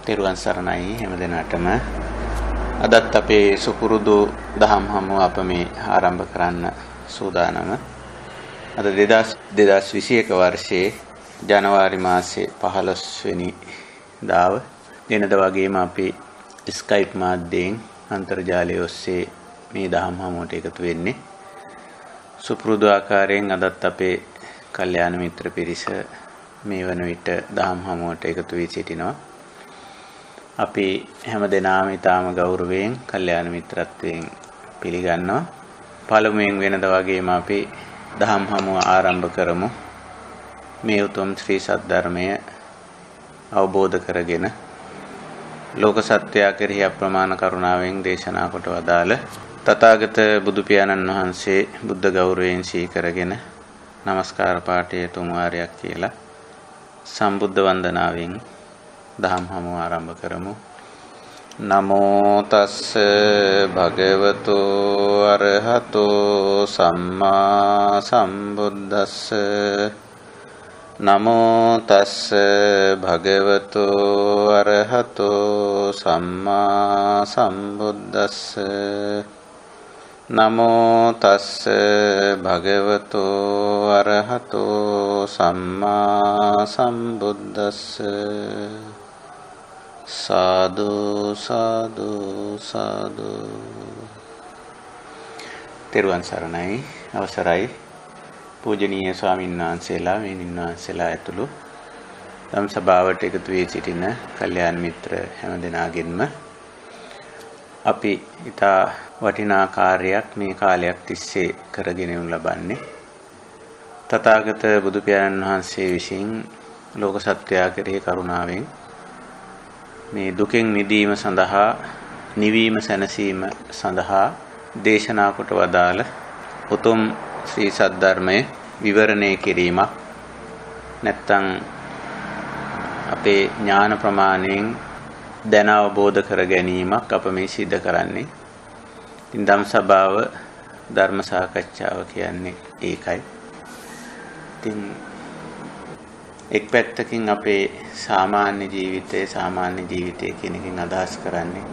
තෙරුවන් සරණයි හැම දිනටම අදත් අපේ සුපුරුදු දහම් හමුව අප මේ ආරම්භ කරන්න සූදානම. අද 2021 වර්ෂයේ ජනවාරි මාසයේ 15 වෙනි දාව දිනද වගේම අපි ස්කයිප් මාධ්‍යයෙන් අන්තර්ජාලය ඔස්සේ මේ දහම් හමුවට එකතු වෙන්නේ. සුපුරුදු ආකාරයෙන් අදත් අපේ කල්යාණ මිත්‍ර පිරිස මේ වන විට දහම් හමුවට එකතු වී සිටිනවා. අපි හැම දෙනාම ඊටාම ගෞරවයෙන් කල්යාණ මිත්‍රත්වයෙන් පිළිගන්නවා. පළමුවෙන් වෙනද වගේම අපි දහම් හමුව ආරම්භ කරමු. මේ උතුම් ශ්‍රී සද්ධර්මය අවබෝධ කරගෙන ලෝක සත්‍යය කෙරෙහි අප්‍රමාණ කරුණාවෙන් දේශනා කොට වදාළ තථාගත බුදු පියාණන් වහන්සේ බුද්ධ ගෞරවයෙන් සීකරගෙන নমස්කාර පාඨය තුන් වාරයක් කියලා සම්බුද්ධ වන්දනාවෙන් දහම් හමුව ආරම්භ කරමු. නමෝ තස්ස භගවතු අරහතෝ සම්මා සම්බුද්දස්ස නමෝ තස්ස භගවතු අරහතෝ සම්මා සම්බුද්දස්ස නමෝ තස්ස භගවතු අරහතෝ සම්මා සම්බුද්දස්ස සාදු සාදු සාදු. තෙරුවන් සරණයි. අවසරයි පූජනීය ස්වාමීන් වහන්සේලා මෙහෙණින් වහන්සේලා ඇතුළු ධම් සභාවට එකතු වී සිටින කල්යාණ මිත්‍ර හැම දෙනාගෙන්ම අපි ඊට වටිනා කාර්යයක් මේ කාලයක් තිස්සේ කරගෙන යනු ලබන්නේ තථාගත බුදු පියාණන් වහන්සේ විසින් ලෝක සත්‍යය කෙරෙහි කරුණාවෙන් මේ දුකෙන් මිදීම සඳහා නිවීම සැනසීම සඳහා දේශනා කොට වදාළ උතුම් ශ්‍රී සද්ධර්මයේ විවරණය කිරීමක් නැත්නම් අපේ ඥාන ප්‍රමාණයෙන් දැන අවබෝධ කර ගැනීමක් අප මේ සිද්ධ කරන්නේ. ඉතින් ධම් සභාව ධර්ම සාකච්ඡාව කියන්නේ ඒකයි. ඉතින් එක් පැත්තකින් අපේ සාමාන්‍ය ජීවිතය කියන එකෙන් අදහස් කරන්නේ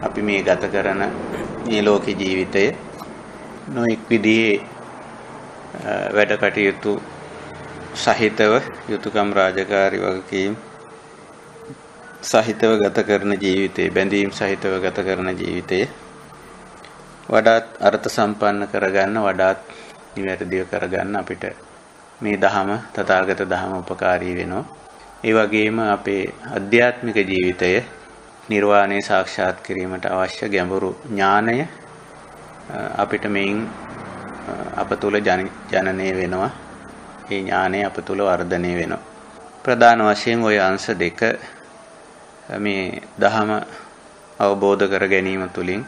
අපි මේ ගත කරන මේ ලෝකේ ජීවිතය නොඑක් විදිහේ වැඩ කටයුතු සහිතව යුතුයකම් රාජකාරී වගකීම් සහිතව ගත කරන ජීවිතය, බැඳීම් සහිතව ගත කරන ජීවිතය වඩාත් අර්ථ සම්පන්න කරගන්න, වඩාත් නිවැරදිව කරගන්න අපිට මේ දහම තථාගත දහම උපකාරී වෙනවා. ඒ වගේම අපේ අධ්‍යාත්මික ජීවිතය නිර්වාණය සාක්ෂාත් කිරීමට අවශ්‍ය ගැඹුරු ඥානය අපිට මේන් අප තුළ ජනනය වෙනවා. ඒ ඥානය අප තුළ වර්ධනය වෙනවා. ප්‍රධාන වශයෙන් ওই අංශ දෙක මේ දහම අවබෝධ කර ගැනීම තුළින්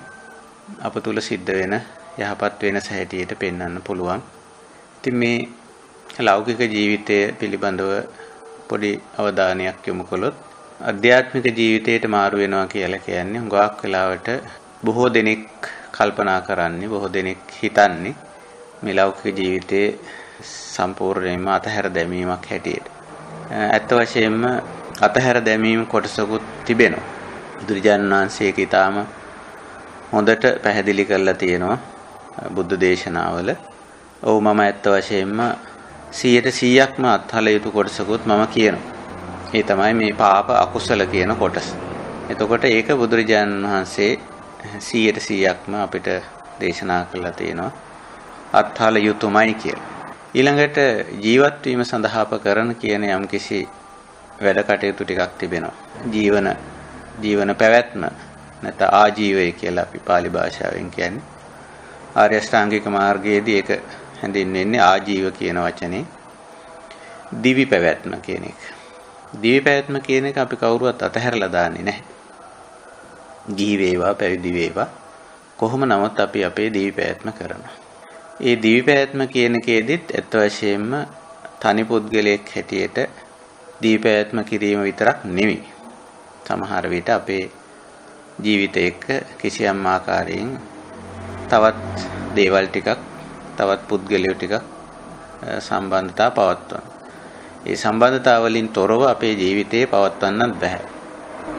අප තුළ සිද්ධ වෙන යහපත් වෙනස හැටියට පෙන්වන්න පුළුවන්. ඉතින් මේ ලෞකික ජීවිතය පිළිබඳව පොඩි අවධානයක් යොමු කළොත් අධ්‍යාත්මික ජීවිතයට මාරු වෙනවා කියලා කියන්නේ හුඟක් වෙලාවට බොහෝ දෙනෙක් කල්පනා කරන්නේ, බොහෝ දෙනෙක් හිතන්නේ මේ ලෞකික ජීවිතයේ සම්පූර්ණයෙන්ම අතහැර දැමීමක් හැටියට. ඇත්ත වශයෙන්ම අතහැර දැමීම කොටසකුත් තිබෙනවා. බුදුරජාණන් වහන්සේ ඒක ඊටාම හොඳට පැහැදිලි කරලා තියෙනවා බුද්ධ දේශනාවල. ඔව් මම ඇත්ත වශයෙන්ම 100%ක්ම අත්හල යුතු කොටසකුත් මම කියනවා. ඒ තමයි මේ පාප අකුසල කියන කොටස. එතකොට ඒක බුදුරජාණන් වහන්සේ 100%ක්ම අපිට දේශනා කරලා තියෙනවා අත්හල යුතුමයි කියලා. ඊළඟට ජීවත් වීම සඳහා අප කරන කියන යම්කිසි වැඩ කටයුතු ටිකක් තිබෙනවා. ජීවන පැවැත්ම නැත්නම් ආජීවය කියලා අපි pāli භාෂාවෙන් කියන්නේ. ආර්ය අෂ්ටාංගික මාර්ගයේදී ඒක හැඳින්වෙන්නේ ආජීව කියන වචනේ. දිවි පැවැත්ම කියන එක. දිවි පැවැත්ම කියන එක අපි කවුරුවත් අතහැරලා දාන්නේ නැහැ. ගිහි වේවා පැවිදි වේවා කොහොම නමුත් අපි අපේ දිවි පැවැත්ම කරනවා. ඒ දිවි පැවැත්ම කියන එකේදීත් ඇත්ත වශයෙන්ම තනි පුද්ගලයෙක් හැටියට දිවි පැවැත්ම කිරීම විතරක් නෙවෙයි. සමහර විට අපේ ජීවිතය එක්ක කිසියම් ආකාරයෙන් තවත් දේවල් ටිකක්, තවත් පුද්ගලයෝ ටිකක් සම්බන්ධතා පවත්වනවා. ඒ සම්බන්ධතා වලින් තොරව අපේ ජීවිතේ පවත්වන්නත් බෑ.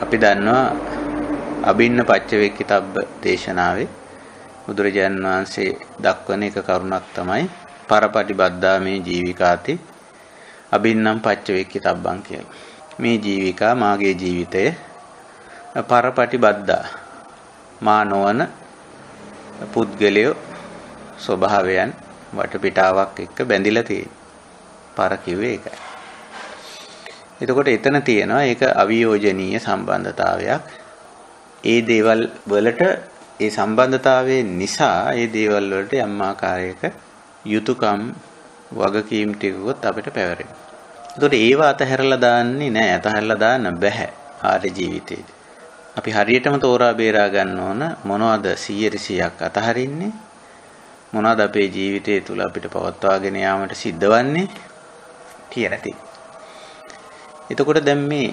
අපි දන්නවා අබින්න පච්චවේක්කිතබ්බ දේශනාවේ බුදුරජාණන් වහන්සේ දක්වන එක කරුණක් තමයි පරපටිබද්දා මේ ජීවිකාති අබින්නම් පච්චවේක්කිතබ්බං කියලා. මේ ජීවිකා මාගේ ජීවිතය පරපටිබද්දා මා නොවන පුද්ගලයෝ ස්වභාවයන් වටපිටාවක් එක්ක බැඳිලා තියෙනවා. පර කිව්වේ ඒකයි. එතකොට එතන තියෙනවා ඒක අවියෝජනීය සම්බන්ධතාවයක්. ඒ දේවල් වලට ඒ සම්බන්ධතාවයේ නිසා ඒ දේවල් වලට යම් ආකාරයක යුතුයකම් වගකීම් ටිකකුත් අපිට පැවරෙනවා. එතකොට ඒව අතහැරලා දාන්නේ නැහැ. අතහැරලා දාන්න බෑ ආර්ය ජීවිතේදී. අපි හරියටම තෝරා බේරා ගන්න ඕන මොනවද 100%ක් අතහරින්නේ? මොනවද අපේ ජීවිතය තුල අපිට පවත්වාගෙන යාමට සිද්ධවන්නේ කියලා තියෙනවා. එතකොට දැන් මේ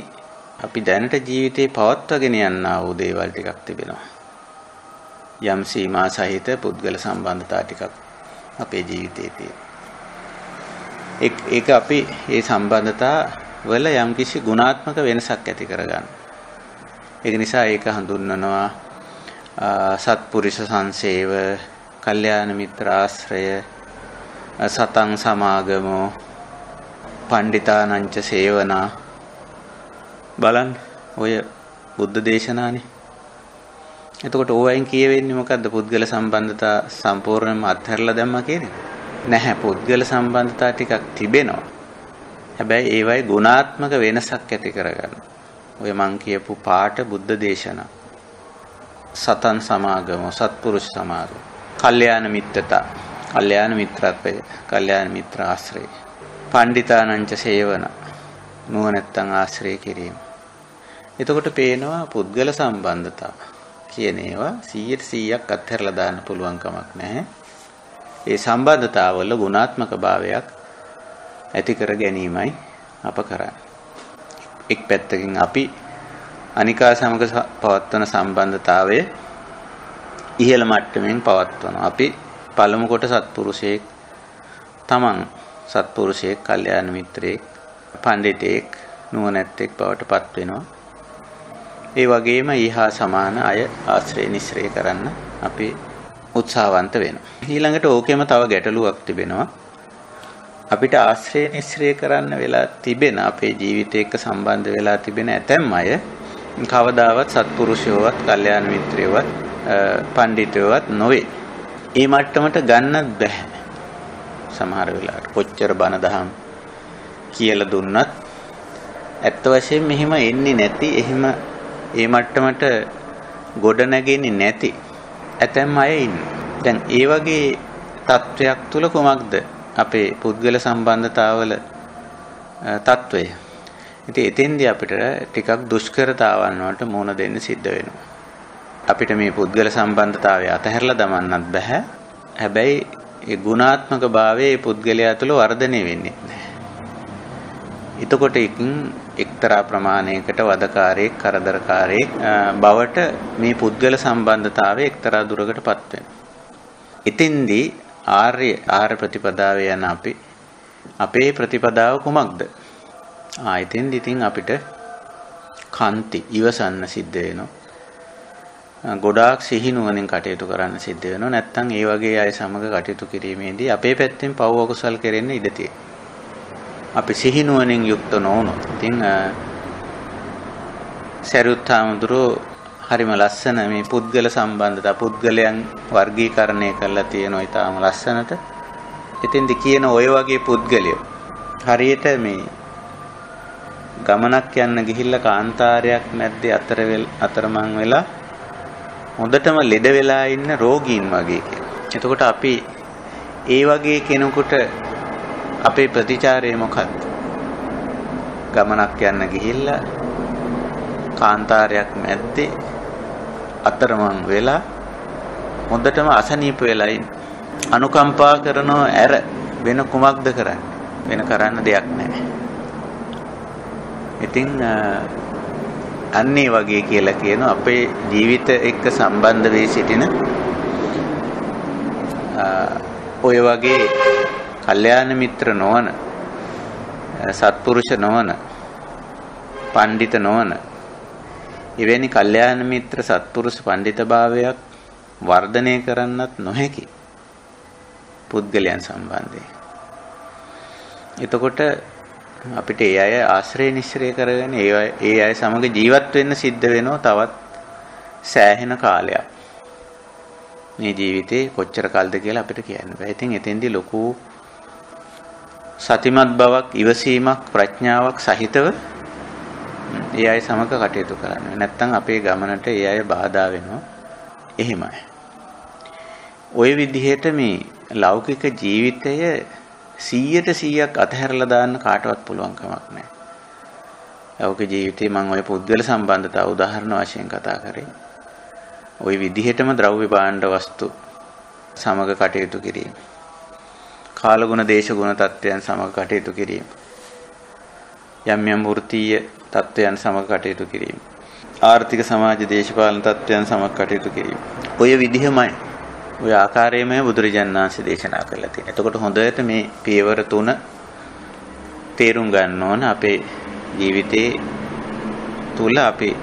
අපි දැනට ජීවිතේ පවත්වාගෙන යනා වූ දේවල් ටිකක් තිබෙනවා. යම් සීමා සහිත පුද්ගල සම්බන්ධතා ටිකක් අපේ ජීවිතේ තියෙනවා. ඒක අපි මේ සම්බන්ධතා වල යම්කිසි ගුණාත්මක වෙනසක් ඇති කරගන්න. ඒක නිසා ඒක හඳුන්වනවා සත්පුරුෂ සංසේව, කල්යාණ මිත්‍ර ආශ්‍රය, සතං සමාගමෝ, පණ්ඩිතානංච සේවනා. බලන්න ඔය බුද්ධ දේශනානේ. එතකොට ඕවයින් කියවෙන්නේ මොකද්ද? පුද්ගල සම්බන්ධතා සම්පූර්ණයෙන්ම අත්හැරලා දැම්මා කියන එක. නැහැ, පුද්ගල සම්බන්ධතා ටිකක් තිබෙනවා. හැබැයි ඒවයි ගුණාත්මක වෙනසක් ඇති කරගන්න. ඔය මං කියපු පාට බුද්ධ දේශනා. සතන් සමාගම, සත්පුරුෂ සමාගම, කල්යාණ මිත්‍රතා, කල්යාණ මිත්‍රත්වය, කල්යාණ මිත්‍ර ආශ්‍රය, පණ්ඩිතානංච සේවන, නුවණැත්තන් ආශ්‍රය කිරීම. එතකොට පේනවා පුද්ගල සම්බන්ධතා කියන ඒවා 100%ක් අත්හැරලා දාන්න පුළුවන් කමක් නැහැ. ඒ සම්බන්ධතාවවල ගුණාත්මක භාවයක් ඇති කර ගැනීමයි අප කරන්නේ. එක් පැත්තකින් අපි අනිකා සමග පවත්වන සම්බන්ධතාවය ඉහළ මට්ටමින් පවත්වනවා. අපි පළමු කොට සත්පුරුෂයෙක්, තමන් සත්පුරුෂයෙක්, කල්යාණ මිත්‍රයෙක්, පඬිතෙක්, නුවණැත්තෙක් බවට පත් වෙනවා. ඒ වගේම ඊහා සමාන අය ආශ්‍රය නිස්සරය කරන්න අපි උත්සාහවන්ත වෙනවා. ඊළඟට ඕකෙම තව ගැටලුවක් තිබෙනවා. අපිට ආශ්‍රය නිස්සරය කරන්න වෙලා තිබෙන අපේ ජීවිතය එක්ක සම්බන්ධ වෙලා තිබෙන ඇතැම් අය කවදාවත් සත්පුරුෂයෝවත්, කල්යාණ මිත්‍රයෝවත්, පඬිතුයෝවත් නොවේ. ඒ මට්ටමට ගන්නත් බෑ. සමහර වෙලාවට කොච්චර බණ දහම් කියලා දුන්නත් ඇත්ත වශයෙන්ම මෙහිම එන්නේ නැති, එහෙම ඒ මට්ටමට ගොඩ නැගෙන්නේ නැති ඇතැම් අය ඉන්නවා. දැන් ඒ වගේ තත්වයක් තුල කොමක්ද අපේ පුද්ගල සම්බන්ධතාවල තත්වය? ඉතින් එතෙන්දී අපිට ටිකක් දුෂ්කරතාවන් වලට මුහුණ දෙන්න සිද්ධ වෙනවා. අපිට මේ පුද්ගල සම්බන්ධතාවය අතහැරලා දමන්නත් බෑ. හැබැයි ඒ ගුණාත්මක භාවයේ පුද්ගලයා තුළ වර්ධනය වෙන්නේ නැහැ. එතකොට එක්තරා ප්‍රමාණයකට වදකාරයෙක්, කරදරකාරයෙක් බවට මේ පුද්ගල සම්බන්ධතාවය එක්තරා දුරකටපත් වෙනවා. ඉතින්දී ආර්ය ප්‍රතිපදාවේ යන අපේ ප්‍රතිපදාව කුමක්ද? ඉතින් අපිට කාන්ති ඉවසන්න සිද්ධ වෙනවා. ගොඩාක් සිහිනුවණින් කටයුතු කරන්න සිද්ධ වෙනවා. නැත්නම් ඒ වගේ අය සමග කටයුතු කිරීමේදී අපේ පැත්තෙන් පව් අකුසල් කෙරෙන්න ඉඩ තියෙනවා. අපි සිහිනුවණින් යුක්ත නොවුනොත්. ඉතින් සරියුත් හාමුදුරුවෝ හරිම ලස්සන මේ පුද්ගල සම්බන්ධතා, පුද්ගලයන් වර්ගීකරණය කරලා තියෙනවා ඊටාම ලස්සනට. ඉතින්දි කියන ඔය වගේ පුද්ගලයෝ හරියට මේ ගමනක් යන්න ගිහිල්ලා කාන්තාරයක් මැද්දේ අතරමං වෙලා හොඳටම ලෙඩ වෙලා ඉන්න රෝගීන් වගේ කියලා. එතකොට අපි ඒ වගේ කෙනෙකුට අපේ ප්‍රතිචාරය මොකක්ද? ගමනක් යන්න ගිහිල්ලා කාන්තාරයක් මැද්දේ අතරමං වෙලා හොඳටම අසනීප වෙලා ඉන්න. අනුකම්පා කරනව ඇර වෙන කුමක්ද කරන්නේ? වෙන කරන්න දෙයක් නැහැ. ඉතින් අන්නේ වගේ කියලා කියන අපේ ජීවිත එක්ක සම්බන්ධ වෙ සිටින ඔය වගේ කල්යාණ මිත්‍ර නොවන, සත්පුරුෂ නොවන, පඬිත නොවන එවැනි කල්යාණ මිත්‍ර සත්පුරුෂ පඬිතභාවයක් වර්ධනය කරන්නත් නොහැකි පුද්ගලයන් සම්බන්ධයෙන්. එතකොට අපිට ඒ අය ආශ්‍රය නිශ්චය කරගෙන ඒ අය සමග ජීවත් වෙන්න සිද්ධ වෙනවා තවත් සෑහෙන කාලයක්. මේ ජීවිතේ කොච්චර කල්ද කියලා අපිට කියන්න බෑ. ඉතින් එතෙන්දී ලොකු සතිමත් බවක්, ඉවසීමක්, ප්‍රඥාවක් සහිතව ඒ අය සමග කටයුතු කරන්න. නැත්නම් අපේ ගමනට ඒ අය බාධා වෙනවා. එහෙමයි. ওই විදිහට මේ ලෞකික ජීවිතය 100% අතහැරලා දාන්න කාටවත් පුළුවන් කමක් නැහැ. ලෞකික ජීවිතේ මම ওই පුද්ගල සම්බන්ධතාව උදාහරණ වශයෙන් කතා කරේ. ওই විදිහටම ද්‍රව්‍ය භාණ්ඩ වස්තු සමග කටයුතු කිරීම. කාලගුණ දේශගුණ තත්ත්වයන් සමග කටයුතු කිරීම. යම් යම් වෘත්තීය තත්ත්වයන් සමග කටයුතු කිරීම. ආර්ථික සමාජ දේශපාලන තත්ත්වයන් සමග කටයුතු කිරීම. ඔය විදිහමයි. ඔය ආකාරයෙන්ම බුදුරජාණන් වහන්සේ දේශනා කළා තියෙනවා. එතකොට හොඳට මේ පියවර 3 තේරුම් ගන්න ඕන අපේ ජීවිතේ තුල අපේ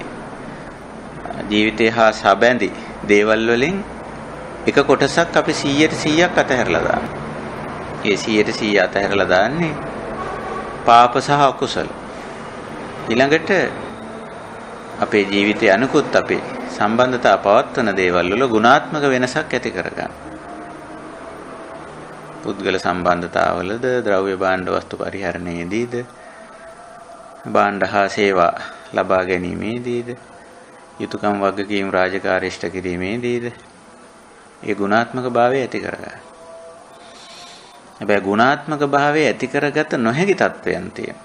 ජීවිතය හා සැබැඳි දේවල් වලින් එක කොටසක් අපි 100% අතහැරලා දානවා. ඒ 100% අතහැරලා දාන්නේ පාප සහ අකුසල. ඊළඟට අපේ ජීවිතය අනුකුත් අපේ සම්බන්ධතා පවත්වන දේවල් වල ගුණාත්මක වෙනසක් ඇති කරගන්න. පුද්ගල සම්බන්ධතාවලද, ද්‍රව්‍ය භාණ්ඩ වස්තු පරිහරණයේදීද, භාණ්ඩ හා සේවා ලබා ගැනීමේදීද, යුතුයකම් වගකීම් රාජකාරී ඉෂ්ට කිරීමේදීද ඒ ගුණාත්මක භාවය ඇති කරගන්න. හැබැයි ගුණාත්මක භාවය ඇති කරගත නොහැකි තත්වයන් තියෙනවා.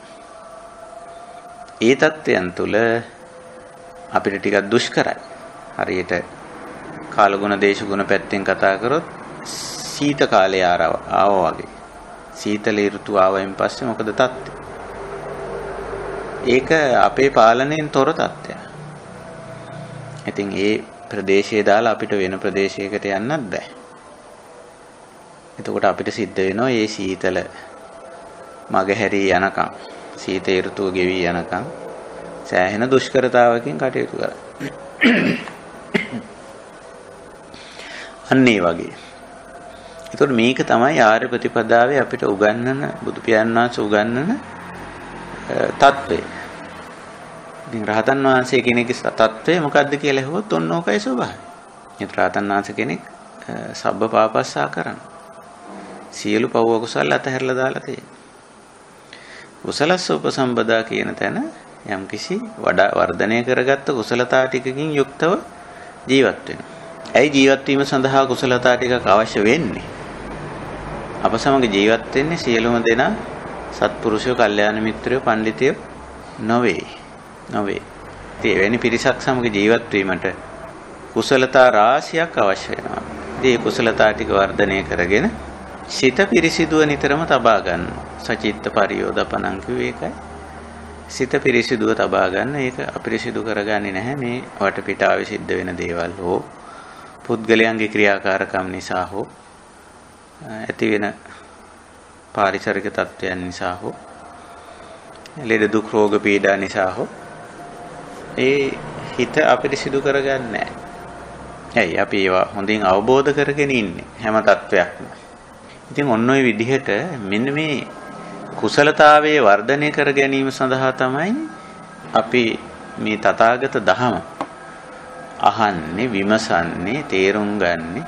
ඒ තත්වයන් තුළ අපිට ටිකක් දුෂ්කරයි. හරියට කාලගුණ දේශගුණ පැත්තෙන් කතා කරොත් සීත කාලය ආවා වගේ. සීතල ඍතු ආවයින් පස්සේ මොකද තත්ත්වය? ඒක අපේ පාලනයෙන් තොර තත්ත්වයක්. ඉතින් ඒ ප්‍රදේශයේ දාලා අපිට වෙන ප්‍රදේශයකට යන්නත් බෑ. එතකොට අපිට සිද්ධ වෙනවා මේ සීතල මගහැරී යනකම්, සීත ඍතුව ගෙවි යනකම් සෑහෙන දුෂ්කරතාවකින් කටයුතු කරන්න. අන්න ඒ වගේ. එතකොට මේක තමයි ආර්ය ප්‍රතිපදාවේ අපිට උගන්වන බුදු පියාණන් වහන්සේ උගන්වන තත්ත්වය. ඉතින් රහතන් වහන්සේ කෙනෙක්ගේ තත්ත්වය මොකක්ද කියලා අහුවොත් ඔන්න ඕකයි ස්වභාවය. ඒ රහතන් වහන්සේ කෙනෙක් සබ්බ පාපස්සා කරනවා. සියලු පව් අකුසල් අතහැරලා දාලා තියෙනවා. කුසලස්ස උපසම්පදා කියන තැන යම්කිසි වඩා වර්ධනය කරගත්ත කුසලතා ටිකකින් යුක්තව ජීවත් වෙනවා. ඇයි ජීවත් වීම සඳහා කුසලතා ටිකක් අවශ්‍ය වෙන්නේ? අප සමග ජීවත් වෙන්නේ සියලුම දෙනා සත්පුරුෂයෝ, කල්යාණ මිත්‍රයෝ, පඬිතුයෝ නොවේ. ඒ වෙනි පිරිසක් සමග ජීවත් වීමට කුසලතා රාශියක් අවශ්‍ය වෙනවා. මේ කුසලතා ටික වර්ධනය කරගෙන සිත පිරිසිදුව නිතරම තබා ගන්න. සචිත්ත පරියෝදපණං කිව්වේ ඒකයි. සිත පිරිසිදුව තබා ගන්න. ඒක අපිරිසිදු කරගන්නේ නැහැ මේ වටපිටාවේ සිද්ධ වෙන දේවල් හෝ පුද්ගලයන්ගේ ක්‍රියාකාරකම් නිසා හෝ ඇති වෙන පාරිසරික තත්ත්වයන් නිසා හෝ ලෙඩ දුක් රෝග පීඩා නිසා හෝ ඒ හිත අපිරිසිදු කරගන්නේ නැහැ. ඇයි අපි ඒවා හොඳින් අවබෝධ කරගෙන ඉන්නේ හැම තත්වයක්ම. ඉතින් ඔන්න ඔය විදිහට මෙන්න මේ කුසලතාවයේ වර්ධනය කර ගැනීම සඳහා තමයි අපි මේ තථාගත දහම අහන්නේ, විමසන්නේ, තේරුම් ගන්නේ,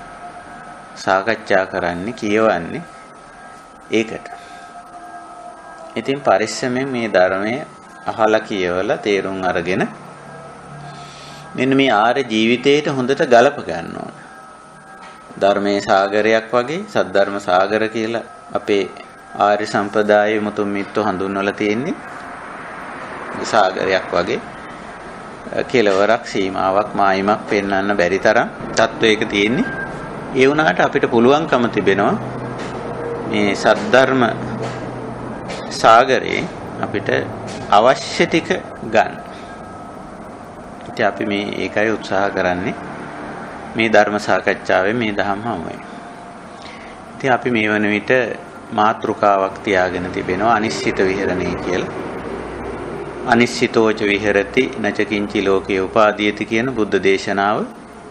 සාකච්ඡා කරන්නේ, කියවන්නේ ඒකට. ඉතින් පරිස්සමෙන් මේ ධර්මය අහලා කියවලා තේරුම් අරගෙන මෙන්න මේ ආර්ය ජීවිතයට හොඳට ගලප ගන්න ඕන. ධර්මයේ සාගරයක් වගේ, සද්ධර්ම සාගර කියලා අපේ ආර්ය සම්ප්‍රදායේ මුතුන් මිත්තෝ හඳුන්වලා තියෙන්නේ. සාගරයක් වගේ කෙලවරක්, සීමාවක්, මායිමක් පෙන්වන්න බැරි තරම් තත්වයක තියෙන්නේ. ඒ වුණාට අපිට පුළුවන්කම තිබෙනවා මේ සද්ධර්ම සාගරේ අපිට අවශ්‍ය ටික ගන්න. ඉතින් අපි මේ ඒකයි උත්සාහ කරන්නේ මේ ධර්ම සාකච්ඡාවේ මේ දහම් හමුවේ. ඉතින් අපි මේ වන විට මාතෘකාවක් තියාගෙන තිබෙනවා අනිශ්චිත විහරණය කියලා. අනිශ්චිතෝච විහෙරති නච කිංචි ලෝකේ උපාදීයති කියන බුද්ධ දේශනාව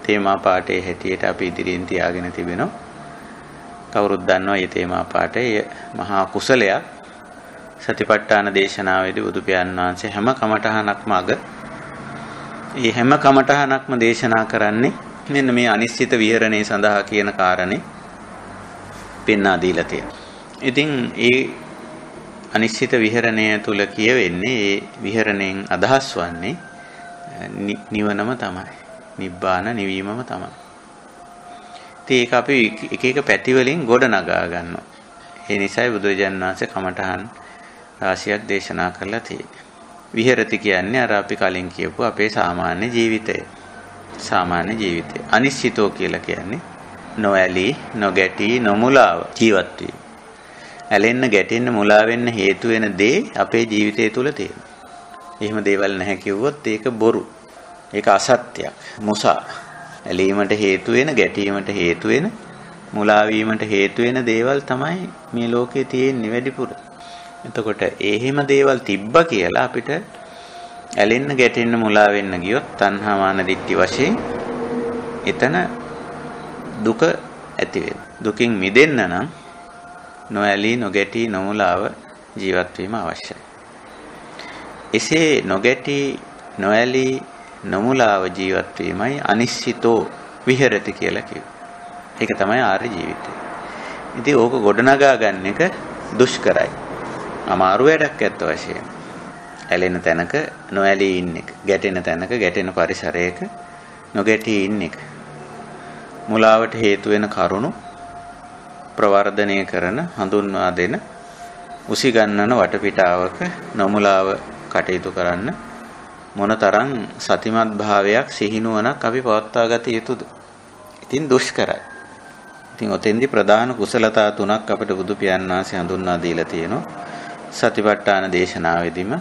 තේමා පාඨයේ හැටියට අපි ඉදිරියෙන් තියාගෙන තිබෙනවා. කවුරුත් දන්නවා මේ තේමා පාඨය මහා කුසලයක්. සතිපට්ඨාන දේශනාවේදී බුදු පියාණන් වහන්සේ හැම කමඨහනක්ම මේ හැම කමඨහනක්ම දේශනා කරන්නේ මෙන්න මේ අනිශ්චිත විහරණය සඳහා කියන කාරණේ පෙන්වා දීලා තියෙනවා. ඉතින් ඒ අනිශ්චිත විහරණය තුල කියවෙන්නේ ඒ විහරණයෙන් අදහස් වන්නේ නිවනම තමයි. නිබ්බාන නිවීමම තමයි. ඉතින් ඒක අපි එක එක පැති වලින් ගොඩ නගා ගන්නවා. ඒ නිසායි බුදුරජාණන් වහන්සේ කමඨහන් රාශියක් දේශනා කරලා තියෙන්නේ. විහෙරති කියන්නේ අර අපි කලින් කියපු අපේ සාමාන්‍ය ජීවිතය. සාමාන්‍ය ජීවිතය. අනිශ්චිතෝ කියලා කියන්නේ නොඇලී, නොගැටී, නොමුලාව ජීවත් වීම. ඇලෙන්න, ගැටෙන්න, මුලා වෙන්න හේතු වෙන දේ අපේ ජීවිතය තුල තියෙනවා. එහෙම දේවල් නැහැ කිව්වොත් ඒක බොරු. ඒක අසත්‍යයක්. මුසා. ඇලීමට හේතු වෙන, ගැටීමට හේතු වෙන, මුලා වීමට හේතු වෙන දේවල් තමයි මේ ලෝකේ තියෙන්නේ වැඩිපුර. එතකොට එහෙම දේවල් තිබ්බා කියලා අපිට ඇලෙන්න, ගැටෙන්න, මුලා වෙන්න ගියොත් තණ්හා මාන දිට්ඨි වශයෙන් එතන දුක ඇති වෙනවා. දුකින් මිදෙන්න නම් නොඇලී, නොගැටී, නොමුලාව ජීවත් වීම අවශ්‍යයි. එසේ නොගැටී, නොඇලී, නොමුලාව ජීවත් වීමයි අනිශ්චිතෝ විහෙරති කියලා කියුවේ. ඒක තමයි ආර්ය ජීවිතය. ඉතින් ඕක ගොඩනගා ගන්න එක දුෂ්කරයි. අමාරු වැඩක් ඇත්ත වශයෙන්. ඇලෙන තැනක නොඇලී ඉන්න එක, ගැටෙන තැනක ගැටෙන පරිසරයක නොගැටී ඉන්න එක. මුලාවට හේතු වෙන කරුණු ප්‍රවර්ධනය කරන, හඳුන්වා දෙන, උසිගන්නන වටපිටාවක නොමුලාව කටයුතු කරන්න මොනතරම් සතිමත් භාවයක්, සිහිනුවණක් අපි පවත්වා ගත යුතුද? ඉතින් දුෂ්කරයි. ඉතින් ඔතෙන්දී ප්‍රධාන කුසලතා තුනක් අපිට බුදු පියාණන් වහන්සේ හඳුන්වා දීලා තියෙනවා. සතිපට්ඨාන දේශනාවේදීම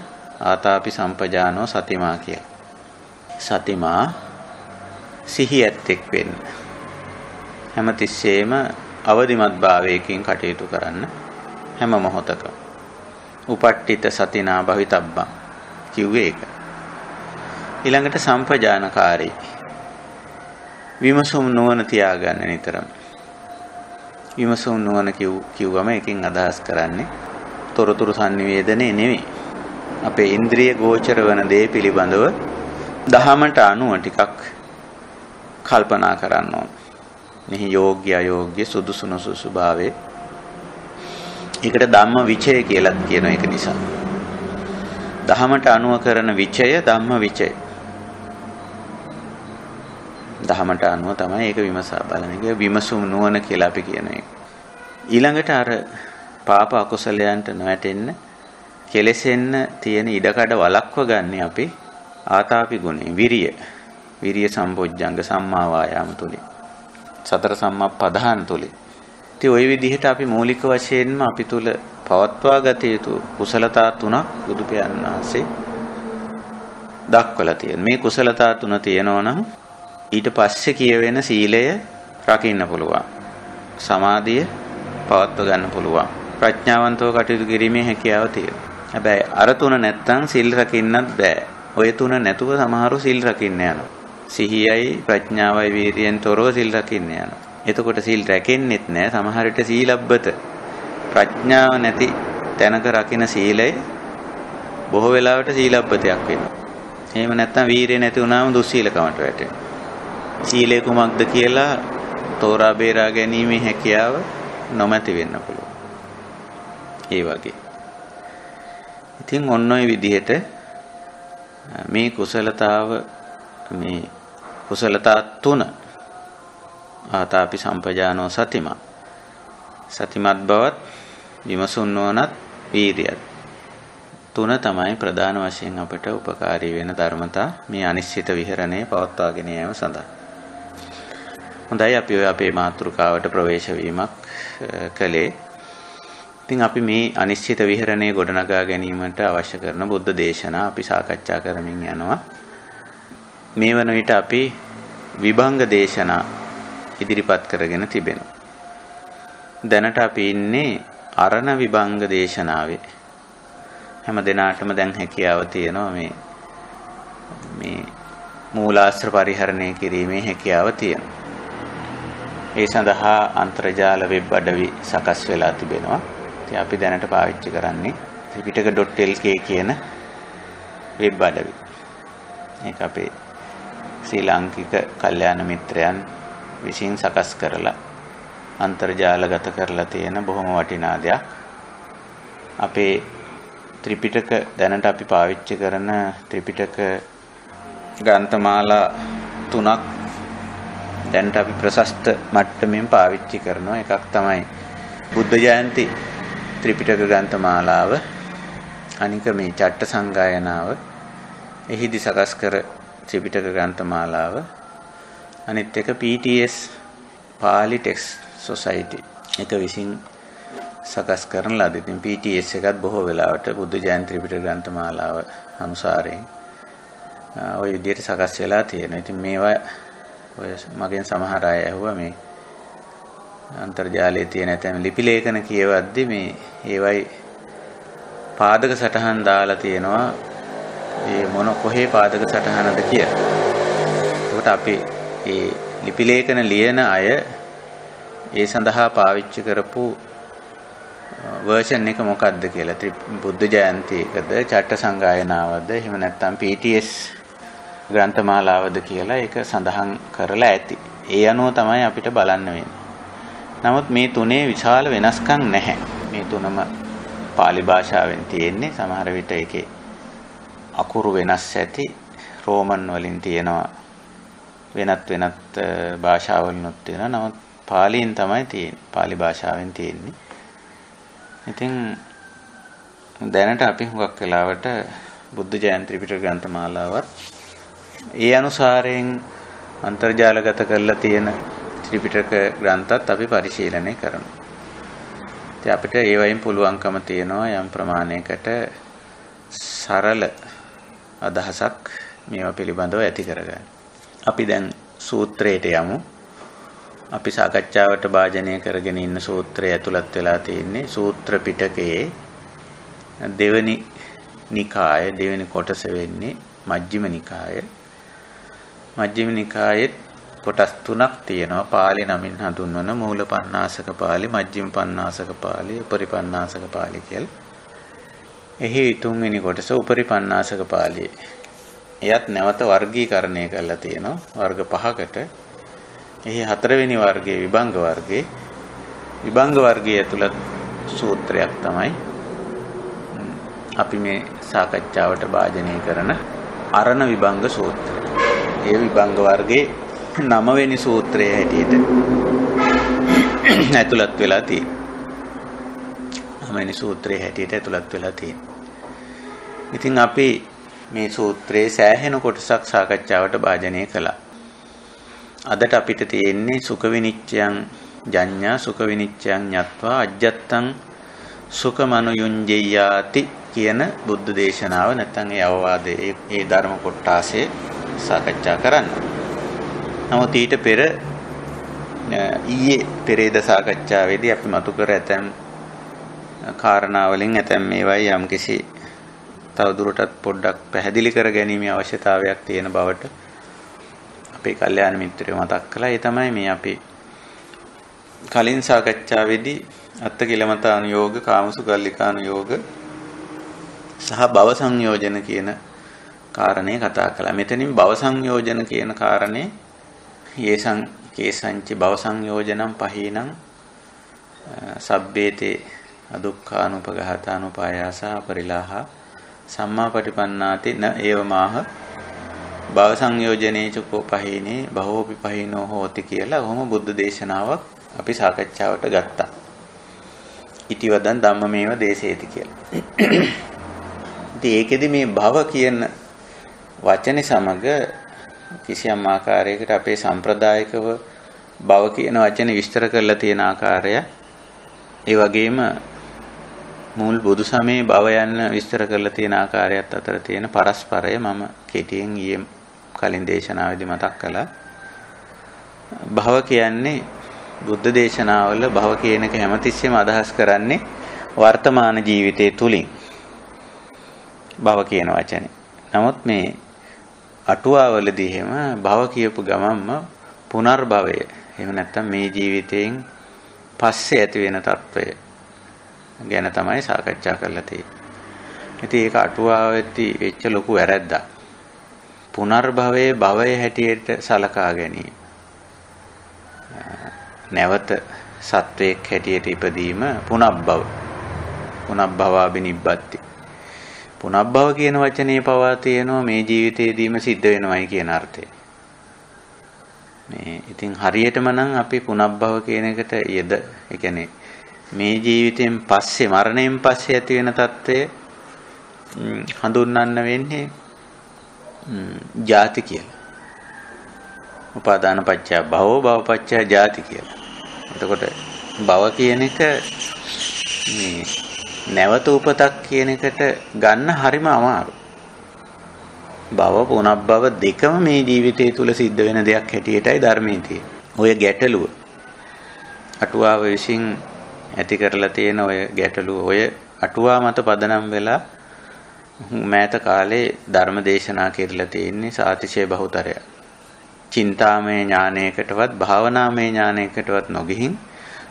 ආතාපි සම්පජානෝ සතිමා කියලා. සතිමා සිහියත් එක් වෙන්න. හැමතිස්සෙම අවදිමත් භාවයකින් කටයුතු කරන්න හැම මොහොතකම. උපට්ඨිත සතිනා භවිතබ්බං කිව්වේ ඒක. ඊළඟට සම්පජානකාරී. විමසුම් නුවණ තියාගන්න නිතරම. විමසුම් නුවණ කිව්වම එකකින් අදහස් කරන්නේ තොරතුරු sannivedanaya නෙවෙයි. අපේ ඉන්ද්‍රිය ගෝචර වන දේ පිළිබඳව දහමට අනුව ටිකක් කල්පනා කරන්න ඕන. මෙහි යෝග්‍ය අයෝග්‍ය සුදුසු නොසුදුසු භාවයේ. ඒකට ධම්ම විචය කියලා කියන එක නිසා. දහමට අනුව කරන විචය ධම්ම විචය. දහමට අනුව තමයි ඒක විමසා බලන එක. විමසුම් නුවණ කියලා අපි කියන එක. ඊළඟට අර පාප අකුසලයන්ට නොඇටෙන්න, කෙලෙසෙන්න තියෙන ඉඩකඩ වළක්ව ගන්න අපි ආතාපි ගුණේ විරිය. විරිය සම්පොජ්ජංග සම්මා වායාම තුලින්. සතර සම්මාප්පදාන තුලින්. ඉතින් ওই විදිහට අපි මූලික වශයෙන්ම අපි තුල පවත්වා ගත යුතු කුසලතා තුනක් බුදු පියාණන් වහන්සේ දක්වලා තියෙනවා. මේ කුසලතා තුන තියෙනවා නම් ඊට පස්සේ කියවෙන සීලය රකින්න පුළුවන්. සමාධිය පවත්වා ගන්න පුළුවන්. ප්‍රඥාවන්තව කටයුතු කිරීමේ හැකියාව තියෙනවා. හැබැයි අර තුන නැත්තම් සිල් රකින්නත් බෑ. ඔය තුන නැතුව සමහරව සිල් රකින්න යනවා. සිහියයි ප්‍රඥාවයි වීරියෙන් තොරව සිල් රකින්න යනවා. එතකොට සිල් රැකෙන්නෙත් නෑ. සමහර විට සීලබ්බත ප්‍රඥාව නැති තැනක රකින්න සීලය බොහෝ වෙලාවට සීලබ්බතයක් වෙනවා. එහෙම නැත්තම් වීරිය නැති වුණාම දුස්සීලකමට වැටෙනවා. සීලය කුමක්ද කියලා තෝරා බේරා ගැනීමේ හැකියාව නොමැති වෙන්න පුළුවන්. ඒ වගේ. ඉතින් ඔන්න ඔය විදිහට මේ කුසලතා තුන ආතාපි සම්පජානෝ සතිමා. සතිමත් බවත්, විමසුම් නොවනත්, වීරියත්. තුන තමයි ප්‍රධාන වශයෙන් අපට උපකාරී වෙන ධර්මතා මේ අනිශ්චිත විහරණය පවත්වාගෙන යාම සඳහා. හොඳයි අපි ඔය අපේ මාතෘකාවට ප්‍රවේශ වීමක් කළේ. ඉතින් අපි මේ අනිශ්චිත විහරණය ගොඩනගා ගැනීමට අවශ්‍ය කරන බුද්ධ දේශනා අපි සාකච්ඡා කරමින් යනවා. මේ වන විට අපි විභංග දේශනා ඉදිරිපත් කරගෙන තිබෙනවා. දැනට අපි ඉන්නේ අරණ විභංග දේශනාවේ. හැම දිනාටම දැන් හැකියාව තියෙනවා මේ මූලාශ්‍ර පරිහරණය කිරීමේ හැකියාව තියෙනවා. ඒ සඳහා අන්තර්ජාල වෙබ් අඩවි සකස් වෙලා තිබෙනවා. ඉතින් අපි දැනට පාවිච්චි කරන්නේ tripitaka.lk කියන වෙබ් අඩවි. මේක අපේ ශ්‍රී ලාංකික කල්යාණ මිත්‍රයන් විසින් සකස් කරලා අන්තර්ජාලගත කරලා තියෙන බොහොම වටිනා දෙයක්. අපේ ත්‍රිපිටක දැනට අපි පාවිච්චි කරන ත්‍රිපිටක ග්‍රන්ථමාලා 3ක් දැනට අපි ප්‍රශස්ත මට්ටමින් පාවිච්චි කරනවා. එකක් තමයි බුද්ධ ජයන්ති ත්‍රිපිටක ග්‍රන්ථමාලාව. අනික මේ චට්ට සංගායනාව. එහිදී සකස් කර ත්‍රිපිටක ග්‍රන්ථමාලාව. අනිත් එක PTS පාලි ටෙක්ස්ට් සොසයිටි එක විසින් සකස් කරන ලද. ඉතින් PTS එකත් බොහෝ වෙලාවට බුද්ධ ජයන්ති ත්‍රිපිටක ග්‍රන්ථමාලාව අනුසාරයෙන් ওই විදිහට සකස් වෙලා තියෙනවා. ඉතින් මේවා ඔය මගෙන් සමහර අය ඇහුවා මේ අන්තර්ජාලයේ තියෙන ඇතැම් ලිපි ලේඛන කියවද්දි මේ ඒවයි පාදක සටහන් දාලා තියෙනවා. ඒ මොන කොහේ පාදක සටහනද කියලා. ඒකට අපි ඒ ලිපි ලේඛන ලියන අය ඒ සඳහා පාවිච්චි කරපු version එක මොකක්ද කියලා බුද්ධ ජයන්ති එකද චට්ට සංගායනාවද එහෙම නැත්නම් PTS ග්‍රන්ථමාලාවද කියලා ඒක සඳහන් කරලා ඇති. ඒ අනුව තමයි අපිට බලන්න වෙන්නේ. නමුත් මේ තුනේ විශාල වෙනස්කම් නැහැ. මේ තුනම පාලි භාෂාවෙන් තියෙන්නේ. සමහර විට ඒකේ අකුරු වෙනස් ඇති. රෝමන් වලින් තියෙනවා. වෙනත් භාෂාවලිනුත් තියෙනවා. නමුත් පාලියෙන් තමයි තියෙන්නේ. පාලි භාෂාවෙන් තියෙන්නේ. ඉතින් දැනට අපි හුඟක් වෙලාවට බුද්ධ ජයන්ති ත්‍රිපිටක ග්‍රන්ථමාලාවත් ඒ අනුසාරයෙන් අන්තර්ජාලගත කරලා තියෙන ත්‍රිපිටක ග්‍රන්ථත් අපි පරිශීලනය කරනවා. ඉතින් අපිට ඒ වයින් පුළුවන්කම තියෙනවා යම් ප්‍රමාණයකට සරල අදහසක් මේවා පිළිබඳව ඇති කරගන්න. අපි දැන් සූත්‍රයට යමු. අපි සාකච්ඡාවට භාජනය කරගෙන ඉන්න සූත්‍රය ඇතුළත් වෙලා තියෙන්නේ සූත්‍ර පිටකයේ දෙවෙනි නිකාය දෙවෙනි කොටස වෙන්නේ මජ්ක්‍ධිම නිකාය. මජ්ක්‍ධිම නිකායේ කොටස් තුනක් තියෙනවා. පාලි නමින් හඳුන්වන මූල පඤ්ඤාසක පාලි, මජ්ක්‍ධිම පඤ්ඤාසක පාලි, උපරි පඤ්ඤාසක පාලි කියලා. එහි තුන්වෙනි කොටස උපරි පඤ්ඤාසක පාලිය. එයත් නැවත වර්ගීකරණය කරලා තියෙනවා වර්ග 5කට. එහි හතරවෙනි වර්ගයේ විභංග වර්ගයේ විභංග වර්ගයේ ඇතුළත් සූත්‍රයක් තමයි අපි මේ සාකච්ඡාවට භාජනය කරන අරණ විභංග සූත්‍රය. ඒ විභංග වර්ගයේ 9 වෙනි සූත්‍රයේ හැටියට ඇතුළත් වෙලා තියෙනවා. 9 වෙනි සූත්‍රයේ හැටියට ඇතුළත් වෙලා තියෙනවා. ඉතින් අපි මේ සූත්‍රයේ සෑහෙන කොටසක් සාකච්ඡාවට භාජනය කළා. අදට අපිට තියෙන්නේ සුඛ විනිච්ඡයන් ජඤ්ඤා සුඛ විනිච්ඡයන් ඤත්වා අජ්ජත්තං සුඛමනුයුඤ්ජයාති කියන බුද්ධ දේශනාව නැත්නම් ඒ අවවාදයේ ඒ ධර්ම කොටාසේ සාකච්ඡා කරන්න. නමුත් ඊට පෙර ඊයේ පෙරේද සාකච්ඡාවේදී අපි මතු කර ඇතැම් කාරණා වලින් ඇතැම් මේවායි යම්කිසි තවදුරටත් පොඩ්ඩක් පැහැදිලි කර ගැනීමේ අවශ්‍යතාවයක් තියෙන බවට අපේ කල්යාණ මිත්‍රයෝ මතක් කළා. ඒ තමයි මේ අපි කලින් සාකච්ඡාවේදී අත්තිකිලමතානුයෝග, කාමසුකල්ලිකානුයෝග සහ භව සංයෝජන කියන කාරණේ කතා කළා. මෙතනින් භව සංයෝජන කියන කාරණේ යේසං කේසංච භව සංයෝජනම් පහීනං සබ්බේතේ අදුක්ඛානුපඝාතානුපායාසා පරිලාහ සම්මාපටිපන්නාති න ඒවමාහ භව සංයෝජනේ චකෝ පහීනේ බහෝපි පහීනෝ හෝති කියලා ඔහොම බුද්ධ දේශනාවක් අපි සාකච්ඡාවට ගත්තා. ඉතිවදන් ධම්මමේව දේශේති කියලා. ඉතින් ඒකෙදි මේ භව කියන වචනේ සමග කිසියම් ආකාරයකට අපේ සම්ප්‍රදායිකව භව කියන වචනේ විස්තර කරලා තියෙන ආකාරය ඒ වගේම මූල් බුදු සමයේ භව යන විස්තර කරලා තියෙන ආකාරයත් අතර තියෙන පරස්පරය මම කෙටියෙන් ඊයේ කලින් දේශනාවේදී මතක් කළා. භව කියන්නේ බුද්ධ දේශනාවල භව කියන එක හැමතිස්සෙම අදහස් කරන්නේ වර්තමාන ජීවිතයේ තුලින්. භව කියන වචනේ. නමුත් මේ අටුවාවලදී එහෙම භව කියපු ගමන්ම පුනර්භවය එහෙම නැත්නම් මේ ජීවිතයෙන් පස්සේ ඇති වෙන తত্ত্বය ගැන තමයි සාකච්ඡා කරලා තියෙන්නේ. ඉතින් ඒක අටුවාවෙtti වෙච්ච ලොකු වැරැද්දක්. පුනර්භවයේ භවයේ හැටියට සලකා ගැනීම. නැවත සත්වයක් හැටියට ඉපදීම පුනබ්බව. පුනබ්බවාබිනිබ්බති. පුනබ්බව කියන වචනේ පවා තියෙනවා මේ ජීවිතේදීම සිද්ධ වෙනවයි කියන අර්ථය. මේ ඉතින් හරියටම නම් අපි පුනබ්බව කියන එකට ඒ කියන්නේ මේ ජීවිතයෙන් පස්සේ මරණයෙන් පස්සේ ඇති වෙන తত্ত্বය හඳුන්වන්න වෙන්නේ ජාති කියලා. උපාදාන පත්‍ය භවෝ භව පත්‍ය ජාති කියලා. එතකොට භව කියන එක මේ නැවත උපතක් කියන එකට ගන්න හරිම අමාරු. භව පුනබ්බව දෙකම මේ ජීවිතය තුල සිද්ධ වෙන දෙයක් හැටියටයි ධර්මයේ තියෙන්නේ. ඔය ගැටලුව අටුවාව විසින් ඇති කරලා තියෙන ඔය ගැටලුව ඔය අටුවා මත පදනම් වෙලා මෑත කාලේ ධර්ම දේශනා කෙරලා තියෙන්නේ සාතිශය බහුතරය. චින්තාමය ඥානයකටවත් භාවනාමය ඥානයකටවත් නොගිහින්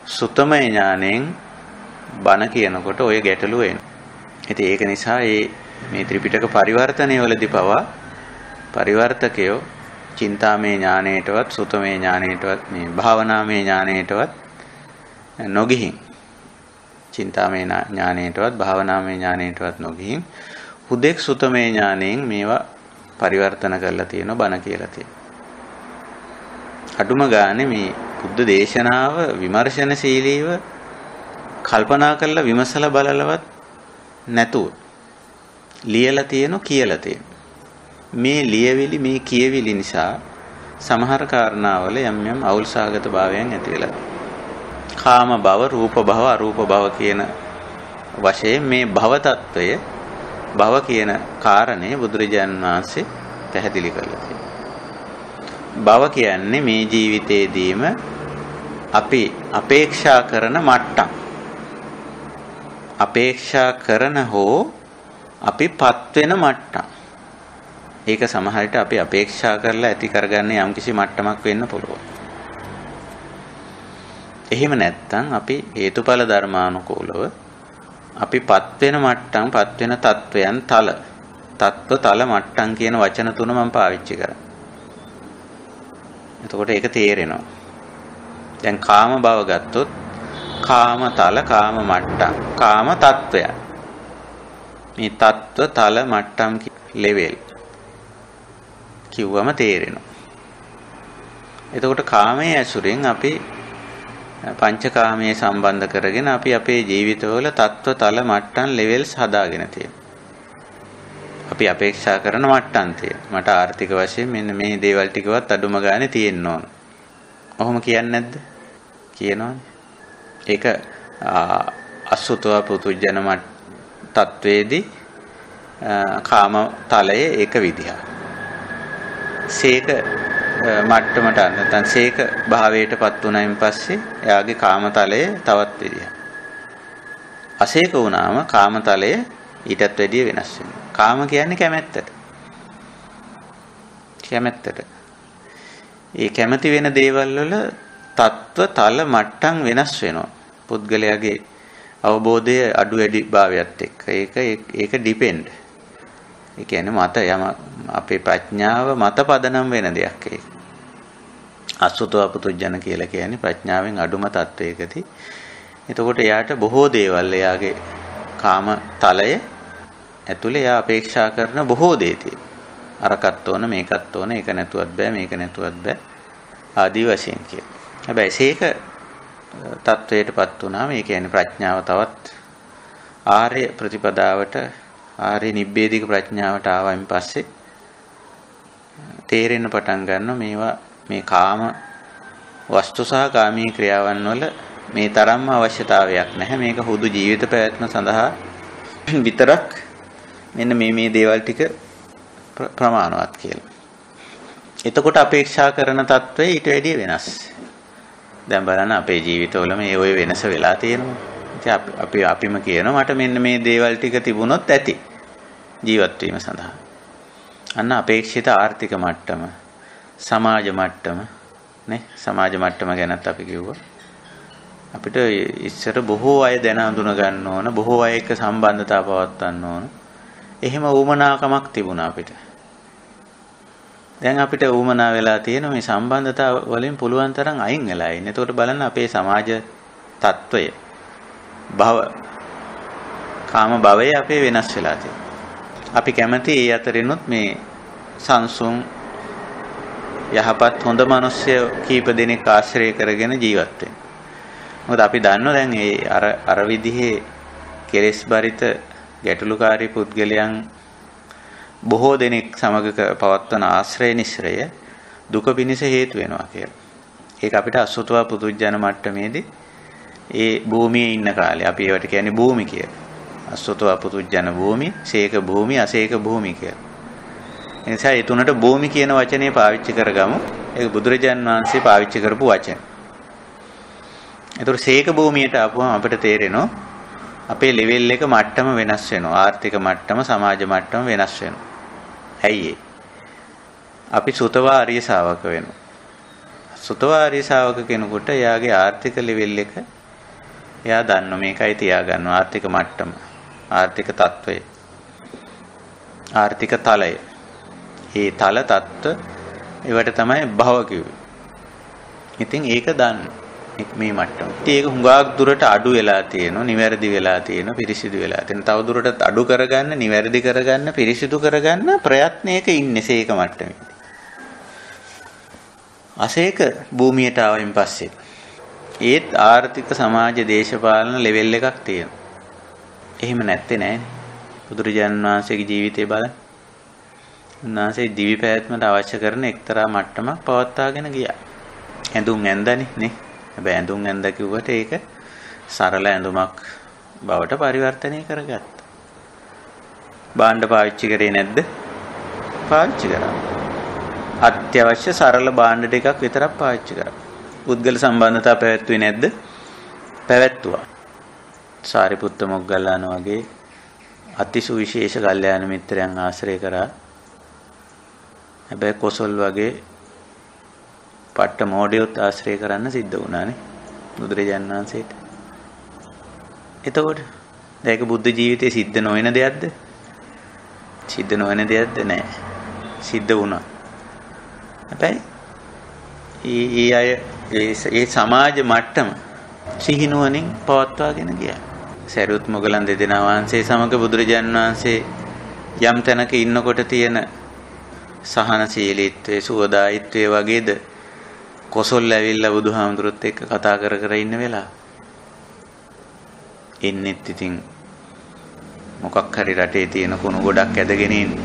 සුතමය ඥාණයෙන් බණ කියනකොට ඔය ගැටලුව එනවා. ඉතින් ඒක නිසා මේ ත්‍රිපිටක පරිවර්තනය වලදී පවා පරිවර්තකයෝ චින්තාමය ඥානයටවත් සුතමය ඥානයටවත් මේ භාවනාමය ඥානයටවත් නොගිහින් චින්තාමය ඥානයටවත් භාවනාමය ඥානයටවත් නොගිහින් හුදෙක් සුතමය ඥාණයෙන් මේවා පරිවර්තන කරලා තියෙනවා බණ කියලා තියෙනවා. අඩුම ගානේ මේ බුද්ධ දේශනාව විමර්ශනශීලීව කල්පනා කරලා විමසලා බලලවත් නැතුව ලියලා තියෙනවා කියලා තියෙනවා. මේ ලියවිලි මේ කියවිලි නිසා සමහර කාරණාවල යම් යම් අවුල්සහගත භාවයන් ඇති වෙලා කාම භව රූප භව අරූප භව කියන වශයෙන් මේ භව తত্ত্বය භව කියන කාරණේ බුදුරජාණන් වහන්සේ පැහැදිලි කරලා තියෙනවා. භව කියන්නේ මේ ජීවිතේදීම අපි අපේක්ෂා කරන මට්ටම්. අපේක්ෂා කරන හෝ අපිපත් වෙන මට්ටම්. ඒක සමහර විට අපි අපේක්ෂා කරලා ඇති කරගන්න යම්කිසි මට්ටමක් වෙන්න පුළුවන්. එහෙම නැත්නම් අපි හේතුඵල ධර්මානුකූලව අපිපත් වෙන මට්ටම්, පත් වෙන තත්වයන් තත්ව තල මට්ටම් කියන වචන තුන මම පාවිච්චි කරා. එතකොට ඒක තේරෙනවා. දැන් කාම භව ගත්තොත් කාම තල කාම මට්ටම් කාම තත්වය. මේ තත්ව තල මට්ටම් ලෙවල් කිව්වම තේරෙනවා. එතකොට කාමයේ ඇසුරෙන් අපි පංචකාමයේ සම්බන්ධ කරගෙන අපි අපේ ජීවිතවල තත්ව තල මට්ටම් ලෙවල්ස් හදාගෙන තියෙනවා. අපි අපේක්ෂා කරන මට්ටම් තියෙනවා. මට ආර්ථික වශයෙන් මෙන්න මේ දේවල් ටිකවත් අඩුම ගානේ තියෙන්න ඕන. ඔහොම කියන්නේ නැද්ද? කියනවනේ. ඒක අසුතව පුතුජන තත්වයේදී කාම තලයේ එක විදිහක්. සීක මට්ටමට නැත්නම් සීක භාවයටපත් වුණායින් පස්සේ එයාගේ කාම තලයේ තවත් විදිහක්. අසීක වුණාම කාම තලයේ ඊටත් වැඩිය වෙනස් වෙනවා. කාම කියන්නේ කැමැත්තට. ඒ කැමැති වෙන දේවල් වල තත්ත්ව තල මට්ටම් වෙනස් වෙනවා. පුද්ගලයාගේ අවබෝධය අඩු වැඩි භාවයත් එක්ක. ඒක ඩිපෙන්ඩ්. ඒ කියන්නේ මත යම අපේ ප්‍රඥාව මත පදනම් වෙන දෙයක් ඒක. අසුතව පුතුජන කියලා කියන්නේ ප්‍රඥාවෙන් අඩුම තත්වයකදී. එතකොට එයාට බොහෝ දේවල් එයාගේ කාම තලය ඇතුලේ එයා අපේක්ෂා කරන බොහෝ දේ තියෙනවා. අරකට ඕන මේකත් ඕන ඒක නැතුවත් බෑ මේක නැතුවත් බෑ ආදී වශයෙන් කියන. හැබැයි සීක තත්වයටපත් වුණාම ඒ කියන්නේ ප්‍රඥාව තවත් ආර්ය ප්‍රතිපදාවට ආර්ය නිබ්බේධික ප්‍රඥාවට ආවයින් පස්සේ තේරෙන්න පටන් ගන්නවා මේවා මේ කාම වස්තු සහ කාමී ක්‍රියාවන් වල මේ තරම්ම අවශ්‍යතාවයක් නැහැ. මේක හුදු ජීවිත පැවැත්ම සඳහා විතරක් මෙන්න මේ දේවල් ටික ප්‍රමාණවත් කියලා. එතකොට අපේක්ෂා කරන తත්වය ඊට වැඩිය වෙනස්. දැන් බලන්න අපේ ජීවිතවල මේ ওই වෙනස වෙලා තියෙනවා. ඉතින් අපිම කියනවා මට මෙන්න මේ දේවල් ටික තිබුණොත් ඇති. ජීවත් වීම සඳහා. අන්න අපේක්ෂිත ආර්ථික මට්ටම, සමාජ මට්ටම නේ, සමාජ මට්ටම ගැනත් අපි කිව්වා. අපිට ඉස්සර බොහෝ අය දැන හඳුන ගන්න ඕන, බොහෝ අය එක්ක සම්බන්ධතාව පවත්වන්න ඕන. එහෙම උවමනාකමක් තිබුණා අපිට. දැන් අපිට උවමනා වෙලා තියෙන මේ සම්බන්ධතාව වලින් පුළුවන් තරම් අයින් වෙලා ඉන්නේ. එතකොට බලන්න අපේ සමාජ තත්වය, භව, කාම භවය අපේ වෙනස් වෙලා තියෙනවා. අපි කැමති ඒ අතරිනුත් මේ සංසුන් යහපත් හොඳ මිනිස්සු කීප දෙනෙක් ආශ්‍රය කරගෙන ජීවත් වෙන්න. මොකද අපි දන්නවා දැන් ඒ අර විදිහේ කෙලෙස් බරිත ගැටලුකාරී පුද්ගලයන් බොහෝ දෙනෙක් සමග පවත්වන ආශ්‍රය නිශ්‍රය දුක පිණිස හේතු වෙනවා කියලා. ඒක අපිට අසුතවා පුදුජන මට්ටමේදී ඒ භූමියේ ඉන්න කාලේ අපි ඒවට කියන්නේ භූමි කියලා. අසුතවා පුදුජන භූමි, සේක භූමි, අසේක භූමි කියලා. ඒ නිසා ඒ තුනට භූමි කියන වචනේ පාවිච්චි කරගමු. ඒක බුදුරජාන් වහන්සේ පාවිච්චි කරපු වචන. ඒතර සේක භූමියට ආපුවම අපිට තේරෙනවා අපේ ලෙවල් එක මට්ටම වෙනස් වෙනවා. ආර්ථික මට්ටම, සමාජ මට්ටම වෙනස් වෙනවා. ඇයි අපි සුතවා ආර්ය ශාවක වෙනවා. සුතවා ආර්ය ශාවක කෙනෙකුට එයාගේ ආර්ථික ලෙවල් එක එයා දන්න මේකයි තියාගන්නවා. ආර්ථික මට්ටම, ආර්ථික තත්වය, ආර්ථික තලය. මේ තල තත්ත්ව ඒවට තමයි භව කිව්වේ. ඉතින් ඒක දන්න මේ මට්ටම. ඒක හුඟක් දුරට අඩු වෙලා තියෙනවා, නිවැරදි වෙලා තියෙනවා, පිරිසිදු වෙලා තියෙනවා. තව දුරටත් අඩු කරගන්න, නිවැරදි කරගන්න, පිරිසිදු කරගන්න ප්‍රයත්නයක ඉන්නේ සේක මට්ටමේ. අසේක භූමියට ආවයින් පස්සේ ඒත් ආර්ථික, සමාජ, දේශපාලන ලෙවල් එකක් තියෙනවා. එහෙම නැත්තේ නෑනේ. බුදුරජාණන් වහන්සේගේ ජීවිතය බලන්න. උන්වහන්සේ දිවි පැවැත්මට අවශ්‍ය කරන එක්තරා මට්ටමක් පවත්වාගෙන ගියා. ඇඳුම් ඇඳන්නේ නේ. හැබැයි ඇඳුම් ඇඳ කිව්වට ඒක සරල ඇඳුමක් බවට පරිවර්තනය කරගත්තා. භාණ්ඩ පාවිච්චි කරේ නැද්ද? පාවිච්චි කරා. අත්‍යවශ්‍ය සරල භාණ්ඩ ටිකක් විතරක් පාවිච්චි කරා. පුද්ගල සම්බන්ධතා පැවැත්වුවේ නැද්ද? පැවැත්තුවා. සාරිපුත්ත මොග්ගල්ලාන වගේ අතිසුවිශේෂ කල්යාණ මිත්‍රයන් ආශ්‍රය කරා. හැබැයි කොසල් වගේ පට්ට මොඩියොත් ආශ්‍රය කරන්න සිද්ධ වුණානේ බුදුරජාණන් වහන්සේට. එතකොට ඒක බුද්ධ ජීවිතේ සිද්ධ නොවන දෙයක්ද? සිද්ධ නොවන දෙයක්ද? නෑ. සිද්ධ වුණා. හැබැයි ඒ සමාජ මට්ටම සිහිනුවණින් පවත්වාගෙන ගියා. සරියුත් මොගලන් දෙදෙනා වහන්සේ සමග බුදුරජාණන් වහන්සේ යම් තැනක ඉන්නකොට තියෙන සහනශීලීත්වයේ, සුවදායීත්වයේ වගේද කොසල් ඇවිල්ලා බුදුහාමුදුරුවොත් එක්ක කතා කර කර ඉන්න වෙලාව. ඉන්නෙත් ඉතින් මොකක් හරි රටේ තියෙන කුණු ගොඩක් ඇදගෙන ඉන්නේ.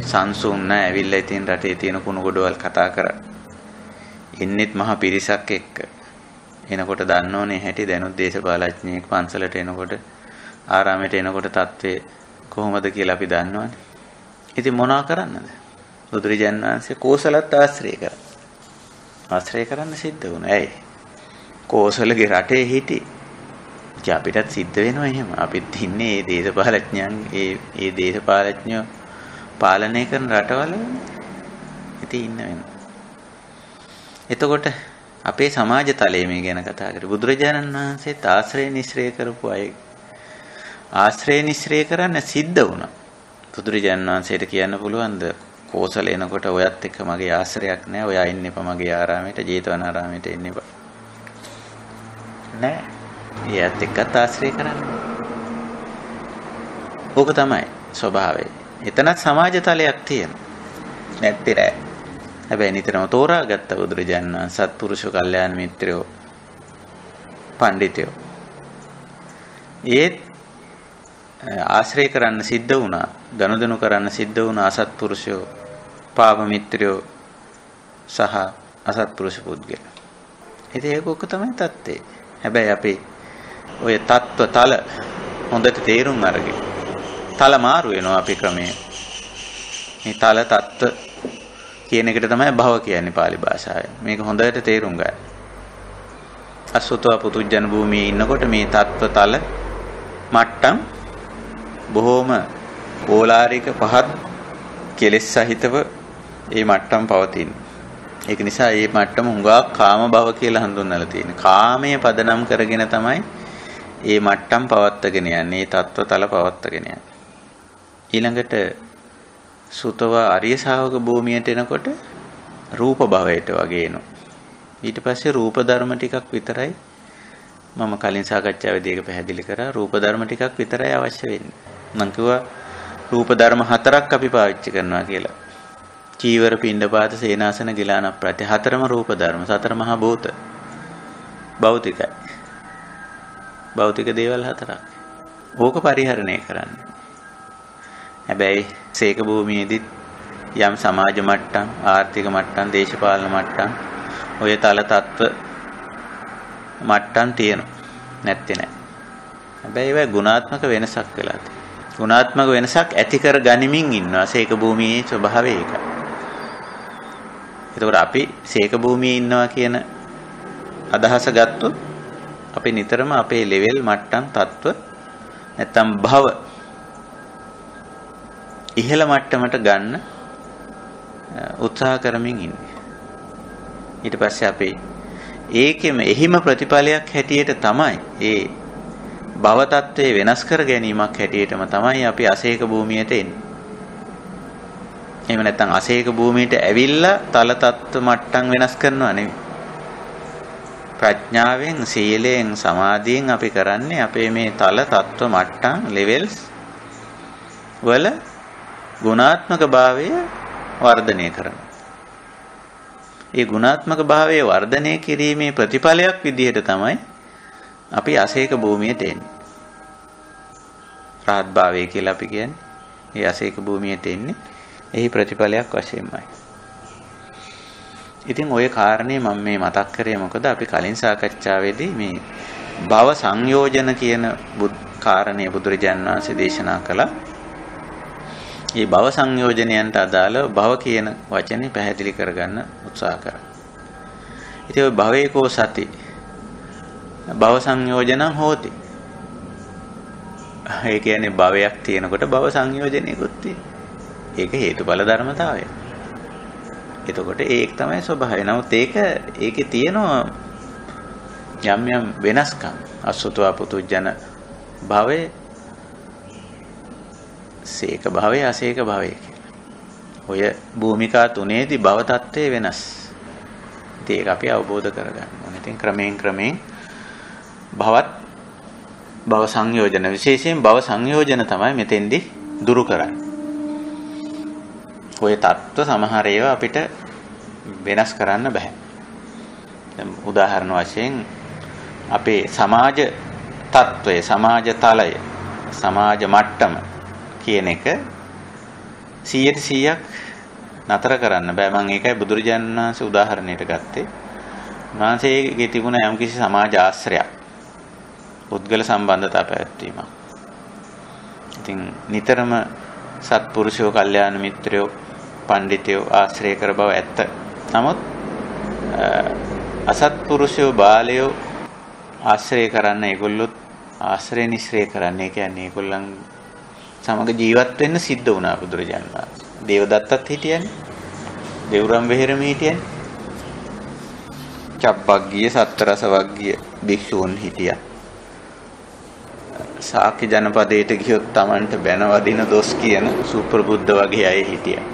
සංසුන් නැහැ ඇවිල්ලා ඉතින් රටේ තියෙන කුණු ගොඩවල් කතා කරා. ඉන්නෙත් මහ පිරිසක් එක්ක. එනකොට දන්නෝනේ හැටි දැනුත් දේශපාලඥයෙක් පන්සලට එනකොට, ආරාමයට එනකොට තත්ත්වය කොහොමද කියලා අපි දන්නවනේ. ඉතින් මොනවා කරන්නද? බුදුරජාණන් වහන්සේ කෝසලත් ආශ්‍රය කරා. ආශ්‍රය කරන්න සිද්ධ වුණා. ඇයි? කෝසලගේ රටේ හිටි. අපිටත් සිද්ධ වෙනවා එහෙම. අපිත් ඉන්නේ මේ දේශපාලඥයන්, ඒ දේශපාලඥයෝ පාලනය කරන රටවල ඉතින් ඉන්න වෙනවා. එතකොට අපේ සමාජ තලයේ මේ ගැන කතා කරේ බුදුරජාණන් වහන්සේත් ආශ්‍රය නිශ්‍රය කරපු අය. ආශ්‍රය නිශ්‍රය කරන්න සිද්ධ වුණා. බුදුරජාණන් වහන්සේට කියන්න පුළුවන්ද කෝසල එනකොට ඔයත් එක්ක මගේ ආශ්‍රයයක් නැහැ, ඔයා ඉන්න එපා මගේ ආරාමයට, ජේතවනාරාමයට එන්න එපා නෑ. එයාත් එක්කත් ආශ්‍රය කරන්න. ඕක තමයි ස්වභාවය. එතනත් සමාජ තලයක් තියෙනවා. නැත්තේ නෑ. හැබැයි නිතරම තෝරාගත්ත බුදුරජාණන් වහන්සේ සත්පුරුෂ කල්යාණ මිත්‍රයෝ, පඬිතුයෝ. ඒත් ආශ්‍රය කරන්න සිද්ධ වුණා, ගනුදෙනු කරන්න සිද්ධ වුණා අසත්පුරුෂයෝ, පාප මිත්‍රයෝ සහ අසත්පුරුෂ පුද්ගලයෝ. ඉතින් ඒක ඔක්ක තමයි தත්ත්වය. හැබැයි අපි ඔය தත්ත්ව තල හොඳට තේරුම් අරගෙන තල මාරු වෙනවා අපි ක්‍රමයේ. මේ තල தත්ත්ව කියන එකට තමයි භව කියන්නේ pāli භාෂාවෙන්. මේක හොඳට තේරුම් ගන්න. අසුතව පුතුජන භූමියේ ඉන්නකොට මේ தත්ත්ව තල මට්ටම් බොහෝම ඕලාරික පහත් කෙලෙස් සහිතව මේ මට්ටම් පවතින. ඒක නිසා මේ මට්ටම හුඟා කාම භව කියලා හඳුන්වලා තියෙනවා. කාමයේ පදනම් කරගෙන තමයි මේ මට්ටම් පවත්වාගෙන යන්නේ. මේ තත්ත්වතල පවත්වාගෙන යන්නේ. ඊළඟට සුතව ආර්ය ශාවක භූමියට එනකොට රූප භවයට වගේ එනවා. ඊට පස්සේ රූප ධර්ම ටිකක් විතරයි මම කලින් සාකච්ඡාවේදී ඒක පැහැදිලි කරා. රූප ධර්ම ටිකක් විතරයි අවශ්‍ය වෙන්නේ. මම කිව්වා රූප ධර්ම 4ක් අපි පාවිච්චි කරනවා කියලා. චීවර පිණ්ඩපාත සේනාසන ගිලාන ප්‍රත්‍ය 4ම රූප ධර්ම. 4 මහා භූත. භෞතිකයි. භෞතික දේවල් 4ක්. ඕක පරිහරණය කරන්න. හැබැයි සීක භූමියේදී යම් සමාජ මට්ටම්, ආර්ථික මට්ටම්, දේශපාලන මට්ටම්, ඔය තල තත්ත්ව මට්ටම් තියෙනවා. නැත්තේ නෑ. හැබැයි ඒවා ගුණාත්මක වෙනසක් වෙලා තියෙනවා. ගුණාත්මක වෙනසක් ඇති කර ගනිමින් ඉන්නවා. සීක භූමියේ ස්වභාවය ඒකයි. එතකොට අපි සීක භූමියේ ඉන්නවා කියන අදහස ගත්තොත් අපි නිතරම අපේ ලෙවල් මට්ටම් තත්ත්ව නැත්තම් භව ඉහළ මට්ටමට ගන්න උත්සාහ කරමින් ඉන්නේ. ඊට පස්සේ අපි ඒකෙම එහිම ප්‍රතිඵලයක් හැටියට තමයි ඒ භව තත්ත්වයේ වෙනස් කර ගැනීමක් හැටියටම තමයි අපි අසේක භූමියට එන්නේ. එහෙම නැත්නම් අසේක භූමියට ඇවිල්ලා තල තත්ත්ව මට්ටම් වෙනස් කරනවා නෙවෙයි. ප්‍රඥාවෙන්, සීලයෙන්, සමාධියෙන් අපි කරන්නේ අපේ මේ තල තත්ත්ව මට්ටම් ලෙවල්ස් වල ගුණාත්මක භාවය වර්ධනය කරනවා. ඒ ගුණාත්මක භාවයේ වර්ධනය කිරීමේ ප්‍රතිඵලයක් විදිහට තමයි අපි අසේක භූමියට එන්නේ. රාහත් භාවය කියලා අපි කියන්නේ. ඒ අසේක භූමියට එන්නේ එහි ප්‍රතිඵලයක් වශයෙන්මයි. ඉතින් ওই කාරණේ මම මේ මතක් කරේ මොකද අපි කලින් සාකච්ඡාවේදී මේ භව සංයෝජන කියන කාරණේ බුදුරජාණන් වහන්සේ දේශනා කළා. මේ භව සංයෝජනයන්ට අදාළව භව කියන වචනේ පැහැදිලි කරගන්න උත්සාහ කරා. ඉතින් ඔය භවේකෝ සති භව සංයෝජනං හෝති. ඒ කියන්නේ භවයක් තියෙනකොට භව සංයෝජනයකුත් තියෙනවා. ඒක හේතුඵල ධර්මතාවය. එතකොට ඒක තමයි ස්වභාවය. නමුත් ඒකේ තියෙනවා යම් යම් වෙනස්කම්. අසුතවා පුතුජන භවයේ සීක භවය, අසීක භවය කියලා. ඔය භූමිකා තුනේදී භව තත්ත්වය වෙනස්. ඉතින් ඒක අපි අවබෝධ කරගන්න ඕනේ. ඉතින් ක්‍රමයෙන් භව සංයෝජන විශේෂයෙන් භව සංයෝජන තමයි මෙතෙන්දී දුරු කරන්නේ. ඔය தত্ত্ব සමහර ඒවා අපිට වෙනස් කරන්න බෑ. දැන් උදාහරණ වශයෙන් අපේ සමාජ තත්ත්වය, සමාජ තලය, සමාජ මට්ටම කියන එක 100% නතර කරන්න බෑ. මම ඒකයි බුදුරජාණන් වහන්සේ උදාහරණයට ගත්තේ. උන්වහන්සේගේ තිබුණ යම්කිසි සමාජ ආශ්‍රයක්, පුද්ගල සම්බන්ධතා පැවැත්වීමක්. ඉතින් නිතරම සත්පුරුෂයෝ, කල්යාණ මිත්‍රයෝ, පඬිතුයෝ ආශ්‍රය කර බව ඇත්ත. නමුත් අසත්පුරුෂයෝ, බාලයෝ ආශ්‍රය කරන්න ඒගොල්ලොත් ආශ්‍රය නිශ්‍රය කරන්නේ. කියන්නේ ඒගොල්ලන් සමග ජීවත් වෙන්න සිද්ධ වුණා බුදුරජාණන් වහන්සේ. දේවදත්තත් හිටියනේ. දෙව්රම් වෙහෙරම හිටියනේ. චප්පග්ගිය, සත්තරස වග්ගිය භික්ෂූන් හිටියා. ශාක්‍ය ජනපදයට ගියොත් Tamanට බැන වදින දොස් කියන සුප්‍රබුද්ධ වගේ අය හිටියා.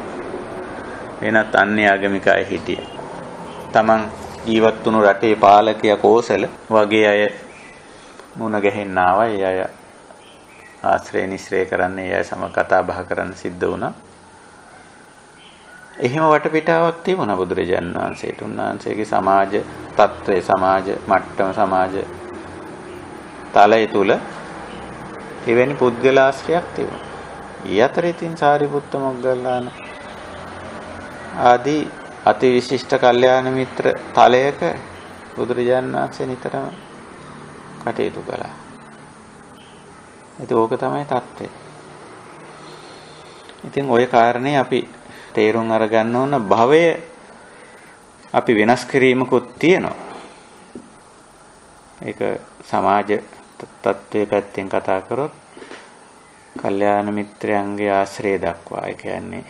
වෙනත් අන්‍ය ආගමික අය හිටියා. Taman ජීවත් වුණු රටේ පාලකයා කෝසල වගේ අය මුණ ගැහෙන්න ආවා. ඒ අය ආශ්‍රය නිශ්‍රය කරන්නේ, ඒ අය සම කතා බහ කරන්න සිද්ධ වුණා. එහෙම වටපිටාවක් තිබුණා බුදුරජාණන් වහන්සේට. උන්වහන්සේගේ සමාජ තත්ත්වය, සමාජ මට්ටම, සමාජ තලය තුල එවැනි පුද්ගල ආශ්‍රයක් තිබුණා. ඊ අතරේ ඉතින් සාරිපුත්ත මොග්ගල්ලාන ආදී අති විශිෂ්ට කල්යාණ මිත්‍ර තලයක බුදුරජාණන් වහන්සේ නිතරම කටයුතු කළා. ඒක තමයි தත්ත්වය. ඉතින් ওই කාරණේ අපි තේරුම් අරගන්න ඕන. භවය අපි වෙනස් කිරීමකුත් තියෙනවා. ඒක සමාජ තත්ත්වයේ පැත්තෙන් කතා කරොත් කල්යාණ මිත්‍රයන්ගේ ආශ්‍රය දක්වා. ඒ කියන්නේ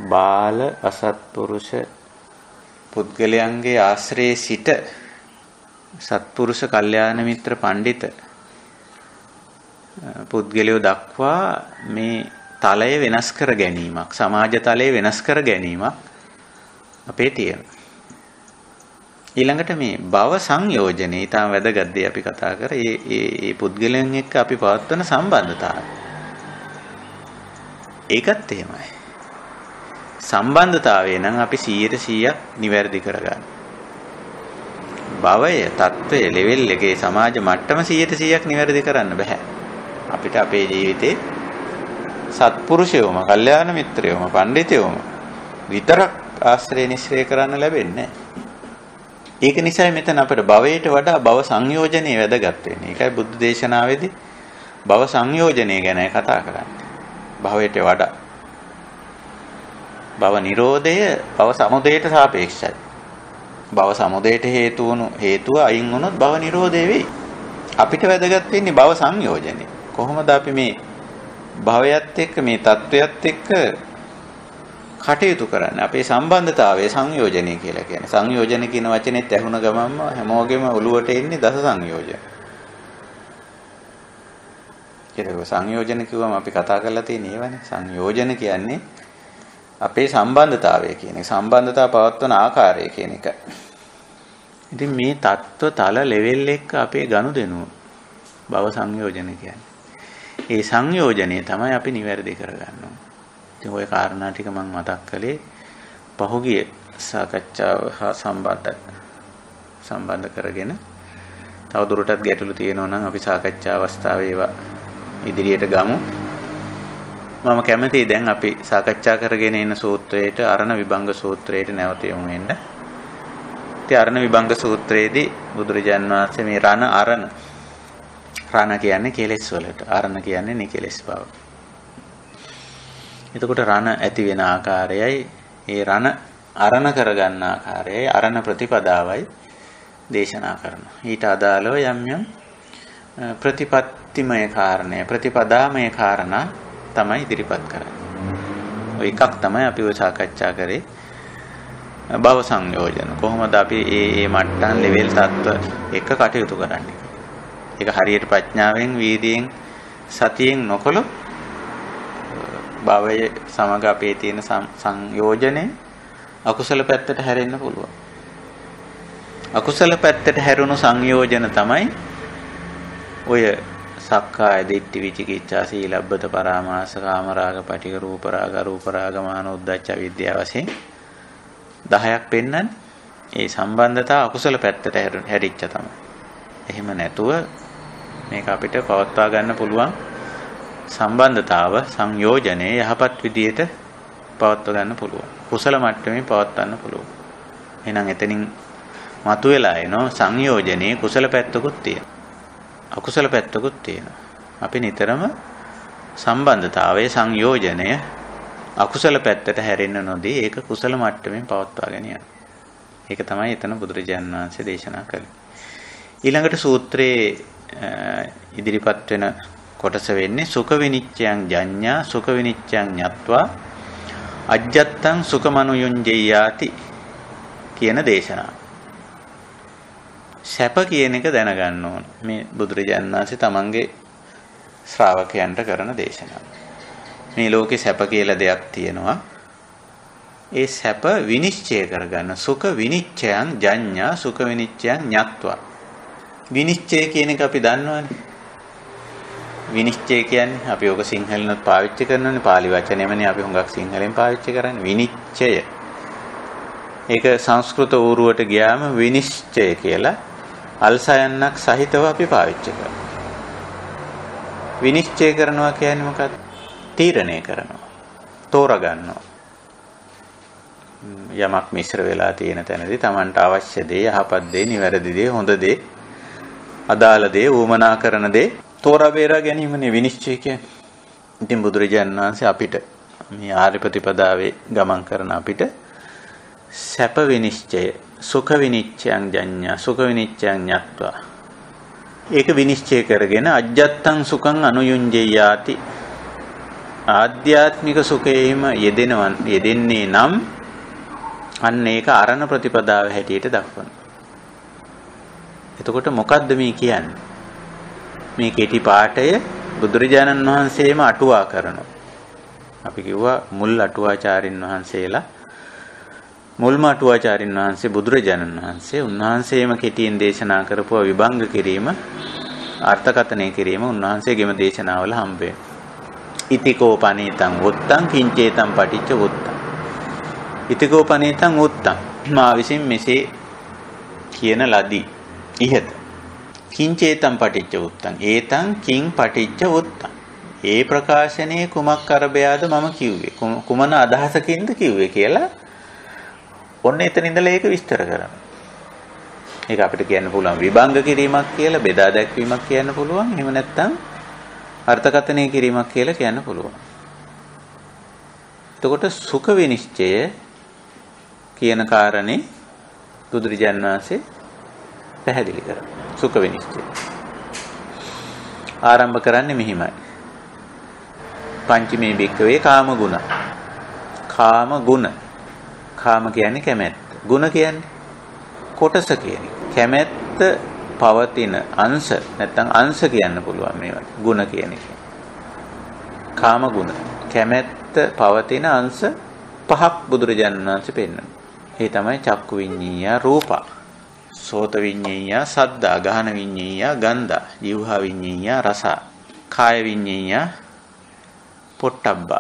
බාල අසත්පුරුෂ පුද්ගලයන්ගේ ආශ්‍රයේ සිට සත්පුරුෂ කල්යාණ මිත්‍ර පඬිත පුද්ගලයෝ දක්වා මේ තලය වෙනස් කර ගැනීමක්, සමාජ තලය වෙනස් කර ගැනීමක් අපේ තියෙනවා. ඊළඟට මේ භව සංයෝජනේ ඊටම වැදගත් දෙයක් අපි කතා කරා. ඒ පුද්ගලයන් එක්ක අපි පවත්වන සම්බන්ධතාවය. ඒකත් එහෙමයි. සම්බන්ධතාවය නම් අපි 100% නිවැරදි කරගන්න. භවය, తত্ত্বය, ලෙවල් එකේ සමාජ මට්ටම 100% නිවැරදි කරන්න බෑ. අපිට අපේ ජීවිතේ සත්පුරුෂයෝම, කල්යාණ මිත්‍රයෝම, පඬිතයෝම විතරක් ආශ්‍රය නිශ්‍රය කරන්න ලැබෙන්නේ නැහැ. ඒක නිසා මෙතන අපිට භවයට වඩා භව සංයෝජනේ වැදගත් වෙන්නේ. ඒකයි බුද්ධ දේශනාවේදී භව සංයෝජනය ගැන කතා කරන්නේ. භවයට වඩා භව නිරෝධය භව සමුදයට සාපේක්ෂයි. භව සමුදයට හේතුව අයින් වුණොත් භව නිරෝධය වෙයි. අපිට වැදගත් වෙන්නේ භව සංයෝජනේ. කොහොමද අපි මේ භවයත් එක්ක මේ தত্ত্বයත් එක්ක කටයුතු කරන්නේ? අපේ සම්බන්ධතාවයේ සංයෝජනය කියලා කියන්නේ. සංයෝජන කියන වචනේත් ඇහුණ ගමන්ම හැමෝගෙම ඔළුවට එන්නේ දස සංයෝජන. ඒක සංයෝජන කිව්වම අපි කතා කරලා තියෙන ඒවානේ. සංයෝජන කියන්නේ අපේ සම්බන්ධතාවය කියන එක. සම්බන්ධතාව පවත්වන ආකාරය කියන එක. ඉතින් මේ தত্ত্ব තල ලෙවල් එක අපේ ගනුදෙනුව භව සංයෝජන කියන්නේ. ඒ සංයෝජනය තමයි අපි නිවැරදි කරගන්න ඕනේ. ඉතින් ওই කාරණා ටික මම මතක් කළේ පහුගිය සාකච්ඡාව හා සම්බන්ධ කරගෙන තවදුරටත් ගැටලු තියෙනවා නම් අපි සාකච්ඡා අවස්ථාවේ ඒවා ඉදිරියට ගමු. මම කැමතියි දැන් අපි සාකච්ඡා කරගෙන ඉන්න සූත්‍රයට අරණ විභංග සූත්‍රයට නැවත යමු වෙන්න. ඉතින් අරණ විභංග සූත්‍රයේදී බුදුරජාන් වහන්සේ මේ රණ කියන්නේ කෙලෙස් වලට, අරණ කියන්නේ නිකෙලෙස් බව. එතකොට රණ ඇති වෙන ආකාරයයි, ඒ රණ අරණ කරගන්න ආකාරයයි, අරණ ප්‍රතිපදාවයි දේශනා කරනවා. ඊට අදාළව යම් ප්‍රතිපත්තිමය කාරණය, ප්‍රතිපදාමය කාරණා තමයි ඉදිරිපත් කරන්නේ. ඔය එකක් තමයි අපි ඔය සාකච්ඡා කරේ. භව සංයෝජන. කොහොමද අපි මේ මට්ටම් ලෙවල් තත්ත්ව එක කටයුතු කරන්නේ? ඒක හරියට ප්‍රඥාවෙන්, වීර්යයෙන්, සතියෙන් නොකළොත් භවයේ සමග අපේ තියෙන සංයෝජනේ අකුසල පැත්තට හැරෙන්න පුළුවන්. අකුසල පැත්තට හැරුණු සංයෝජන තමයි ඔය සක්කාය දිට්ඨි විචිකිච්ඡා සීලබ්බත පරාමාස කාමරාග පටිඝ රූපරාග අරූපරාග මාන උද්ධච්ච අවිද්‍යාව වශයෙන් 10ක් පෙන්නන්නේ. ඒ සම්බන්ධතාව අකුසල පැත්තට හැරිච්ච තමයි. එහෙම නැතුව මේක අපිට පවත්වා ගන්න පුළුවන් සම්බන්ධතාව සංයෝජනේ යහපත් විදියට පවත්වා ගන්න පුළුවන්. කුසල මට්ටමේ පවත්වන්න පුළුවන්. එහෙනම් එතනින් මතුවලා එනවා සංයෝජනේ කුසල පැත්තකුත් තියෙනවා. අකුසල පැත්තකුත් තියෙනවා. අපි නිතරම සම්බන්ධතාවයේ සංයෝජනය අකුසල පැත්තට හැරෙන්න නොදී ඒක කුසල මට්ටමින් පවත්වාගෙන යනවා. ඒක තමයි එතන බුදුරජාණන් වහන්සේ දේශනා කළේ. ඊළඟට සූත්‍රයේ ඉදිරිපත් වෙන කොටස වෙන්නේ සුඛ විනිච්ඡයන් ජඤ්ඤා සුඛ විනිච්ඡයන් ඤත්වා අජ්ජත්තං සුඛමනුයුංජයාති කියන දේශනාව. සැප කියන එක දැනගන්න ඕන. මේ බුදුරජාණන් වහන්සේ තමන්ගේ ශ්‍රාවකයන්ට කරන දේශනාව. මේ ලෝකේ සැප කියලා දෙයක් තියෙනවා. ඒ සැප විනිශ්චය කරගන්න සුඛ විනිච්ඡයන් ජඤ්ඤා සුඛ විනිච්ඡයන් ඤත්වා. විනිශ්චය කියන එක අපි දන්නවනේ. විනිශ්චය කියන්නේ අපි ඔක සිංහලෙන්වත් පාවිච්චි කරනවානේ. පාලි වචනයමනේ අපි හුඟක් සිංහලෙන් පාවිච්චි කරන්නේ. විනිශ්චය. ඒක සංස්කෘත ඌරුවට ගියාම විනිශ්චය කියලා අල්සයන්නක් සහිතව අපි පාවිච්චි කරනවා. විනිශ්චය කරනවා කියන්නේ මොකක්ද? තීරණය කරනවා. තෝරගන්නවා. යමක් මිශ්‍ර වෙලා තියෙන තැනදී Tamanට අවශ්‍ය දේ, යහපත් දේ, නිවැරදි දේ, හොඳ දේ, අදාළ දේ, උවමනා කරන දේ තෝරා බේරා ගැනීමනේ විනිශ්චය කියන්නේ. ඉතින් බුදුරජාණන් වහන්සේ අපිට මේ ආර්ය ප්‍රතිපදාවේ ගමන් කරන අපිට සැප විනිශ්චය, සුඛ විනිච්ඡයන් ජඤ්ඤා, සුඛ විනිච්ඡයන් ඤත්වා. ඒක විනිශ්චය කරගෙන අජ්ජත්තං සුඛං අනුයුංජයාති ආධ්‍යාත්මික සුඛයෙහිම යෙදෙන්නේ නම් අන්න ඒක අරණ ප්‍රතිපදාව හැටියට දක්වනවා. එතකොට මොකද්ද මේ කියන්නේ? මේ කෙටි පාඨය බුදුරජාණන් වහන්සේම අටුවා කරනවා. අපි කිව්වා මුල් අටුවාචාරින් වහන්සේලා මුල්ම අටුවාචාරින් වහන්සේ බුදුරජාණන් වහන්සේ උන්වහන්සේම කෙටියෙන් දේශනා කරපුවා විභංග කිරීම අර්ථකථනය කිරීම උන්වහන්සේගේම දේශනාවල හම්බ වෙනවා. ඉතිකෝ පනීතං උත්තං කිංචේතං පටිච්ච උත්තං. ඉතිකෝ පනීතං උත්තං මා විසින් මෙසේ කියන ලදී. ඉහත කිංචේතං පටිච්ච උත්තං ඒතං කිං පටිච්ච උත්තං. ඒ ප්‍රකාශනයේ කුමක් කරබයාද මම කිව්වේ කුමන අදහසකින්ද කිව්වේ කියලා ඔන්න එතන ඉඳලා ඒක විස්තර කරනවා. ඒක අපිට කියන්න පුළුවන් විභංග කිරීමක් කියලා බෙදා දැක්වීමක් කියන්න පුළුවන්. එහෙම නැත්නම් අර්ථකථනය කිරීමක් කියලා කියන්න පුළුවන්. එතකොට සුඛ විනිශ්චය කියන කාරණේ බුදුරජාණන් වහන්සේ පැහැදිලි කරා. සුඛ විනිශ්චය ආරම්භ කරන්නේ මෙහිමයි. පංචමේ භික්ඛවේ කාම ගුණ. කාම ගුණ. කාම කියන්නේ කැමැත්ත. ගුණ කියන්නේ කොටස කියන්නේ. කැමැත්ත පවතින අංශ නැත්නම් අංශ කියන්න පුළුවන් මේවා. ගුණ කියන එක. කාම ගුණ. කැමැත්ත පවතින අංශ පහක් බුදුරජාණන් වහන්සේ පෙන්වනවා. ඒ තමයි චක්කු විඤ්ඤාය රූප. සෝත විඤ්ඤාය සද්ද, ගාහන විඤ්ඤාය ගන්ධ, જીවහා විඤ්ඤාය රස, කාය විඤ්ඤාය පොට්ටබ්බ.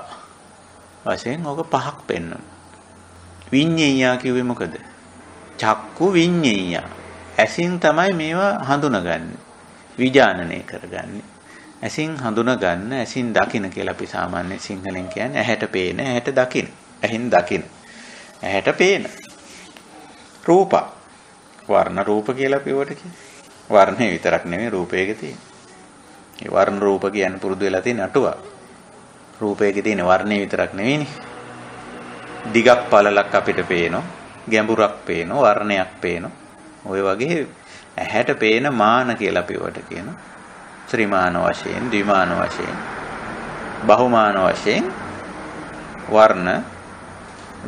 වශයෙන් ඔක පහක් පෙන්වනවා. විඤ්ඤාය කිව්වේ මොකද? චක්කු විඤ්ඤාය. ඇසින් තමයි මේවා හඳුනගන්නේ. විඥානනය කරගන්නේ. ඇසින් හඳුනගන්න, ඇසින් දකින්න කියලා අපි සාමාන්‍ය සිංහලෙන් කියන්නේ ඇහැට පේන, ඇහැට දකින්න. ඇහින් දකින්න. ඇහැට පේන. රූප. වර්ණ රූප කියලා අපි ඒවට කියන්නේ. වර්ණේ විතරක් නෙමෙයි රූපයක තියෙන. ඒ වර්ණ රූප කියන්නේ පුරුදු වෙලා තියෙන අටුවා. රූපයක තියෙන වර්ණේ විතරක් නෙවෙයිනේ. දිගක් පළලක් අපිට පේනවා, ගැඹුරක් පේනවා, වර්ණයක් පේනවා. ඔය වගේ ඇහැට පේන මාන කියලා අපි ඒවට කියනවා. ත්‍රිමාන වශයෙන්, ද්විමාන වශයෙන්, බහුමාන වශයෙන් වර්ණ,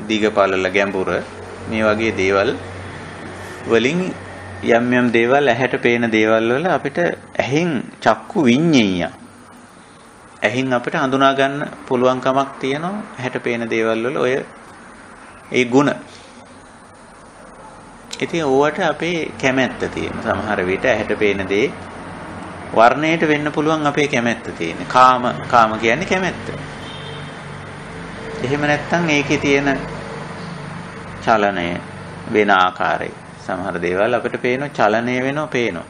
දිග පළල ගැඹුර මේ වගේ දේවල් වලින් යම් යම් දේවල් ඇහැට පේන දේවල් වල අපිට ඇහෙන් චක්කු විඤ්ඤාය ඇහෙන් අපිට හඳුනා ගන්න පුළුවන්කමක් තියෙනවා. ඇහැට පේන දේවල් වල ඔය ඒ ಗುಣ. ඉතින් ඕවට අපේ කැමැත්ත තියෙන. සමහර විට ඇහැට පේන දේ වර්ණයට වෙන්න පුළුවන් අපේ කැමැත්ත තියෙන. කාම කියන්නේ කැමැත්ත. එහෙම නැත්නම් ඒකේ තියෙන චලනය වෙන ආකාරය. සමහර දේවල් අපිට පේනවා චලනය වෙනවා පේනවා.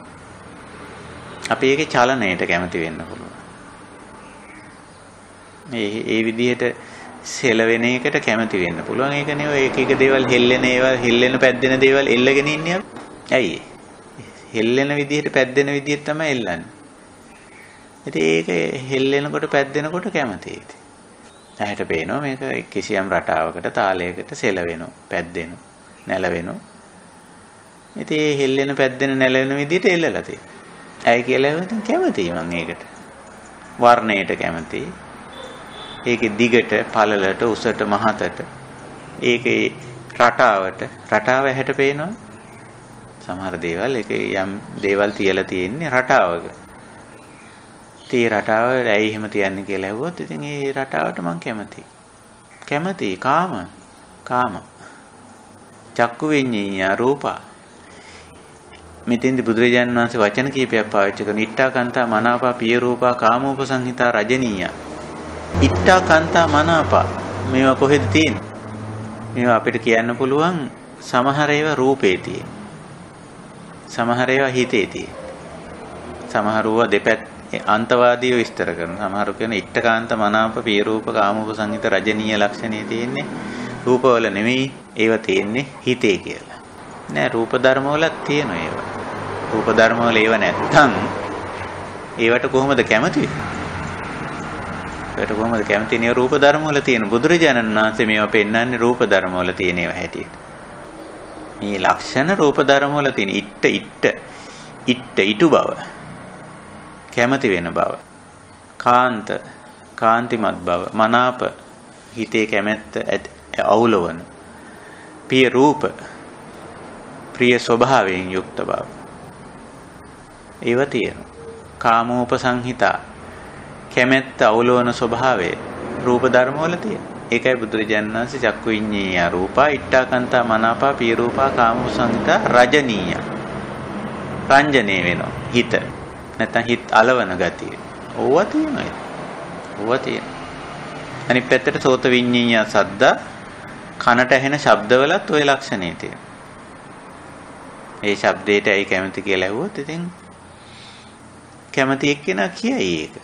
අපි ඒකේ චලනයට කැමති වෙන්න පුළුවන්. ඒ විදිහට සෙලවෙන එකට කැමති වෙන්න පුළුවන්. ඒක නෙවෙයි එක එක දේවල් හෙල්ලෙන පැද්දෙන දේවල් එල්ලගෙන ඉන්නේ. ඇයි? හෙල්ලෙන විදිහට පැද්දෙන විදිහට තමයි එල්ලන්නේ. ඉතින් ඒක හෙල්ලෙනකොට පැද්දෙනකොට කැමතියි. ඇහැට පේනවා මේක කිසියම් රටාවකට තාලයකට සෙලවෙනවා, පැද්දෙනවා, නැලවෙනවා. ඉතින් මේ හෙල්ලෙන පැද්දෙන නැලවෙන විදිහට එල්ලලා තියෙනවා. ඇයි කියලා හිතන් කැමතියි මම ඒකට. වර්ණයට කැමතියි. ඒකේ දිගට, පළලට, උසට, මහතට, ඒකේ රටාව ඇහැට පේනවා. සමහර දේවල් ඒකේ යම් දේවල් තියලා තියෙන්නේ රටාවක. ඒ රටාව ඇයි එහෙම තියන්නේ කියලා ඇහුවොත් ඉතින් ඒ රටාවට මම කැමතියි. කාම. චක්කු විඤ්ඤාය රූප. මෙතෙන්දි බුදුරජාණන් වහන්සේ වචන කීපයක් පාවිච්චි කරන ඉට්ඨා කන්තා මනාපා පිය රූපා කාමෝපසංහිතා රජනීය. ඉට්ඨා කන්තා මනාපා මේවා කොහෙද තියෙන්නේ? මේවා අපිට කියන්න පුළුවන් සමහර ඒවා රූපේ තියෙන. සමහර ඒවා හිතේ තියෙන. සමහර ඒවා දෙපැත්ත අන්තවාදීව විස්තර කරනවා. සමහර කියන ඉට්ඨකාන්ත මනාප පිය රූප කාමෝපසංහිත රජනීය ලක්ෂණේ තියෙන්නේ රූපවල නෙමෙයි. ඒවා තියෙන්නේ හිතේ කියලා. නෑ රූප ධර්ම වලත් තියෙනවා ඒවා. රූප ධර්ම වල ඒවා නැත්තම් ඒවට කොහොමද කැමති වෙන්නේ? ඒකට කොහොමද කැමති නේ? රූප ධර්ම වල තියෙන බුදුරජාණන් වහන්සේ මේවා පෙන්වන්නේ රූප ධර්ම වල තියෙන ඒවා හැටියට. මේ ලක්ෂණ රූප ධර්ම වල තියෙන ඉට්ට බව, කැමති වෙන බව, කාන්ත කාන්තිමත් බව, මනාප හිතේ කැමැත්ත අවුලවන පිය රූප, ප්‍රිය ස්වභාවයෙන් යුක්ත බව. ඒව තියෙනවා. කාමෝපසංහිතා කැමැත්ත අවුලවන ස්වභාවය රූප ධර්ම වල තියෙනවා. ඒකයි බුදුරජාණන් වහන්සේ චක්කු විඤ්ඤාය රූපා ඉට්ඨාකන්තා මනාපා පිය රූපා කාමෝපසංහිතා රජනීය. රංජනේ වෙනවා හිත. නැත්නම් හිත අලවන ගතිය. ඕවා තියෙනවා. ඕවා තියෙනවා. අනිත් පැත්තට සෝත විඤ්ඤාය සද්දා කනට ඇහෙන ශබ්දවලත් ওই ලක්ෂණේ තියෙනවා. ඒ ශබ්දයට ඇයි කැමති කියලා ඇහුවොත් ඉතින් කැමති එක්කෙනා කියයි ඒක.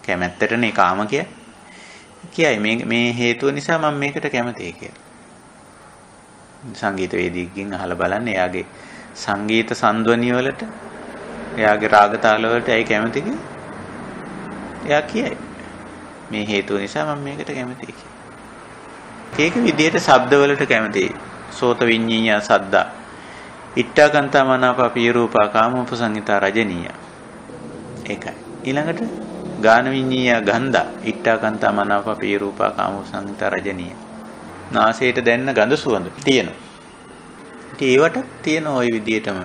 කැමැත්තටනේ කාම කියයි මේ හේතුව නිසා මම මේකට කැමතියි කියලා. සංගීත වේදිකකින් අහලා බලන්න එයාගේ සංගීත සංධ්වනිය වලට එයාගේ රාග තාල වලට ඇයි කැමති කියලා. එයා කියයි. මේ හේතුව නිසා මම මේකට කැමතියි කියලා. ඒක විදිහට ශබ්ද වලට කැමතියි. සෝත විඤ්ඤාය සද්දා ඉට්ඨාකන්තා මනාපා පිය රූපා කාමෝපසංහිතා රජනීය. ඒකයි. ඊළඟට ගාන විඤ්ඤාය ගන්ධා ඉට්ඨාකන්තා මනාපා පිය රූපා කාමෝපසංහිතා රජනීය. නාසයට දැනෙන ගඳ සුවඳ තියෙනවා. ඉතින් ඒවට තියෙන ওই විදිහටම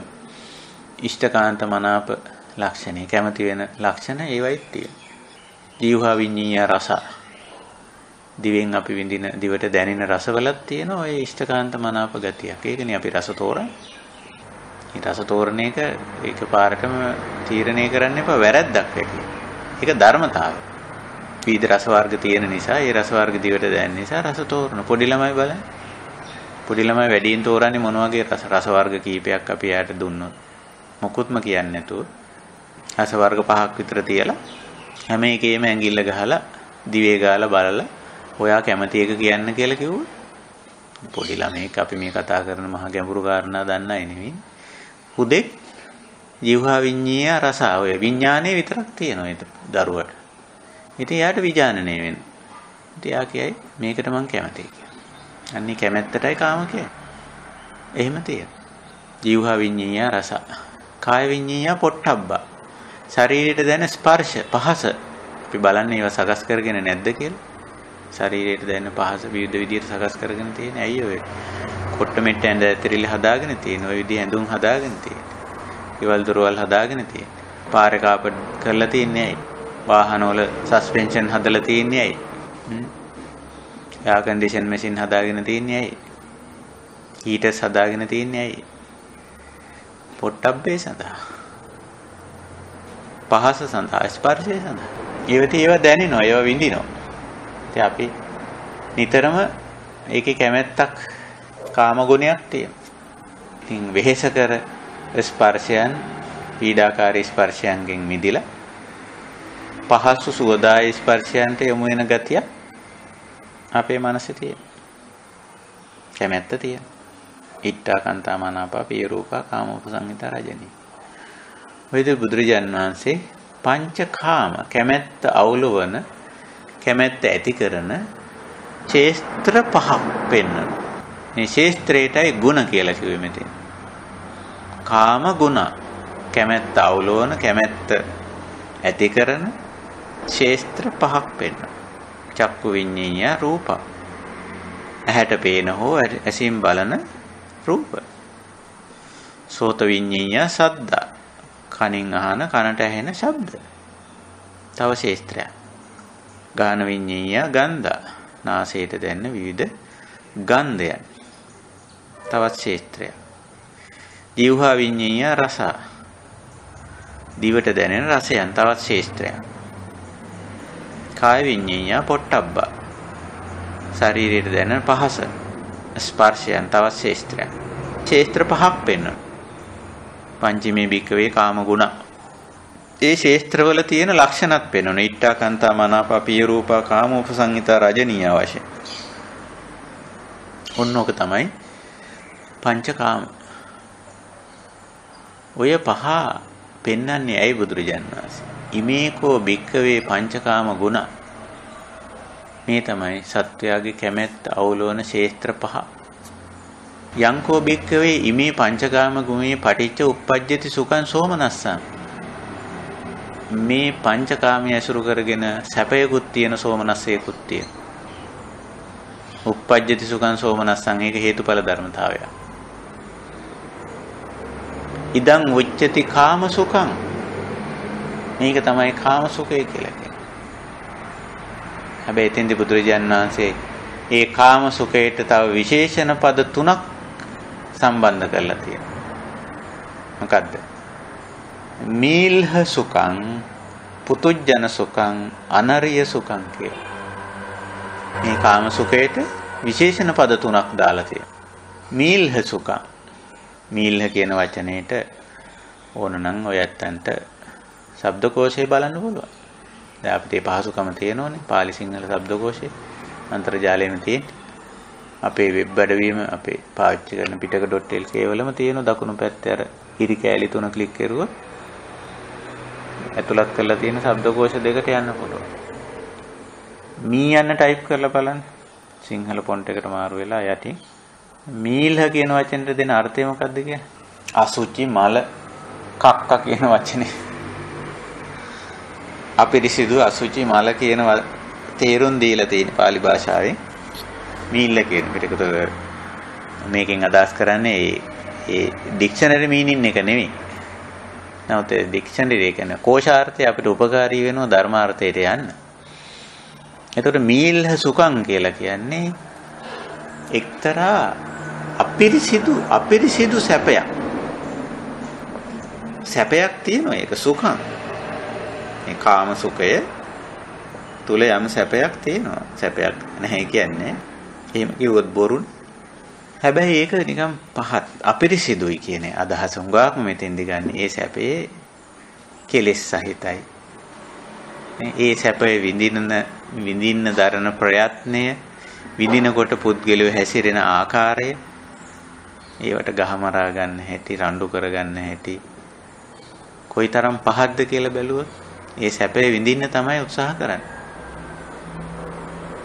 ඉෂ්ඨකාන්ත මනාප ලක්ෂණ, කැමති වෙන ලක්ෂණ ඒවයි තියෙනවා. ජීවහා විඤ්ඤාය රස දිවෙන් අපි විඳින දිවට දැනෙන රසවලත් තියෙන ඔය ඉෂ්ඨකාන්ත මනාප ගතියක්. ඒකනේ අපි රස තෝරන්නේ. මේ රස තෝරන එක එකපාරටම තීරණය කරන්න එපා වැරද්දක් වෙන්නේ. ඒක ධර්මතාවය. විවිධ රස වර්ග තියෙන නිසා ඒ රස වර්ග දිවට දැනෙන නිසා රස තෝරන. පොඩි ළමයි බලන්න. පොඩි ළමයි වැඩියෙන් තෝරන්නේ මොන වගේ රස වර්ග කීපයක් අපි යාට දුන්නොත්. මොකුත්ම කියන්නේ නැතුව රස වර්ග 5ක් විතර තියලා හැම එකේම ඇඟිල්ල ගහලා දිවේ ගාලා බලලා ඔයා කැමති එක කියන්න කියලා කිව්වොත් පොඩි ළමෙක් අපි මේ කතා කරන මහා ගැඹුරු කාරණා දන්නයි නෙවෙයි. හුදෙක් ජීවහා විඤ්ඤාය රස ඔය විඥානේ විතරක් තියෙනවා ඒක දරුවට. ඉතින් යාට විඥානනේ වෙන්නේ. ඉතින් යා කියයි මේකට මං කැමතියි කියලා. අන්නේ කැමැත්තටයි කාම කියන්නේ. එහෙම තියෙනවා. ජීවහා විඤ්ඤාය රස. කාය විඤ්ඤාය පොට්ටබ්බා. ශරීරයට දැනෙන ස්පර්ශ පහස අපි බලන්නේ ඒවා සකස් කරගෙන නැද්ද කියලා. ශරීරයට දැනෙන පහස විවිධ විදිහට සකස් කරගෙන තියෙන. ඇයි ඔය කොට්ට මෙට්ට ඇඳ ඇතිරිලි හදාගෙන තියෙන. ඔය විදිහ ඇඳුම් හදාගෙන තියෙන. ඊවල දොරවල් හදාගෙන තියෙන. පාරේ කාපට් කරලා තියන්නේ ඇයි? වාහනවල සස්පෙන්ෂන් හදලා තියන්නේ ඇයි? එයාර් කන්ඩිෂන් මැෂින් හදාගෙන තියන්නේ ඇයි? හීටර්ස් හදාගෙන තියන්නේ ඇයි? පොට්ටබ්බේ සඳහා. පහස සඳහා, ස්පර්ශය සඳහා. ඒවා දැනෙනවා, ඒවා විඳිනවා. ඉතින් අපි නිතරම ඒකේ කැමැත්තක් කාම ගුණයක් තියෙනවා. ඉතින් වෙහෙස කර ස්පර්ශයන්, පීඩාකාරී ස්පර්ශයන්ගෙන් මිදිලා පහසු සුවදායි ස්පර්ශයන්ට යොමු වෙන ගතිය අපේ මනසේ තියෙනවා. කැමැත්ත තියෙනවා. ඉට්ඨාකන්තා මනාපා පිය රූපා කාමෝපසංහිතා රජනී. ඔයද බුදුරජාණන් වහන්සේ පංචකාම කැමැත්ත අවුලවන, කැමැත්ත ඇති කරන ශේස්ත්‍ර පහක් පෙන්වනවා. මේ ශේස්ත්‍රයටයි ගුණ කියලා කිව්වේ මෙතන. කාම ගුණ කැමැත්ත අවුලවන, කැමැත්ත ඇති කරන ශේස්ත්‍ර පහක් පෙන්වනවා. චක්කු විඤ්ඤාය රූප. ඇහැට පේන හෝ ඇසින් බලන රූප. සෝත විඤ්ඤාය සද්ද. කනින් අහන, කනට ඇහෙන ශබ්ද. තව ශේස්ත්‍රයක්. ගාන විඤ්ඤාය ගන්ධ. නාසයට දැනෙන විවිධ ගන්ධයන්. තවත් ශේස්ත්‍රයක්. ජීවහා විඤ්ඤාය රස. දිවට දැනෙන රසයන්. තවත් ශේස්ත්‍රයක්. කාය විඤ්ඤාය පොට්ටබ්බ. ශරීරයට දැනෙන පහස, ස්පර්ශයන්. තවත් ශේස්ත්‍රයක්. ශේස්ත්‍ර පහක් පෙන්වනවා. පංචමේ භික්කවේ කාම ගුණ. ඒ ශේස්ත්‍රවල තියෙන ලක්ෂණත් පෙන්වනවා. ඉට්ඨාකන්තා මනාපා පිය රූපා කාමෝපසංහිතා රජනීය වශයෙන්. ඔන්නෝක තමයි පංචකාම. ඔය පහ පෙන්වන්නේ ඇයි බුදුරජාණන් වහන්සේ? ඉමේකෝ භික්කවේ පංචකාම ගුණ. මේ තමයි සත්වයාගේ කැමැත්ත අවුලවන ශේස්ත්‍ර පහ. යංකෝ භික්කවේ ඉමේ පංචකාම ගුණේ පටිච්ච උප්පජ්ජති සුඛං සෝමනස්සං. මේ පංචකාමයේ ඇසුරු කරගෙන සැපයකුත් තියෙන සෝමනස්සයකුත් තියෙන. uppajjati sukhan සෝමනස්සං ඒක හේතුඵල ධර්මතාවය. ඉදං උච්චති කාම සුඛං මේක තමයි කාම සුඛය කියලා කියන්නේ. හැබැයි එතෙන්දී බුදුරජාණන් වහන්සේ ඒ කාම සුඛයට තව විශේෂණ පද තුනක් සම්බන්ධ කරලා තියෙනවා. මොකද්ද? මීල්හ සුඛං, පුතුජන සුඛං, අනරිය සුඛං කියලා. මේ කාම සුඛයට විශේෂණ පද තුනක් දාලා තියෙනවා. මීල්හ සුඛං. මීල්හ කියන වචනේට ඕනනම් ඔයත්තන්ට ශබ්දකෝෂය බලන්න පුළුවන්. දැන් අපිට මේ පහසුකම තියෙනෝනේ. පාලි සිංහල ශබ්දකෝෂය අන්තර්ජාලයෙම තියෙන. අපේ වෙබ් අඩවියම අපේ පාවිච්චි කරන pitaka.lk වලම තියෙන දකුණු පැත්තේ අර ඉරි කෑලි තුන ක්ලික් කරුවොත් ඇතුළත් කරලා තියෙන ශබ්දකෝෂ දෙකට යන්න පුළුවන්. මී යන්න ටයිප් කරලා බලන්න. සිංහල ෆොන්ට් එකට මාරු වෙලා යටින් මීල්හ කියන වචනෙට දෙන අර්ථය මොකක්ද කියන්නේ? අසුචි මල කක්ක කියන වචනේ. අපිරිසිදු අසුචි මල කියන තේරුම් දීලා තියෙන පාලි භාෂාවෙන් මීල්හ කියන පිටකට මේකෙන් අදහස් කරන්නේ ඒ ඩික්ෂනරි මීනින් එක නෙමෙයි. නැවත ඩික්ෂනරි එක කියන්නේ කෝෂාර්ථය අපිට උපකාරී වෙනවා ධර්මාර්ථයට යන්න. එතකොට මීල්හ සුඛං කියලා කියන්නේ එක්තරා අපිරිසිදු සැපයක්. සැපයක් තියෙනවා ඒක සුඛං. මේ කාම සුඛය තුල යම් සැපයක් තියෙනවා. සැපයක් නැහැ කියන්නේ. එහෙම කිව්වොත් බොරුන්. හැබැයි ඒක නිකන් පහත් අපිරිසිදුයි කියන අදහස උගාක්ම මෙතෙන්දි ගන්න. ඒ සැපේ කෙලෙස් සහිතයි. ඒ සැපේ විඳින්න දරන ප්‍රයත්නය විඳිනකොට පුද්ගලයෝ හැසිරෙන ආකාරය ඒවට ගහමරා ගන්න හැටි රණ්ඩු කර ගන්න හැටි කොයිතරම් පහත්ද කියලා බැලුවොත් ඒ සැපේ විඳින්න තමයි උත්සාහ කරන්නේ.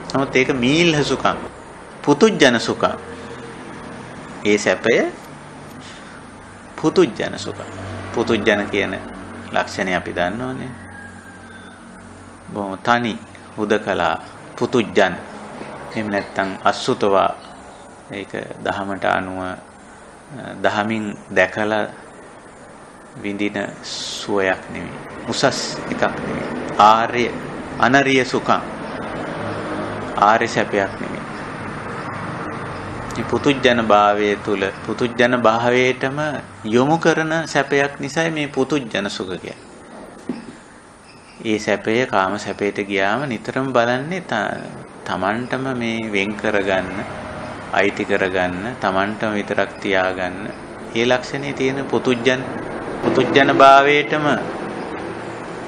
නමුත් ඒක මීල්හ සුඛං පුතුජන සුඛං. ඒ සැපය පුතුජන සුඛං. පුතුජන කියන ලක්ෂණය අපි දන්නවනේ. බොහොම තනි හුදකලා පුතුජන. එහෙම නැත්නම් අසුතවා ඒක දහමට අනුව දහමින් දැකලා විඳින සුවයක් නෙමෙයි. උසස් එකක් නෙමෙයි. ආර්ය අනරිය සුඛං. ආර්ය සැපයක් නෙමෙයි. මේ පුතුජන භාවයේ තුල පුතුජන භාවයටම යොමු කරන සැපයක් නිසා මේ පුතුජන සුඛ කියන්නේ. ඒ සැපය කාම සැපයට ගියාම නිතරම බලන්නේ තමන්ටම මේ වෙන් කරගන්න, අයිති කරගන්න, තමන්ටම විතරක් තියාගන්න. ඒ ලක්ෂණේ තියෙන පුතුජන භාවයටම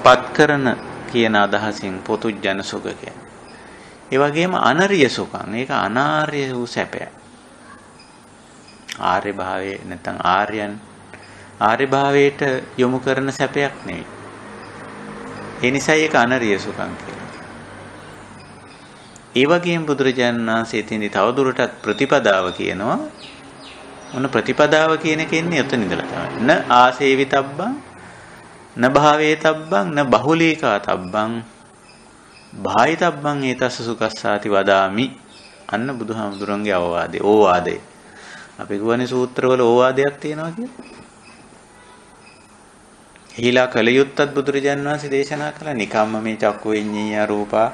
පත් කරන කියන අදහසින් පුතුජන සුඛ කියන්නේ. ඒ වගේම අනරිය සුඛං. ඒක අනාර්ය වූ සැපයක්. ආර්ය භාවයේ නැත්නම් ආර්ය භාවයට යොමු කරන සැපයක් නෙවෙයි. ඒ නිසා ඒක අනරිය සුඛං කියලා. ඒ වගේම බුදුරජාණන් වහන්සේ ඉතින්දි තවදුරටත් ප්‍රතිපදාව කියනවා. මොන ප්‍රතිපදාව කියන එක ඉන්නේ එතන ඉඳලා තමයි. න ආසේවිතබ්බං න භාවේතබ්බං න බහුලීකාතබ්බං භායිතබ්බං ඒතස්ස සුඛස්සාති වදාමි. අන්න බුදුහාමුදුරන්ගේ අවවාදේ. ඕවාදේ. අපි කියවනේ සූත්‍රවල ඕවාදයක් තියෙනවා කියලා. හිලා කලියුත්තත් බුදුරජාන් වහන්සේ දේශනා කළා. නිකම්ම මේ චක්කු විඤ්ඤාය රූපා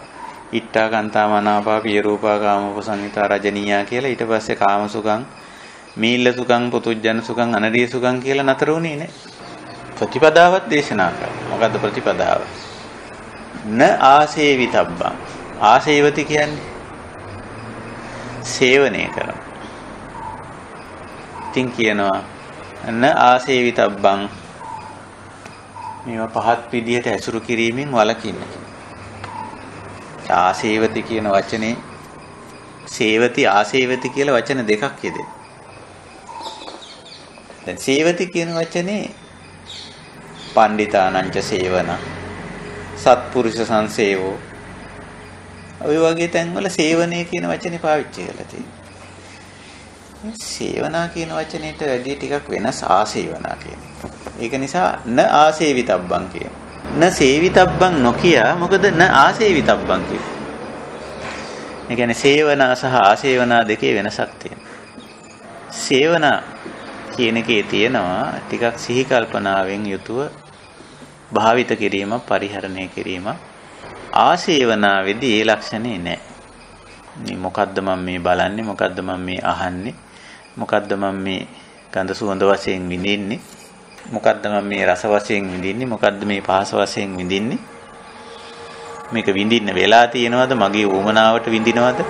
ඉට්ඨා කාන්තා මනාපා පිය රූපා කාමෝපසංහිතා රජනීයා කියලා ඊට පස්සේ කාම සුඛං මීල්ල සුඛං පුතුජන සුඛං අනරිය සුඛං කියලා නතර වුණේ නේ. ප්‍රතිපදාවක් දේශනා කළා. මොකද්ද ප්‍රතිපදාව? න ආසේවිතබ්බං. ආසේවති කියන්නේ සේවනය කරන. ඉතින් කියනවා න ආසේවිතබ්බං මේවා පහත් විදියට ඇසුරු කිරීමෙන් වළකින්න. ආසේවති කියන වචනේ සේවති ආසේවති කියලා වචන දෙකක් යෙදෙන. දැන් සේවති කියන වචනේ පණ්ඩිතානංච සේවන සත්පුරුෂ සංසේවෝ ඔය වගේ තැන්වල සේවනය කියන වචනේ පාවිච්චි කරලා තියෙනවා. සේවනා කියන වචනේට වැඩි ටිකක් වෙනස් ආසේවනා කියන එක. ඒක නිසා න ආසේවිතබ්බං කියන. න සේවිතබ්බං නොකිය මොකද න ආසේවිතබ්බං කිව්වේ. ඒ කියන්නේ සේවනා සහ ආසේවනා දෙකේ වෙනසක් තියෙනවා. සේවනා කියන එකේ තියෙනවා ටිකක් සිහි කල්පනාවෙන් යුතුව භාවිත කිරීම පරිහරණය කිරීම. ආසේවනාවේදී ඒ ලක්ෂණේ නැහැ. මේ මොකද්ද මම මේ බලන්නේ, මොකද්ද මම මේ අහන්නේ, මොකද්ද මම මේ ගඳ සුවඳ වශයෙන් විඳින්නේ, මොකද්ද මම මේ රස වශයෙන් විඳින්නේ, මොකද්ද මේ පහස වශයෙන් විඳින්නේ, මේක විඳින්න වෙලා තියෙනවද, මගේ උවමනාවට විඳිනවද,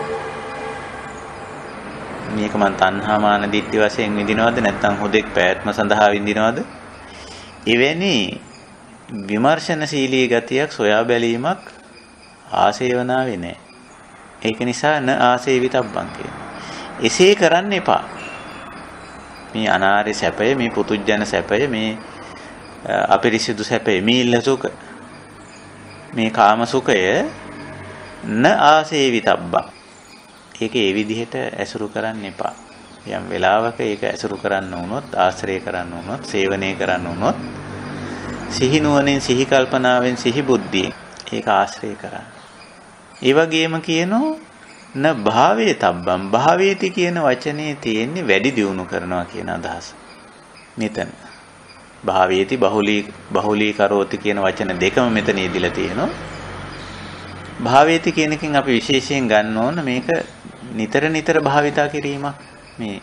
මේක මං තණ්හා මාන දිට්ඨි වශයෙන් විඳිනවද නැත්නම් හුදෙක් පැවැත්ම සඳහා විඳිනවද? එවැනි විමර්ශනශීලී ගතියක් සොයා බැලීමක් ආසේවනාවේ නැහැ. ඒක නිසා න ආසේවිතබ්බං කියනවා. එසේ කරන්න එපා. මේ අනාර්ය සැපය, මේ පුතුජන සැපය, මේ අපිරිසිදු සැපය, මේ ඉල්ල සුඛ, මේ කාම සුඛය න ආසේවිතබ්බං. ඒක ඒ විදිහට ඇසුරු කරන්න එපා. යම් වෙලාවක ඒක ඇසුරු කරන්න වුණොත්, ආශ්‍රය කරන්න වුණොත්, සේවනය කරන්න වුණොත්, සිහි නුවණින්, සිහි කල්පනාවෙන්, සිහි බුද්ධියෙන් ඒක ආශ්‍රය කරන්න. ඒ වගේම කියනෝ න භාවේ තබ්බම්. භාවේති කියන වචනේ තියෙන්නේ වැඩි දියුණු කරනවා කියන අදහස. මෙතන භාවේති බහුලී කරෝති කියන වචන දෙකම මෙතන ඉදලා තියෙනවා. භාවේති කියන එකෙන් අපි විශේෂයෙන් ගන්න ඕන මේක නිතර නිතර භාවිතා කිරීමක්. මේ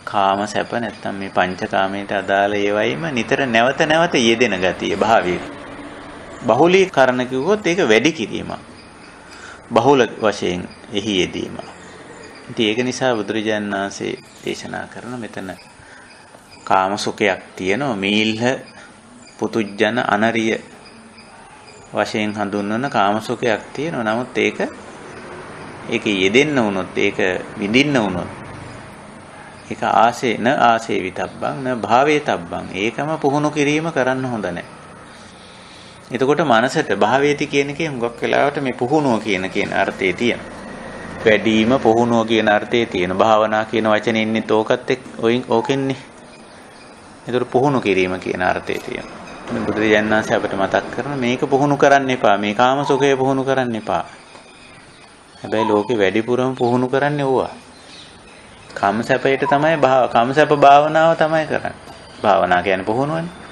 කාම සැප නැත්තම් මේ පංචකාමයට අදාළ ඒවයිම නිතර නැවත නැවත යෙදෙන ගතිය භාවයේ. බහුලී කරන කිව්වොත් ඒක වැඩි කිරීමක්. බහුල වශයෙන් එහි යෙදීම. ඉතින් ඒක නිසා බුදුරජාණන් වහන්සේ දේශනා කරන මෙතන කාම සුඛයක් තියෙනවා. මීල්හ පුතුජන අනරිය වශයෙන් හඳුන්වන කාම සුඛයක් තියෙනවා. නමුත් ඒක යෙදෙන්න වුණොත්, ඒක විඳින්න වුණොත්, ඒක ආසේ න ආසේවිතබ්බං න භාවේතබ්බං. ඒකම පුහුණු කිරීම කරන්න හොඳ නැහැ. එතකොට මනසට භාවේති කියන එකේ හුඟක් වෙලාවට මේ පුහුණුව කියන අර්ථයේ තියෙනවා. වැඩිම පුහුණුව කියන අර්ථයේ තියෙන. භාවනා කියන වචනේ ඉන්නේ තෝකත් එක්ක ඕකෙන්නේ. ඒතර පුහුණු කිරීම කියන අර්ථයේ තියෙනවා. බුදුරජාණන් වහන්සේ අපිට මතක් කරන මේක පුහුණු කරන්න එපා. මේ කාම සුඛය පුහුණු කරන්න එපා. හැබැයි ලෝකේ වැඩිපුරම පුහුණු කරන්නේ ඕවා. කාම සැපයට තමයි කාම සැප භාවනාව තමයි කරන්නේ. භාවනා කියන්නේ පුහුණුවනේ.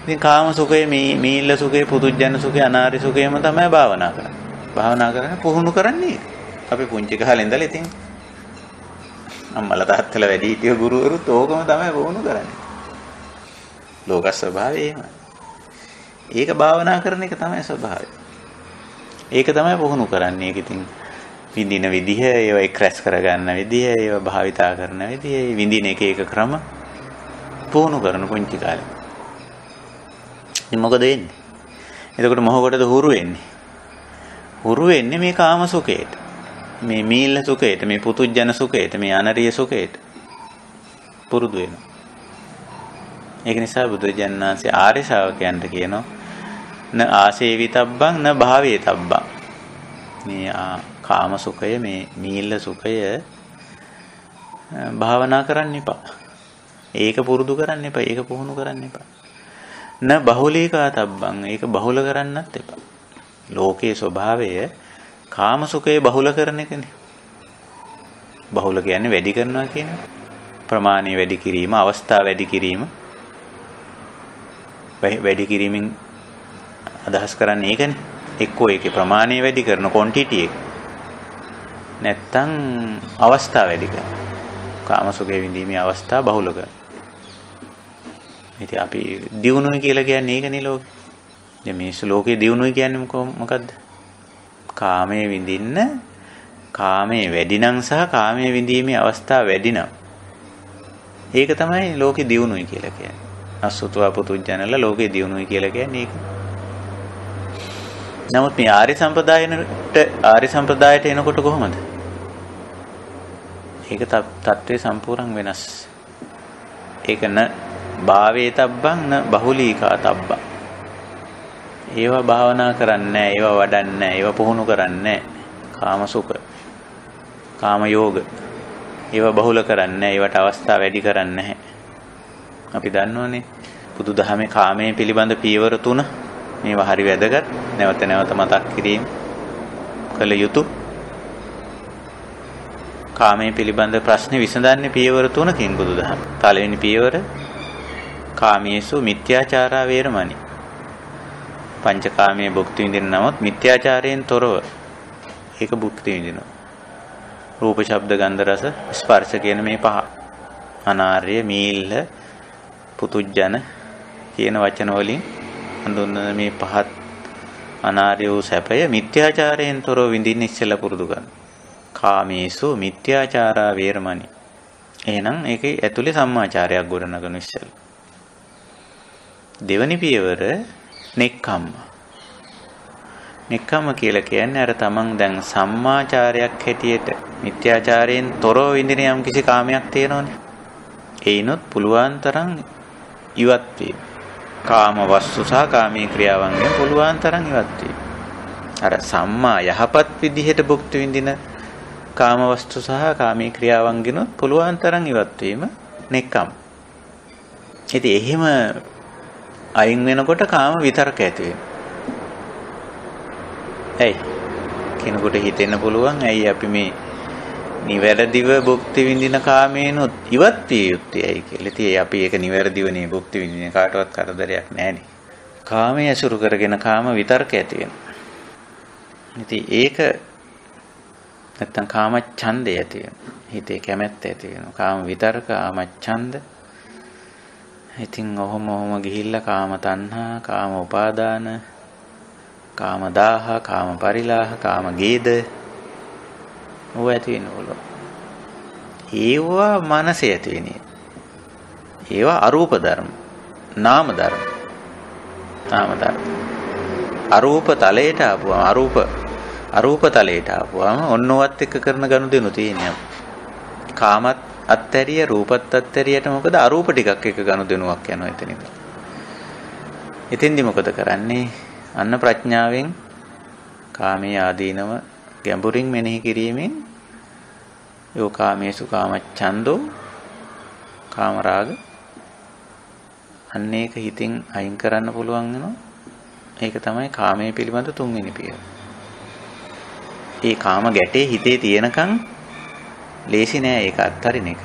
ඉතින් කාම සුඛය, මීල්ල සුඛය, පුදුජන සුඛය, අනාරි සුඛයම තමයි භාවනා කරන්නේ. භාවනා කරන්නේ පුහුණු කරන්නේ. අපි පුංචි කාලේ ඉඳලා ඉතින් අම්මලා තාත්තලා වැඩි හිටිය ගුරුවරුත් ඕකම තමයි පුහුණු කරන්නේ. ලෝක ස්වභාවය එහෙමයි. ඒක භාවනා කරන එක තමයි ස්වභාවය. ඒක තමයි පුහුණු කරන්නේ. ඒක ඉතින් විඳින විදිහ, ඒවා එක්රැස් කරගන්න විදිහ, ඒවා භාවිතා කරන විදිහ, විඳින එක ක්‍රම පුහුණු කරන පුංචි කාලේ. ඉතින් මොකද වෙන්නේ? එතකොට මොහොකටද හුරු වෙන්නේ? හුරු වෙන්නේ මේ කාම සුඛයට. මේ මීල්ල සුඛයට, මේ පුතුජන සුඛයට, මේ අනරිය සුඛයට පුරුදු වෙනවා. ඒක නිසා බුදුරජාණන් වහන්සේ ආර්ය ශ්‍රාවකයන්ට කියනවා න ආසේවිතබ්බං න භාවේතබ්බං. මේ කාම සුඛය, මේ මීල්ල සුඛය භාවනා කරන්න එපා. ඒක පුරුදු කරන්න එපා. ඒක පුහුණු කරන්න එපා. න බහුලීකාතබ්බං. ඒක බහුල කරන්නත් එපා. ලෝකයේ ස්වභාවය කාම සුඛය බහුල කරන එකනේ. බහුල කියන්නේ වැඩි කරනවා කියන්නේ. ප්‍රමාණය වැඩි කිරීම, අවස්ථා වැඩි කිරීම. වැඩි කිරීමෙන් අදහස් කරන්නේ ඒකනේ. එක්කෝ ඒකේ ප්‍රමාණය වැඩි කරන ක්වොන්ටිටි එක. නැත්තම් අවස්ථා වැඩි කරන. කාම සුඛය විඳීමේ අවස්ථා බහුල කරන. ඉතින් අපි දියුණුවයි කියලා කියන්නේ ඒකනේ ලෝකේ. දැන් මේ ලෝකේ දියුණුවයි කියන්නේ මොකද්ද? කාමයේ විඳින්න, කාමයේ වැඩි නම් සහ කාමයේ විඳීමේ අවස්ථා වැඩි නම්. ඒක තමයි ලෝකේ දියුණුවයි කියලා කියන්නේ. අසුතවා පුතුජනල ලෝකේ දියුණුවයි කියලා කියන්නේ ඒක. නමුත් මේ ආර්ය සම්ප්‍රදායට එනකොට කොහොමද? ඒක තත්ත්වයේ සම්පූර්ණ වෙනස්. ඒක න භාවේතබ්බං න බහුලීකාතබ්බං. ඒවා භාවනා කරන්නේ නැහැ, ඒවා වඩන්නේ නැහැ, ඒවා පුහුණු කරන්නේ නැහැ. කාම සුඛ, කාම යෝග. ඒවා බහුල කරන්නේ නැහැ, ඒවට අවස්ථා වැඩි කරන්නේ නැහැ. අපි දන්නවනේ බුදුදහමේ කාමයේ පිළිබඳ පියවර 3 මේවා හරි වැදගත්. නැවත නැවත මතක් කිරීම කළ යුතුය. කාමයේ පිළිබඳ ප්‍රශ්නේ විසඳන්නේ පියවර 3කින් බුදුදහම. පළවෙනි පියවර කාමයේසු මිත්‍යාචාරා වේරමණී. පංචකාමයේ භුක්ති විඳින නමුත් මිත්‍යාචාරයෙන් තොරව ඒක භුක්ති විඳිනවා. රූප, ශබ්ද, ගන්ධ, රස, ස්පර්ශ කියන මේ පහ. අනාර්ය, මීල්ල, පුතුජන කියන වචන වලින් හඳුන්වන මේ පහත් අනාර්ය වූ සැපය මිත්‍යාචාරයෙන් තොරව විඳින්න ඉස්සෙල්ලා පුරුදු කරනවා. කාමේසු මිත්‍යාචාරා වේරමණී. එහෙනම් ඒකේ ඇතුලේ සම්මාචාරයක් ගොඩනගන ඉස්සෙල්ලා. දෙවනි පියවර නෙක්ඛම්ම. නෙක්ඛම්ම කියලා කියන්නේ අර තමන් දැන් සම්මාචාරයක් හැටියට මිත්‍යාචාරයෙන් තොරව විඳින යම් කිසි කාමයක් තියෙනවනේ. ඒනොත් පුළුවන් තරම් ඉවත් වීම. කාම වස්තු සහ කාමී ක්‍රියාවන්ගෙන් පුළුවන් තරම් ඉවත් වීම. අර සම්මා යහපත් විදිහට භුක්ති විඳින කාම වස්තු සහ කාමී ක්‍රියාවන්ගෙන් පුළුවන් තරම් ඉවත් වීම නෙක්ඛම්. ඉතින් එහෙම අයින් වෙනකොට කාම විතරක ඇති වෙනවා. ඇයි? කෙනෙකුට හිතෙන්න පුළුවන් ඇයි අපි මේ නිවැරදිව භුක්ති විඳින කාමේනොත් ඉවත් විය යුත්තේ ඇයි කියලා. ඉතින් අපි ඒක නිවැරදිවනේ භුක්ති විඳින කාටවත් කරදරයක් නැහැනේ. කාමයේ අසුරු කරගෙන කාම විතරක ඇති වෙනවා. ඉතින් ඒක නැත්තම් කාම ඡන්දය ඇති වෙනවා. හිතේ කැමැත්ත ඇති වෙනවා. කාම විතරක කාම ඡන්ද. ඉතින් ඔහොම ගිහිල්ලා කාම තණ්හා, කාම උපාදාන, කාම දාහ, කාම පරිලාහ, කාම ගේද ඕව ඇති වෙනවලු. ඒවා මනසේ ඇති වෙන්නේ. ඒවා අරූප ධර්ම, නාම ධර්ම. නාම ධර්ම. අරූප තලයට ආපුවම අරූප තලයට ආපුවම ඔන්නවත් එක්ක කරන ගනුදෙනු තියෙනවා. කාමත් අත්තරිය, රූපත් අත්තරියට මොකද අරූප ටිකක් එක ගනුදෙනුවක් යනවා එතනින්. එතෙන්දි මොකද කරන්නේ? අන්න ප්‍රඥාවෙන් කාමයේ ආදීනව ගැඹුරින් මෙනෙහි කිරීමෙන් යෝ කාමේසු කාමච්ඡන්தோ කාම රාග අන්න ඒක හිතින් අයින් කරන්න පුළුවන් වෙනවා. ඒක තමයි කාමයේ පිළිබඳ තුන්වෙනි පියවර. ඒ කාම ගැටේ හිතේ තියෙනකන් ලේසි නෑ ඒක අත්හරින එක.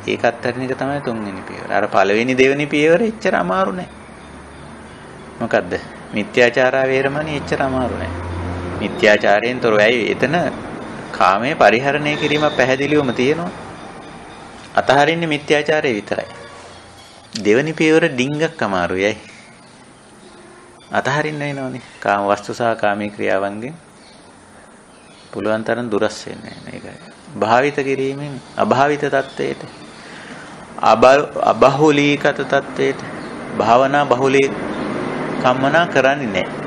ඒක අත්හරින එක තමයි තුන්වෙනි පියවර. අර පළවෙනි දෙවෙනි පියවර එච්චර අමාරු නෑ. මොකද්ද? මිත්‍යාචාරා වේරමණී එච්චර අමාරු නෑ. මිත්‍යාචාරයෙන් තොරව ඇයි එතන කාමයේ පරිහරණය කිරීම පැහැදිලිවම තියෙනවා. අතහරින්නේ මිත්‍යාචාරය විතරයි. දෙවෙනි පියවර ඩිංගක් අමාරුයි. අතහරින්න වෙනවනේ. කාම වස්තු සහ කාමී ක්‍රියාවන්ගෙන් පුළුවන් තරම් දුරස් වෙන්නේ නැහැ. ඒකයි. භාවිත කිරීමෙන් අභාවිත තත්වයට අබහුලීකත තත්වයට භාවනා බහුලී කම්මනා කරන්නේ නැහැ.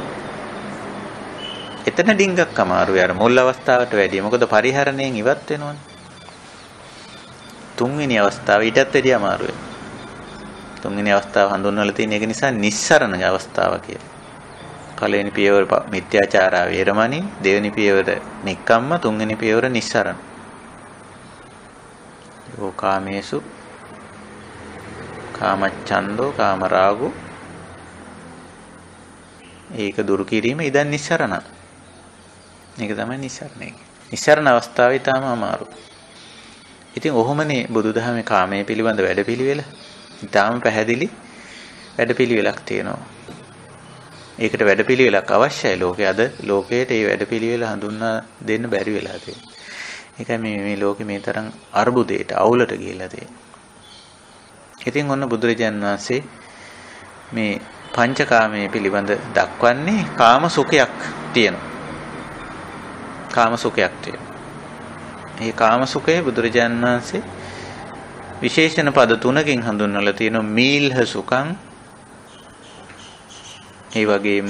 එතන ඩිංගක් අමාරුයි අර මුල් අවස්ථාවට වැඩිය. මොකද පරිහරණයෙන් ඉවත් වෙනවනේ. තුන්වෙනි අවස්ථාව ඊටත් වැඩිය අමාරුයි. තුන්වෙනි අවස්ථාව හඳුන්වලා තියෙන එක නිසා නිස්සරණ අවස්ථාව කියලා. පළවෙනි පියවර මිත්‍යාචාරා වේරමණී, දෙවෙනි පියවර නික්කම්ම, තුන්වෙනි පියවර නිස්සරණ. යෝ කාමේසු කාමච්ඡන්தோ කාමරාගෝ ඒක දුරු කිරීම ඉදන් නිස්සරණ. මේක තමයි නිස්සරණය. නිස්සරණ අවස්ථාවේ තාම අමාරු. ඉතින් ඔහොමනේ බුදුදහමේ කාමයේ පිළිබඳ වැඩපිළිවෙල. ඊටාම පැහැදිලි වැඩපිළිවෙලක් තියෙනවා. ඒකට වැඩපිළිවෙලක් අවශ්‍යයි ලෝකයේ. අද ලෝකයට මේ වැඩපිළිවෙල හඳුන්වා දෙන්න බැරි වෙලා තියෙනවා. ඒකයි මේ ලෝකෙ මේ තරම් අර්බුදයට අවුලට ගිහිලා තියෙන්නේ. ඉතින් ඔන්න බුදුරජාණන් වහන්සේ මේ පංචකාමයේ පිළිබඳ දක්වන්නේ කාම සුඛයක් තියෙනවා. කාම සුඛයක් තියෙනවා. මේ කාම සුඛය බුදුරජාණන් වහන්සේ විශේෂණ පද තුනකින් හඳුන්වලා තියෙනවා. මීල්හ සුඛං, ඒ වගේම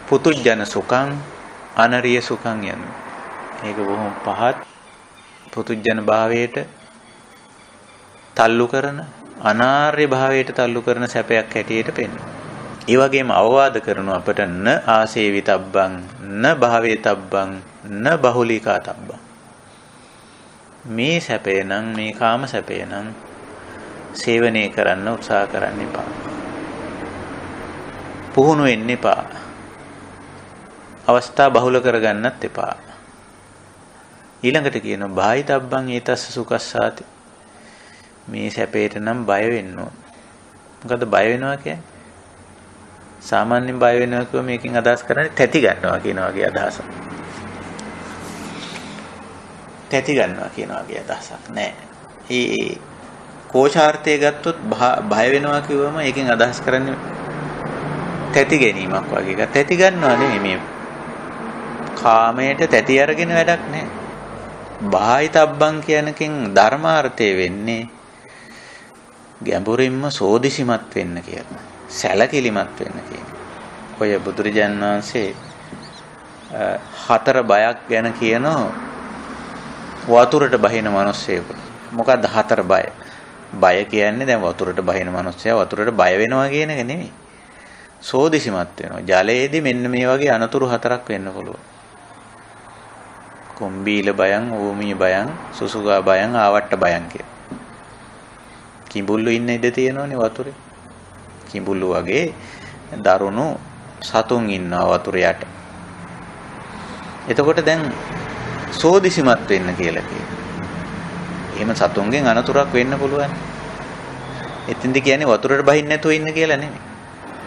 පුතුජන සුඛං, අනරිය සුඛං යන. ඒක බොහොම පහත් පුතුජන භාවයට තල්ලු කරන, අනාර්ය භාවයට තල්ලු කරන සැපයක් හැටියට පෙන්වනවා. ඒ වගේම අවවාද කරන අපට න ආසේවිතබ්බං, න භාවේතබ්බං, න බහුලීකාතබ්බං. මේ සැපේ නම්, මේ කාම සැපේ නම් සේවනය කරන්න උත්සාහ කරන්න එපා. පුහුණු වෙන්න එපා. අවස්ථා බහුල කරගන්නත් එපා. ඊළඟට කියනවා බාහිතබ්බං ඒතස්ස සුඛස්සාති. මේ සැපේට නම් බය වෙන්න ඕන. මොකද බය වෙනවා කියන්නේ? සාමාන්‍යයෙන් බය වෙනවා කියව මේකෙන් අදහස් කරන්නේ තැති ගන්නවා කියන වගේ අදහසක්. තැති ගන්නවා කියන වගේ අදහසක් නෑ. ඒ කෝචාර්ථය ගත්තොත් බය වෙනවා කිව්වම ඒකෙන් අදහස් කරන්නේ තැති ගැනීමක් වගේ එකක්. තැති ගන්නවා නෙමෙයි මේ කාමයට තැති අරගෙන වැඩක් නෑ. බාහිතබ්බං කියනකින් ධර්මාර්ථය වෙන්නේ ගැඹුරින්ම සෝදිසිමත් වෙන්න කියලා. සැලකිලිමත් වෙන්න කියන. ඔය බුදුරජාණන් වහන්සේ හතර බයක් ගැන කියනවා වතුරට බහින මිනිස්සෙකුට. මොකක්ද හතර බය? බය කියන්නේ දැන් වතුරට බහින මිනිස්සයා වතුරට බය වෙනවා කියන එක නෙමෙයි. සෝදිසිමත් වෙනවා. ජලයේදී මෙන්න මේ වගේ අනතුරු හතරක් වෙන්න පුළුවන්. කොම්බීල බයං, ඕමී බයං, සුසුගා බයං, ආවට්ට බයං කියලා. කිඹුල්ලු ඉන්න ඉඩ තියෙනවනේ වතුරේ. කිඹුල්ලු වගේ දරුණු සතුන් ඉන්නවා වතුර යට. එතකොට දැන් සෝදිසිමත් වෙන්න කියලා කියනවා. එහෙම සතුන්ගෙන් අනතුරක් වෙන්න පුළුවන්. එතින්ද කියන්නේ වතුරට බහින්න නැතුව ඉන්න කියලා නෙමෙයි.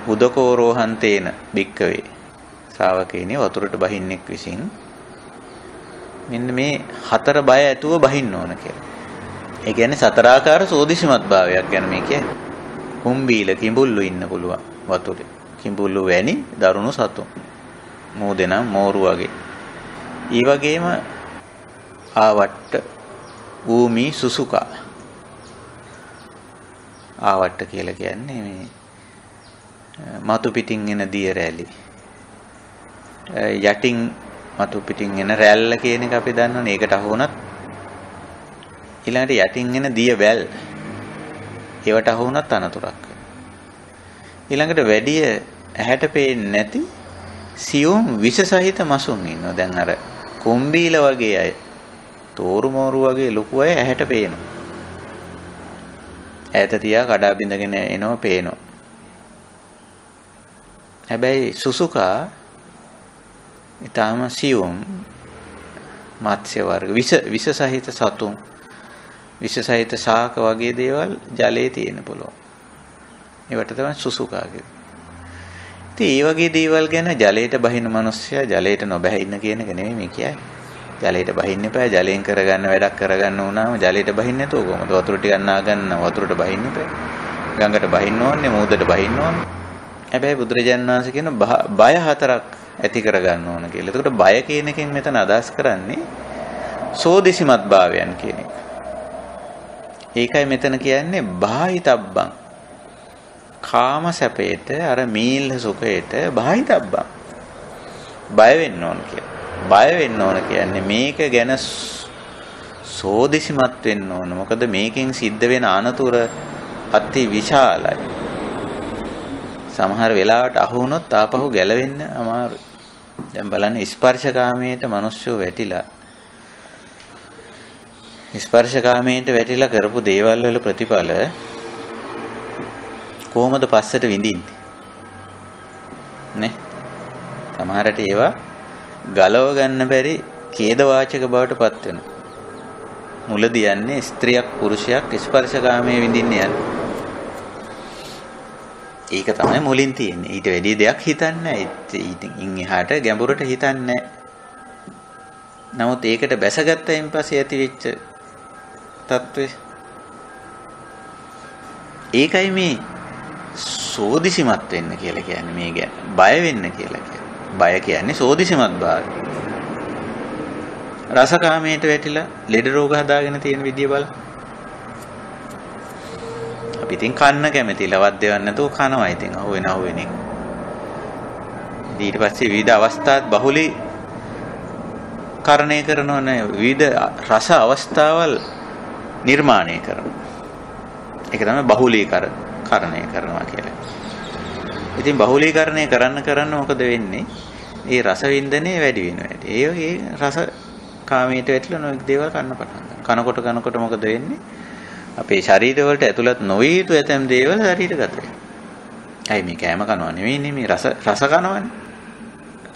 උදකෝ රෝහන්තේන බික්කවේ. ශ්‍රාවකේනේ වතුරට බහින්නෙක් විසින් මෙන්න මේ හතර බය ඇතුව බහින්න ඕන කියලා. ඒ කියන්නේ සතරාකාර සෝදිසිමත් භාවයක් ගැන මේ කියන්නේ. කුම්බීල කිඹුල්ලු ඉන්න පුළුවන් වතුරේ. කිඹුල්ලු වැනි දරුණු සතුන්. මෝදෙනම් මෝරු වගේ. ඊ වගේම ආවට්ට භූමි සුසුකා. ආවට්ට කියලා කියන්නේ මේ මතු පිටින් එන දිය රැලි. යටින් මතු පිටින් එන රැල්ල කියන එක අපි දන්නවනේ. ඒකට අහු වුණත් ඊළඟට යටින් එන දිය වැල්. ඒවට අහු වුණත් අනතුරක්. ඊළඟට වැඩි ඇහැට පේන්නේ නැති සියුම් විස සහිත මසුන් ඉන්නවා. දැන් අර කොම්බීල වගේ අය, තෝරු මෝරු වගේ ලොකු අය ඇහැට පේනවා. ඈත තියා කඩා බිඳගෙන එනවා පේනවා. හැබැයි සුසුකා ඊටාම සියුම් මත්ස්‍ය වර්ග විස සහිත සතුන්, විස සහිත ශාක වගේ දේවල් ජලයේ තියෙන්න පුළුවන්. ඒවට තමයි සුසුකා කියන්නේ. ඉතින් මේ වගේ දේවල් ගැන ජලයට බහින මිනිස්සයා ජලයට නොබැහැ ඉන්න කියන එක නෙමෙයි මේ කියන්නේ. ජලයට බහින්න එපා. ජලයෙන් කරගන්න වැඩක් කරගන්න උනාම ජලයට බහින්න නැතුව කොහොමද? වතුර ටිකක් නාගන්න වතුරට බහින්න එපා. ගඟට බහින්න ඕනේ, මූදට බහින්න ඕනේ. හැබැයි බුදුරජාණන් වහන්සේ කියන බය හතරක් ඇති කරගන්න ඕන කියලා. එතකොට බය කියන එකෙන් මෙතන අදහස් කරන්නේ සෝදිසිමත් භාවයන් කියන එක. ඒකයි මෙතන කියන්නේ බාහිතබ්බං. කාම සැපේට අර මීල් සුඛයට බාහිතබ්බං. බය වෙන්න ඕන කියලා. බය වෙන්න ඕන කියන්නේ මේක ගැන සෝදිසිමත් වෙන්න ඕන. මොකද මේකෙන් සිද්ධ වෙන අනතුර අති විශාලයි. සමහර වෙලාවට අහු වුණොත් ආපහු ගැලවෙන්න අමාරුයි. දැන් බලන්න ස්පර්ශකාමයට මිනිස්සු වැටිලා. ස්පර්ශකාමයට වැටිලා කරපු දේවල් වල ප්‍රතිඵල කොහොමද පස්සට විඳින්නේ? නේ? සමහරට ඒවා ගලව ගන්න බැරි ඛේද වාචක බවට පත් වෙනවා. මුලදී යන්නේ ස්ත්‍රියක් පුරුෂයක් ස්පර්ශකාමයේ විඳින්න යන්නේ. ඒක තමයි මුලින් තියෙන්නේ. ඊට වැඩි දෙයක් හිතන්නේ නැහැ. ඊටින් එහාට ගැඹුරට හිතන්නේ නැහැ. නමුත් ඒකට බැසගත්තයින් පස්සේ ඇතිවෙච්ච තත්ත්වය ඒකයි මේ සෝදිසිමත් වෙන්න කියලා කියන්නේ. මේ ගැන බය වෙන්න කියලා කියන්නේ. බය කියන්නේ සෝදිසිමත් භාවය. රසකාමයට වැටිලා ලෙඩ රෝග හදාගෙන තියෙන විදිය බලන්න. අපි ඉතින් කන්න කැමති ලවත් දෙවන්න නැතුව කනවා. ඉතින් අහුවෙන එක. ඊට පස්සේ විවිධ අවස්ථාත් බහුලීකරණය කරනවනේ. විවිධ රස අවස්ථාවල් නිර්මාණය කරනවා. ඒක තමයි බහුලීකරණය කරනවා කියලා. ඉතින් බහුලීකරණය කරන්න මොකද වෙන්නේ? ඒ රස වින්දනය වැඩි වෙනවා. ඒ රස කාමයට වැටිලා නොඑක් දේවල් කන්න පටන් ගන්නවා. කනකොට මොකද වෙන්නේ? අපේ ශරීර වලට ඇතුළත් නොවිය යුතු ඇතම් දේවල් ශරීරගත වෙනවා. ඇයි මේ කෑම කනවා නෙවෙයිනේ මේ රස කනවනේ.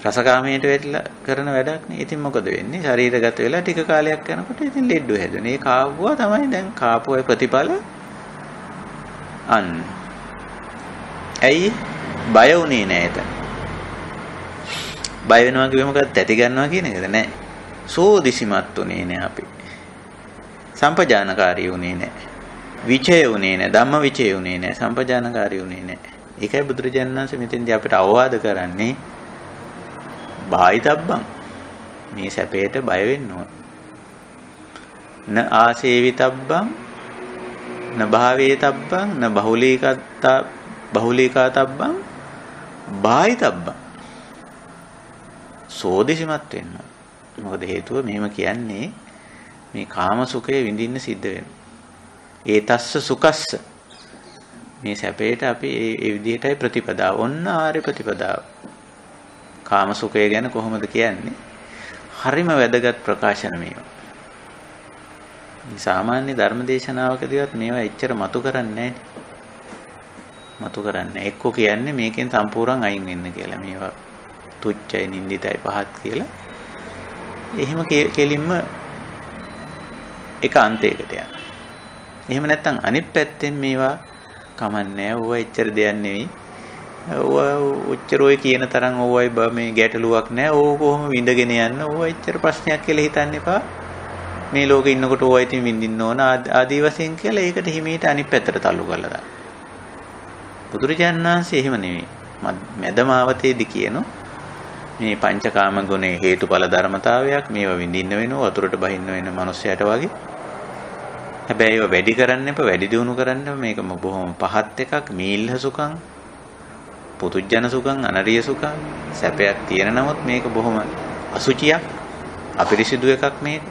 රසකාමයට වෙట్లా කරන වැඩක් නේ. ඉතින් මොකද වෙන්නේ? ශරීරගත වෙලා ටික කාලයක් යනකොට ඉතින් ලෙඩ හැදෙනවා. ඒ කාවුවා තමයි දැන් කාපුවේ ප්‍රතිඵල අන්න. ඇයි බය වුණේ නැහැ එතන? බය වෙනවා කිව්වෙ මොකක්ද? තැති ගන්නවා කියන එකද? නැහැ. සෝදිසිමත් උනේ නැහැ අපි. සම්පජානකාරී උනේ නැහැ. විචය උනේ නැහැ. ධම්ම විචය උනේ නැහැ. සම්පජානකාරී උනේ නැහැ. ඒකයි බුදුරජාණන් වහන්සේ මෙතෙන්දී අපිට අවවාද කරන්නේ බාහිතබ්බං මේ සැපයට බය වෙන්න ඕන. න ආසේවිතබ්බං න භාවේතබ්බං න බහුලීකාතබ්බං බාහිතබ්බං සෝදිසිමත් වෙන්න. මොකද හේතුව මෙහෙම කියන්නේ මේ කාම සුඛය විඳින්න සිද්ධ වෙනවා. ඒ තස්ස සුකස්ස මේ සැපේට අපි ඒ විදිහටයි ප්‍රතිපදාව. ඔන්න ආර්ය ප්‍රතිපදාව. කාම සුඛය ගැන කොහොමද කියන්නේ? හරිම වැදගත් ප්‍රකාශන මේවා. සාමාන්‍ය ධර්ම දේශනාවකදීවත් මේවා එච්චර මතු කරන්නේ නැහැ. මතු කරන්නේ එක්කෝ කියන්නේ මේකෙන් සම්පූර්ණ අයින් වෙන්න කියලා. මේවා තුච්චයි නින්දිතයි පහත් කියලා. එහෙම කෙලින්ම එක අන්තයකට යනවා. එහෙම නැත්නම් අනිත් පැත්තෙන් මේවා කමන්නේ. ඕවා එච්චර දෙයක් නෙවෙයි. ඔච්චර ඔය කියන තරම් ඕවයි මේ ගැටලුවක් නැහැ. ඕක කොහොම විඳගෙන යන්න. ඕවා එච්චර ප්‍රශ්නයක් කියලා හිතන්න එපා. මේ ලෝකේ ඉන්නකොට ඕවා ඉතින් විඳින්න ඕන ආදී වශයෙන් කියලා ඒකට හිමීට අනිත් පැත්තට තල්ලු කරලා දාන්න. බුදුරජාණන් වහන්සේ එහෙම නෙවෙයි. මැදමාවතේදී කියනවා මේ පංචකාම ගුණේ හේතුඵල ධර්මතාවයක්. මේවා විඳින්න වෙනවා. වතුරට බහින්න වෙන මනුස්සයට වගේ. හැබැයි ඒවා වැඩි කරන්න එපා. වැඩි දියුණු කරන්න මේක බොහොම පහත් එකක්. මීල්හ සුඛං පුතුජන සුඛං අනරිය සුඛං සැපයක් තියෙන නමුත් මේක බොහොම අසුචියක් අපිරිසිදු එකක් මේක.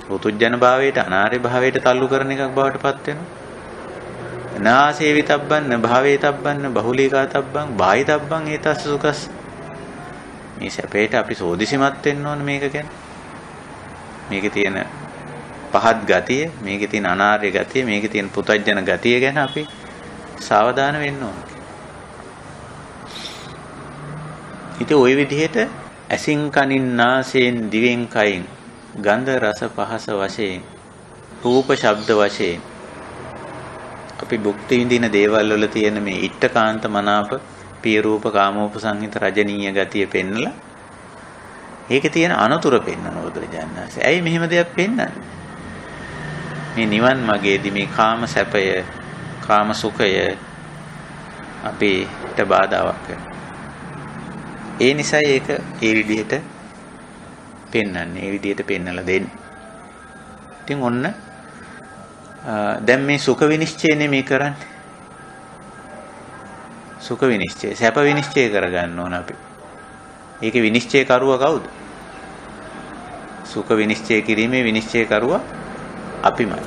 පුතුජන භාවයට අනාර්ය භාවයට තල්ලු කරන එකක් බවට පත් වෙනවා. නාසේවිතබ්බන් භාවේතබ්බන් බහුලීකාතබ්බන් බාහිතබ්බන් ඒතස්ස සුඛස් මේ සැපේට අපි සෝදිසිමත් වෙන්න ඕන මේක ගැන. මේකේ තියෙන පහත් ගතිය, මේකේ තියෙන අනාර්ය ගතිය, මේකේ තියෙන පුතුජන ගතිය ගැන අපි සාවධාන වෙන්න ඕන. ඉතින් ওই විදිහට ඇසින් කනින් නාසයෙන් දිවෙන් කයින් ගන්ධ රස පහස වශයෙන් රූප ශබ්ද වශයෙන් අපි භුක්ති විඳින දේවල් වල තියෙන මේ ඉත්තකාන්ත මනාප පිය රූප කාමෝපසංහිත රජනීය ගතිය පෙන්නලා ඒකේ තියෙන අනතුරු පෙන්නන බුදුරජාණන් වහන්සේ. ඇයි මෙහෙම දෙයක් පෙන්නන්නේ? මේ නිවන් මාගේදී මේ කාම සැපය, කාම සුඛය අපිට බාධාවක් වෙනවා. ඒ නිසා ඒක ඒ විදිහට පෙන්වන්නේ. ඒ විදිහට පෙන්වලා දෙන්නේ. ඉතින් ඔන්න දැන් මේ සුඛ විනිශ්චයනේ මේ කරන්නේ. සුඛ විනිශ්චය, සැප විනිශ්චය කරගන්න ඕන අපි. ඒකේ විනිශ්චය කරුවා කවුද? සුඛ විනිශ්චය කිරීමේ විනිශ්චය කරුවා අපිමයි.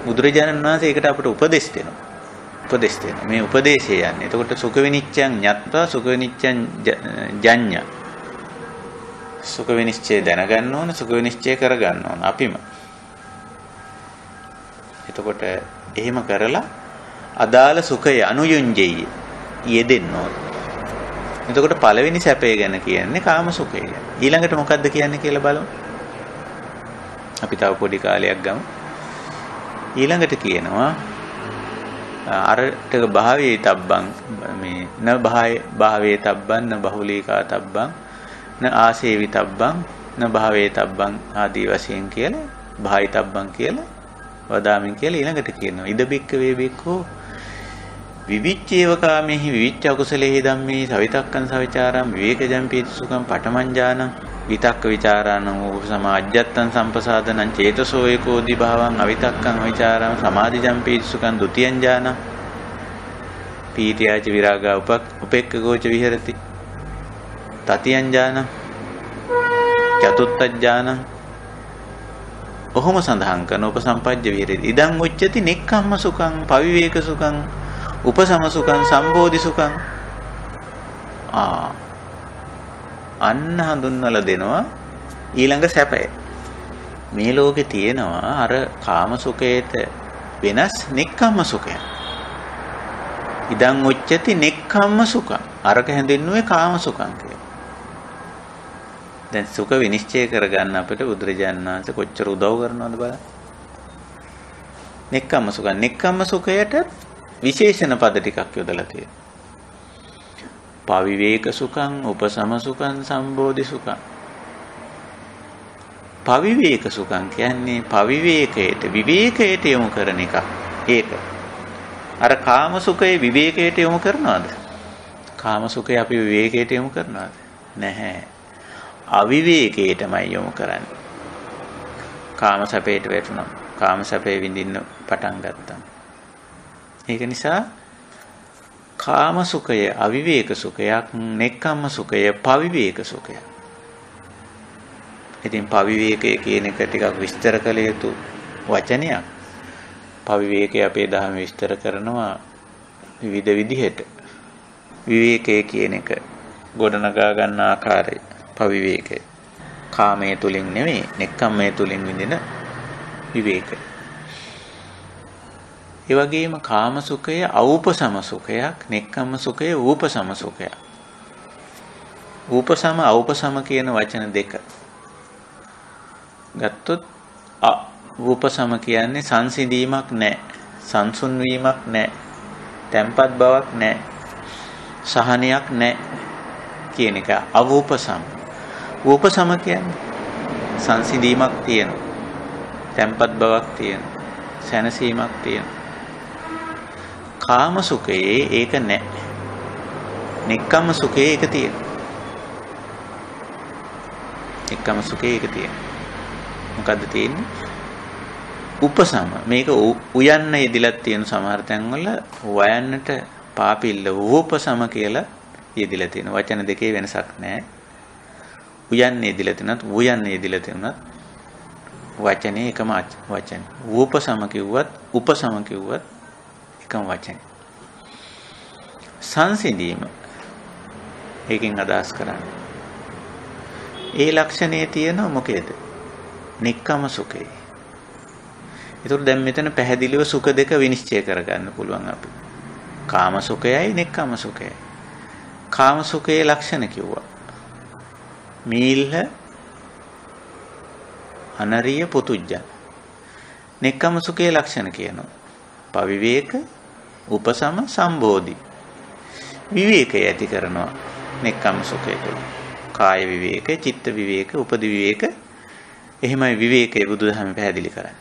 බුදුරජාණන් වහන්සේ ඒකට අපට උපදෙස් දෙනවා. මේ උපදේශය යන්නේ. එතකොට සුඛ විනිච්ඡයන් ඤත්වා සුඛ විනිච්ඡයන් ජඤ්ඤ. සුඛ විනිශ්චය දැනගන්න ඕන, සුඛ විනිශ්චය කරගන්න ඕන අපිම. එතකොට එහෙම කරලා අදාළ සුඛය අනුයුංජෙයි යෙදෙන්න ඕන. එතකොට පළවෙනි සැපය ගැන කියන්නේ කාම සුඛය. ඊළඟට මොකද්ද කියන්නේ කියලා බලමු. අපි තව පොඩි කාලයක් ගමු. ඊළඟට කියනවා අරට භාවයේ තබ්බං මේ න භාවයේ තබ්බන් න බහුලීකා තබ්බං න ආසේවි තබ්බං න භාවයේ තබ්බං ආදී වශයෙන් කියලා භායි තබ්බං කියලා වදාමින් කියලා ඊළඟට කියනවා ඉද බික්ක වේ බික්කෝ විවිච්ඡේව කාමේහි විවිච්ඡ අකුසලේහි ධම්මේ සවිතක්කං සවිචාරං විවේකජං පීති සුඛං පඨමං ඥානං විතක්ක විචාරාණං උපසමාජ්ජත්තං සම්පසාදනං චේතසෝ ඒකෝදි භාවං අවිතක්කං විචාරං සමාධිජං පීති සුඛං ဒ ුතියං ඥානං පීතියච විරාගා උපෙක්ඛගෝච විහෙරති තතියං ඥානං චතුත්ථ ඥානං ඔහොම සඳහන් කරන උපසම්පජ්ජ විහෙරති ඉදං උච්චති නෙක්ඛම්ම සුඛං පවිවේක සුඛං උපසම සුඛං සම්බෝධි සුඛං අන්න හඳුන්වලා දෙනවා ඊළඟ සැපය. මේ ලෝකේ තියෙනවා අර කාම සුඛයට වෙනස් නෙක්ඛම්ම සුඛය. ඉදං උච්චති නෙක්ඛම්ම සුඛං. අරක හැඳින්නුවේ කාම සුඛං කියලා. දැන් සුඛ විනිශ්චය කරගන්න අපිට බුදුරජාණන් වහන්සේ කොච්චර උදව් කරනවද බලන්න. නෙක්ඛම්ම සුඛං. නෙක්ඛම්ම සුඛයට විශේෂණ පද ටිකක් යොදලා තියෙනවා. පවිවේක සුඛං, උපසම සුඛං, සම්බෝධි සුඛං. පවිවේක සුඛං කියන්නේ පවිවේකයට විවේකයට යොමු කරන එක. ඒක. අර කාම සුඛේ විවේකයට යොමු කරනවද? කාම සුඛේ අපි විවේකයට යොමු කරනවද? නැහැ. අවිවේකයටමයි යොමු කරන්නේ. කාම සැපයට වැටුණා. කාම සැපේ විඳින්න පටන් ගත්තා. ඒක නිසා කාම සුඛය අවිවේක සුඛයක්, නෙක්ඛම්ම සුඛය පවිවේක සුඛයක්. ඉතින් පවිවේකය කියන එක ටිකක් විස්තර කළ යුතු වචනයක්. පවිවේකය අපේ ධර්ම විස්තර කරනවා විවිධ විදිහට. විවේකය කියන එක ගොඩනගා ගන්න ආකාරය පවිවේකය. කාමයේ තුලින් නෙමෙයි, නෙක්ඛම්මයේ තුලින් විඳින විවේකය. ඒ වගේම කාම සුඛය අවූපසම සුඛයක්, නෙක්ඛම්ම සුඛය ඌපසම සුඛයක්. ඌපසම අවූපසම කියන වචන දෙක ගත්තොත් ඌපසම කියන්නේ සංසිඳීමක් නැහැ, සංසුන් වීමක් නැහැ, තැම්පත් බවක් නැහැ, සහනයක් නැහැ කියන එක අවූපසම. ඌපසම කියන්නේ සංසිඳීමක් තියෙනවා, තැම්පත් බවක් තියෙනවා, සැනසීමක් තියෙනවා. කාම සුඛයේ ඒක නැහැ. නෙක්ඛම්ම සුඛයේ ඒක තියෙනවා. නෙක්ඛම්ම සුඛයේ ඒක තියෙනවා. මොකද්ද තියෙන්නේ? උපසම. මේක උයන්න යෙදිලා තියෙන සමහර තැන්වල වයන්නට පාපිල්ල උපසම කියලා යෙදිලා තියෙන. වචන දෙකේ වෙනසක් නැහැ. උයන්න යෙදිලා තියෙනත් උයන්න යෙදිලා තියෙනත් වචනේ එකම වචන. උපසම කිව්වත් උපසම කිව්වත් එකම වචන. සංසිඳීම ඒකෙන් අදහස් කරන්නේ. ඒ ලක්ෂණයේ තියෙන මොකේද? නෙක්ඛම්ම සුඛේ. ඒතකොට දැන් මෙතන පැහැදිලිව සුඛ දෙක විනිශ්චය කරගන්න පුළුවන් අපි. කාම සුඛයයි නෙක්ඛම්ම සුඛයයි. කාම සුඛයේ ලක්ෂණ කිව්වා. මීල්හ අනරිය පුතුජ්ජන. නෙක්ඛම්ම සුඛයේ ලක්ෂණ කියනවා. පවිවේක, උපසම, සම්බෝධි. විවේකය ඇති කරනවා නෙක්ඛම්ම සුඛය තුළ. කාය විවේක, චිත්ත විවේක, උපදි විවේක. එහෙමයි විවේකයේ බුදුදහම පැහැදිලි කරන්නේ.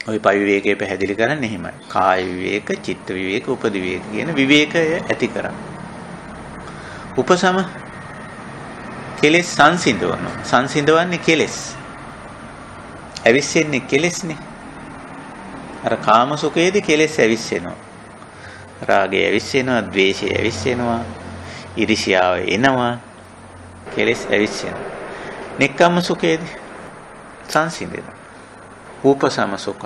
ওই පවිවේකයේ පැහැදිලි කරන්නේ එහෙමයි. කාය විවේක, චිත්ත විවේක, උපදි විවේක කියන විවේකය ඇති කරා. උපසම කෙලෙස් සංසිඳවනවා. සංසිඳවන්නේ කෙලෙස්. ඇවිස්සෙන්නේ කෙලෙස්නේ. අර කාම සුඛයේදී කෙලෙස් ඇවිස්සෙනවා. රාගය ඇවිස්සෙනවා, ද්වේෂය ඇවිස්සෙනවා, ඊර්ෂ්‍යාව එනවා, කෙලෙස් ඇවිස්සෙනවා. නෙක්ඛම්ම සුඛයේදී සංසිඳෙනවා. උපසම සුඛ.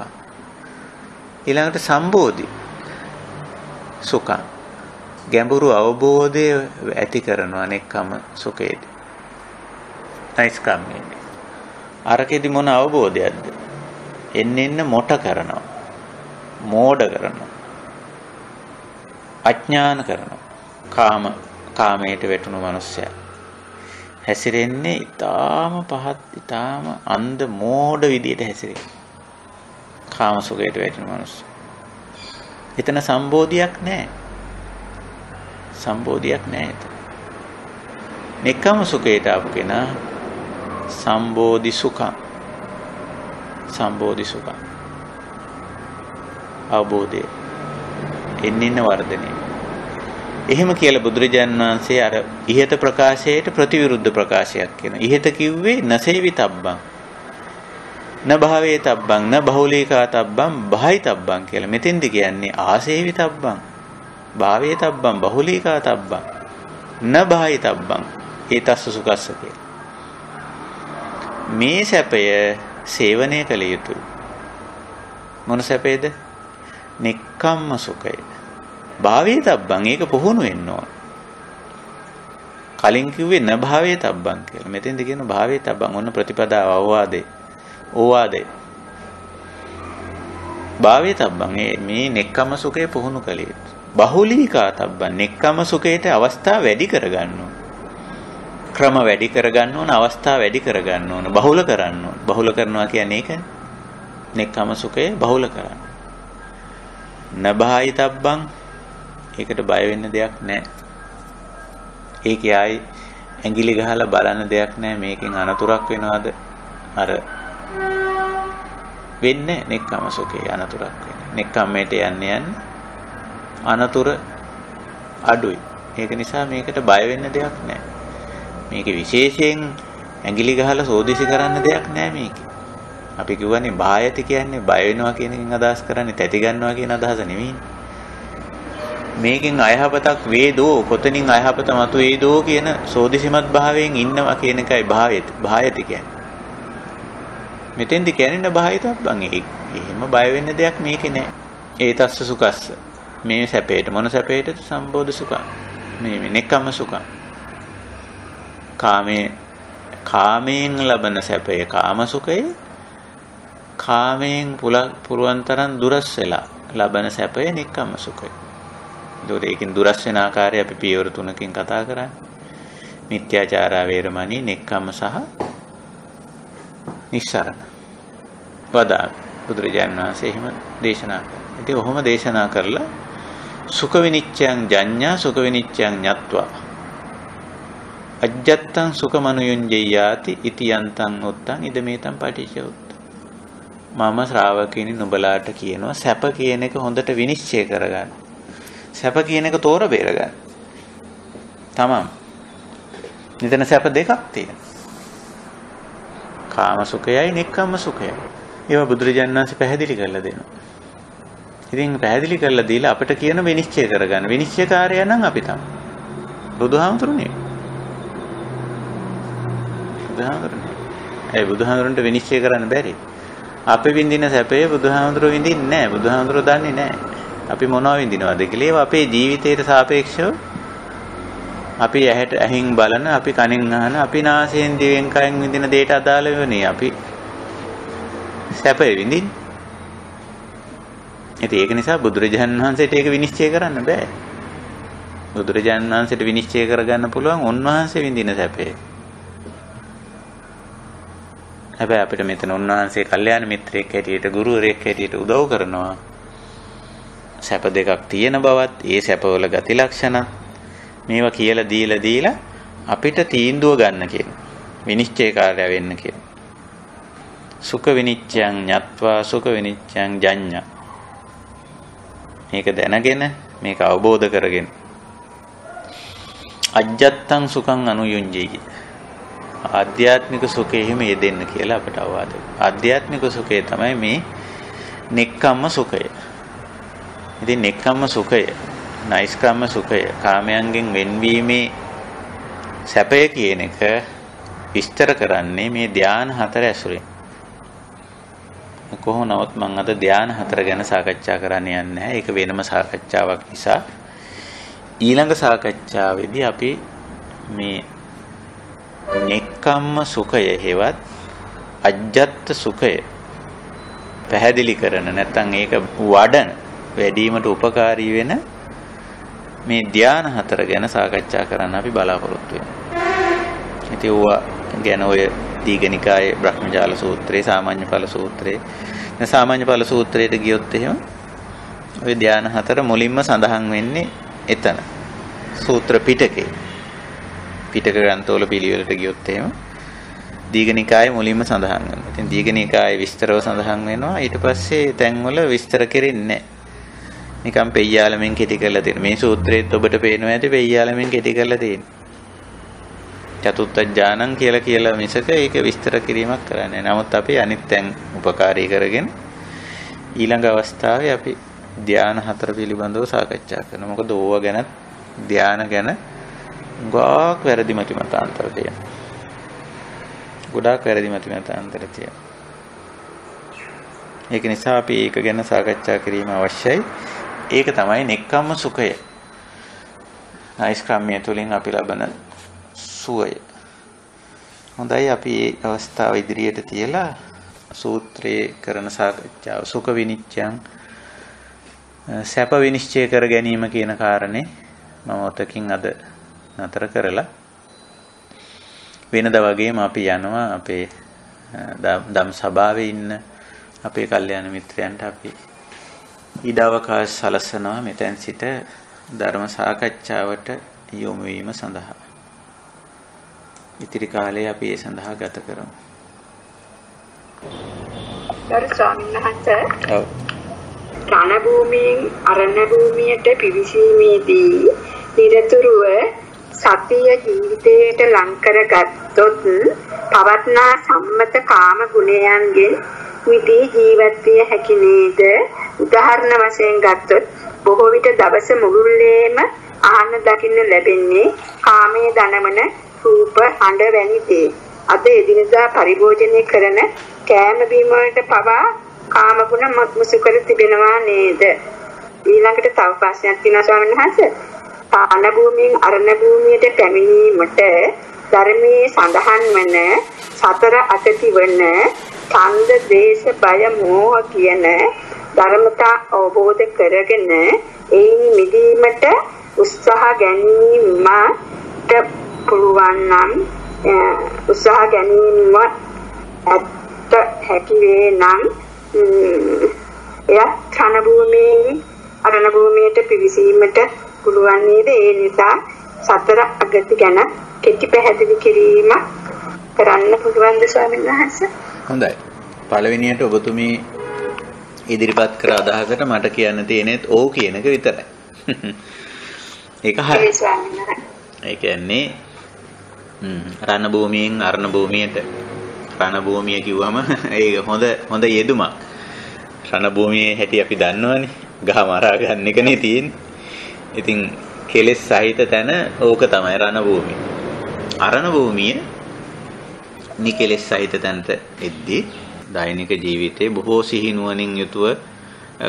ඊළඟට සම්බෝධි සුඛ. ගැඹුරු අවබෝධය ඇති කරනවා නෙක්ඛම්ම සුඛයේදී. නයිස්කම්මේ. අරකෙදි මොන අවබෝධයක්ද? එන්න මොට කරනවා. මෝඩ කරනවා. අඥාන කරනවා. කාමයට වැටුණු මනුස්සයා හැසිරෙන්නේ ඊටාම පහත්, ඊටාම අන්ධ මෝඩ විදියට හැසිරෙන්නේ. කාම සුඛයට වැටෙන මනුස්සයා. එතන සම්බෝධියක් නැහැ. සම්බෝධියක් නැහැ එතන. නෙක්ඛම්ම සුඛයට ආපු කෙනා සම්බෝධි සුඛං. සම්බෝධි සුඛං. අවබෝධය එන්නින වර්ධනය. එහෙම කියලා බුදුරජාණන් වහන්සේ අර ඉහත ප්‍රකාශයට ප්‍රතිවිරුද්ධ ප්‍රකාශයක් කියනවා. ඉහත කිව්වේ නසේවිතබ්බං, න භාවේතබ්බං, න බහුලීකාතබ්බං, බහයිතබ්බං කියලා. මෙතෙන්දි කියන්නේ ආසේවිතබ්බං, භාවේතබ්බං, බහුලීකාතබ්බං, න බහයිතබ්බං, ඒතස්ස සුඛස්ස කියලා. මේ සැපය සේවනය කළ යුතුයි. මොන සැපේද? නෙක්ඛම්ම සුඛය. භාවේතබ්බං, ඒක පුහුණු වෙන්න ඕන. කලින් කිව්වේ න භාවේතබ්බං කියලා. මෙතෙන්ද කියන භාවේතබ්බං. ඔන්න ප්‍රතිපදාව අවවාදේ. ඕවාදේ. භාවේතබ්බං මේ නෙක්ඛම්ම සුඛය පුහුණු කළ යුතුයි. බහුලීකාතබ්බන් නෙක්ඛම්ම සුඛයට අවස්ථා වැඩි කරගන්න ඕන. ක්‍රම වැඩි කරගන්න ඕන, අවස්ථා වැඩි කරගන්න ඕන, බහුල කරන්න ඕන. බහුල කරනවා කියන්නේ ඒකනේ. නෙක්ඛම්ම සුඛය බහුල කරන්න. නබහායිතබ්බන් ඒකට බය වෙන්න දෙයක් නැහැ. ඒකේ ආයි ඇඟිලි ගහලා බලන්න දෙයක් නැහැ. මේකෙන් අනතුරක් වෙනවද? අර වෙන්නේ නෙක්ඛම්ම සුඛේ අනතුරක් වෙන්නේ. නෙක්ඛම්මයට යන්නේ අනතුර අඩුයි. ඒක නිසා මේකට බය වෙන්න දෙයක් නැහැ. මේකේ විශේෂයෙන් ඇඟිලි ගහලා සෝදිසි කරන්න දෙයක් නැහැ මේකේ. අපි කියවනේ බායති කියන්නේ බය වෙනවා කියන එකෙන් අදහස් කරන්නේ තැති ගන්නවා කියන අදහස නෙවෙයි. මේකෙන් අයහපතක් වේදෝ කොතනින් අයහපත මතු වේදෝ කියන සෝදිසිමත් භාවයෙන් ඉන්නවා කියන එකයි බායති කියන්නේ. මෙතෙන්දි කියන්නේ බාහිතබ්බන් එහෙම බය වෙන්න දෙයක් මේකේ නැහැ. ඒ තස්ස සුකස්ස මේ සැපේට මොන සැපේටද සම්බෝධ සුඛ මේ නෙක්ඛම්ම සුඛ කාමයෙන් ලබන සැපය කාම සුඛය කාමයෙන් පුලුවන් තරම් දුරස් වෙලා ලබන සැපය නෙක්ඛම්ම සුඛය. ඒකෙන් දුරස් වෙන ආකාරය අපි පියවර තුනකින් කතා කරන්නේ. මිත්‍යාචාර වේරමණී නෙක්ඛම්ම සහ නිස්සරණ. වදා බුදුරජාණන් වහන්සේ එහෙම දේශනා කළා. ඉතින් ඔහොම දේශනා කරලා සුඛ විනිච්ඡයන් ජඤ්ඤා සුඛ විනිච්ඡයන් ඤත්වා අජ්ජත්තං සුඛමනුයුඤ්ජයාති ඉති යන්තං උත්තං ඉදමේතං පටිච්චෝත්. මම ශ්‍රාවකිනි නුඹලාට කියනවා සැප කියන එක හොඳට විනිශ්චය කරගන්න. සැප කියන එක තෝර බේරගන්න. තමම්. මෙතන සැප දෙකක් තියෙනවා. කාම සුඛයයි නෙක්ඛම්ම සුඛයයි. ඒවා බුදුරජාණන් වහන්සේ පැහැදිලි කරලා දෙනවා. ඉතින් පැහැදිලි කරලා දීලා අපිට කියන විනිශ්චය කරගන්න. විනිශ්චයකාරය නම් අපි තමයි. බුදුහාමුදුරනේ. ඒ බුදුහාමුදුරන්ට විනිශ්චය කරන්න බැරි. අපි විඳින සැපේ බුදුහාමුදුරුවෝ විඳින්නේ නැහැ. බුදුහාමුදුරුවෝ දන්නේ නැහැ. අපි මොනව විඳිනවද කියලා. ඒවා අපේ ජීවිතයට සාපේක්ෂව අපි ඇහින් බලන, අපි කනෙන් අහන, අපි නාසයෙන් දිවෙන් කයෙන් විඳින දේට අදාළ වෙන්නේ අපි සැපේ විඳින්නේ. ඒක නිසා බුදුරජාණන් වහන්සේට ඒක විනිශ්චය කරන්න බෑ. බුදුරජාණන් වහන්සේට විනිශ්චය කරගන්න පුළුවන් උන්වහන්සේ විඳින සැපේ. හැබැයි අපිට මෙතන උන්වහන්සේ කල්යාණ මිත්‍රයෙක් හැටියට ගුරුවරයෙක් හැටියට උදව් කරනවා. සැප දෙකක් තියෙන බවත්, ඒ සැපවල ගති ලක්ෂණ මේවා කියලා දීලා අපිට තීන්දුව ගන්න කියන. විනිශ්චයකාරය වෙන්න කියන. සුඛ විනිච්ඡයන් ඤත්වා සුඛ විනිච්ඡයන් ජඤ්ඤා. මේක දැනගෙන මේක අවබෝධ කරගෙන අජ්ජත්තං සුඛං අනුයුඤ්ජේය. ආධ්‍යාත්මික සුඛයෙහිම යෙදෙන්න කියලා අපට අවවාද කරනවා. ආධ්‍යාත්මික සුඛය තමයි මේ නෙක්ඛම්ම සුඛය. ඉතින් නෙක්ඛම්ම සුඛය, නෛෂ්ක්‍රම්ම සුඛය, කාමයන්ගෙන් වෙන්වීමේ සැපය කියන එක විස්තර කරන්නේ මේ ධ්‍යාන හතර ඇසුරෙන්. කොහොම නමුත් මම අද ධ්‍යාන හතර ගැන සාකච්ඡා කරන්න යන්නේ නැහැ. ඒක වෙනම සාකච්ඡාවක් නිසා ඊළඟ සාකච්ඡාවේදී අපි මේ නෙක්ඛම්ම සුඛය හේවත් අජ්ජත් සුඛය පැහැදිලි කරන නැත්නම් ඒක වඩන වැඩිවීමට උපකාරී වෙන මේ ධ්‍යාන හතර ගැන සාකච්ඡා කරන්න අපි බලාපොරොත්තු වෙනවා. ඉතින් ඕවා ගැන ඔය දීඝනිකායේ බ්‍රහ්මජාල සූත්‍රයේ සාමාන්‍ය ඵල සූත්‍රයේ සාමාන්‍ය ඵල සූත්‍රයට ගියොත් එහෙම ඔය ධ්‍යාන හතර මුලින්ම සඳහන් වෙන්නේ එතන. සූත්‍ර පිටකේ. පිටක ග්‍රන්ථවල පිළිවෙලට ගියොත් එහෙම දීඝනිකායේ මුලින්ම සඳහන් වෙනවා. ඉතින් දීඝනිකායේ විස්තරව සඳහන් වෙනවා. ඊට පස්සේ තැන්වල විස්තර කෙරෙන්නේ නැහැ. නිකම් පෙయ్యාලමින් කෙටි කරලා තියෙනවා. මේ සූත්‍රයේත් ඔබට පේනවා ඇති පෙయ్యාලමින් කෙටි කරලා තියෙනවා. චතුත්ථ ඥානං කියලා මිසක ඒක විස්තර කිරීමක් කරන්නේ නැහැ. නමුත් අපි අනිත් තැන් උපකාරී කරගෙන ඊළඟ අවස්ථාවේ අපි ධ්‍යාන හතර පිළිබඳව සාකච්ඡා කරනවා. මොකද ඕවා ගැන ධ්‍යාන ගැන ගොඩාක් වැරදි මතිමතාන්තර තියෙනවා. ගොඩාක් වැරදි මතිමතාන්තර තියෙනවා. ඒක නිසා අපි ඒක ගැන සාකච්ඡා කිරීම අවශ්‍යයි. ඒක තමයි නෙක්ඛම්ම සුඛය. නෛෂ්ක්‍රම්‍ය තුළින් අපි ලබන සුවය. හොඳයි අපි මේ අවස්ථාව ඉදිරියට තියලා සූත්‍රයේ කරන සාකච්ඡාව සුඛ විනිච්ඡයන් සැප විනිශ්චය කර ගැනීම කියන කාරණේ මම ඔතකින් අද නතර කරලා වෙනද වගේම අපි යනවා අපේ දම් සභාවේ ඉන්න අපේ කල්යාණ මිත්‍රයන්ට අපි ඉඩ අවකාශ සලසනවා මෙතෙන් සිට ධර්ම සාකච්ඡාවට යොමු වීම සඳහා. ඉතිරි කාලය අපි ඒ සඳහා ගත කරමු. ගරු ස්වාමීන් වහන්සේ. ඔව්. රණ භූමියෙන් අරණ්‍ය භූමියට පිවිසීමේදී නිරතුරුව සතිය ජීවිතයට ලං කරගත්තොත් පවත්නා සම්මත කාම ගුණයන්ගෙන් මිදී ජීවත් විය හැකි නේද? උදාහරණ වශයෙන් ගත්තොත් බොහෝ විට දවස මුළුල්ලේම අහන්න දකින්න ලැබෙන්නේ කාමයේ දනවන රූප හඬ වැනි දේ. අද එදිනදා පරිභෝජනය කරන කෑම බීම වලට පවා කාම ගුණ මුසු කර තිබෙනවා නේද? ඊළඟට තව ප්‍රශ්නයක් තියෙනවා ස්වාමීන් වහන්සේ. පාන භූමියෙන් අරණ භූමියට පැමිණීමට ධර්මයේ සඳහන් වන සතර අගති වන ඡන්ද, දේශ, බය, මෝහ කියන ධර්මතා අවබෝධ කරගෙන එයින් මිදීමට උත්සාහ ගැනීමට පුළුවන් නම් උත්සාහ ගැනීම ඇත්ත හැකි වේ නම් එය ඡන භූමියෙන් අරණ භූමියට පිවිසීමට පුළුවන් නේද? ඒ නිසා සතර අගති ගැන කෙටි පැහැදිලි කිරීම කරන්න පුළුවන් ද ස්වාමීන් වහන්සේ? හොඳයි. පළවෙනියට ඔබතුමී ඉදිරිපත් කර අදහසට මට කියන්න තියෙනෙත් ඔව් කියන එක විතරයි. ඒක හරි. ඒ කියන්නේ රණ භූමියෙන් අරණ භූමියට රණ භූමිය කිව්වම ඒක හොඳ යෙදුමක්. රණ භූමියේ හැටි අපි දන්නවනේ. ගහ මරා ගන්න එකනේ තියෙන්නේ. ඉතින් කෙලෙස් සහිත තැන ඕක තමයි රණ භූමිය. අරණ භූමිය නිකෙලෙස් සහිත තැනට එද්දී දෛනික ජීවිතේ බොහෝ සිහිනුවණින් යුතුව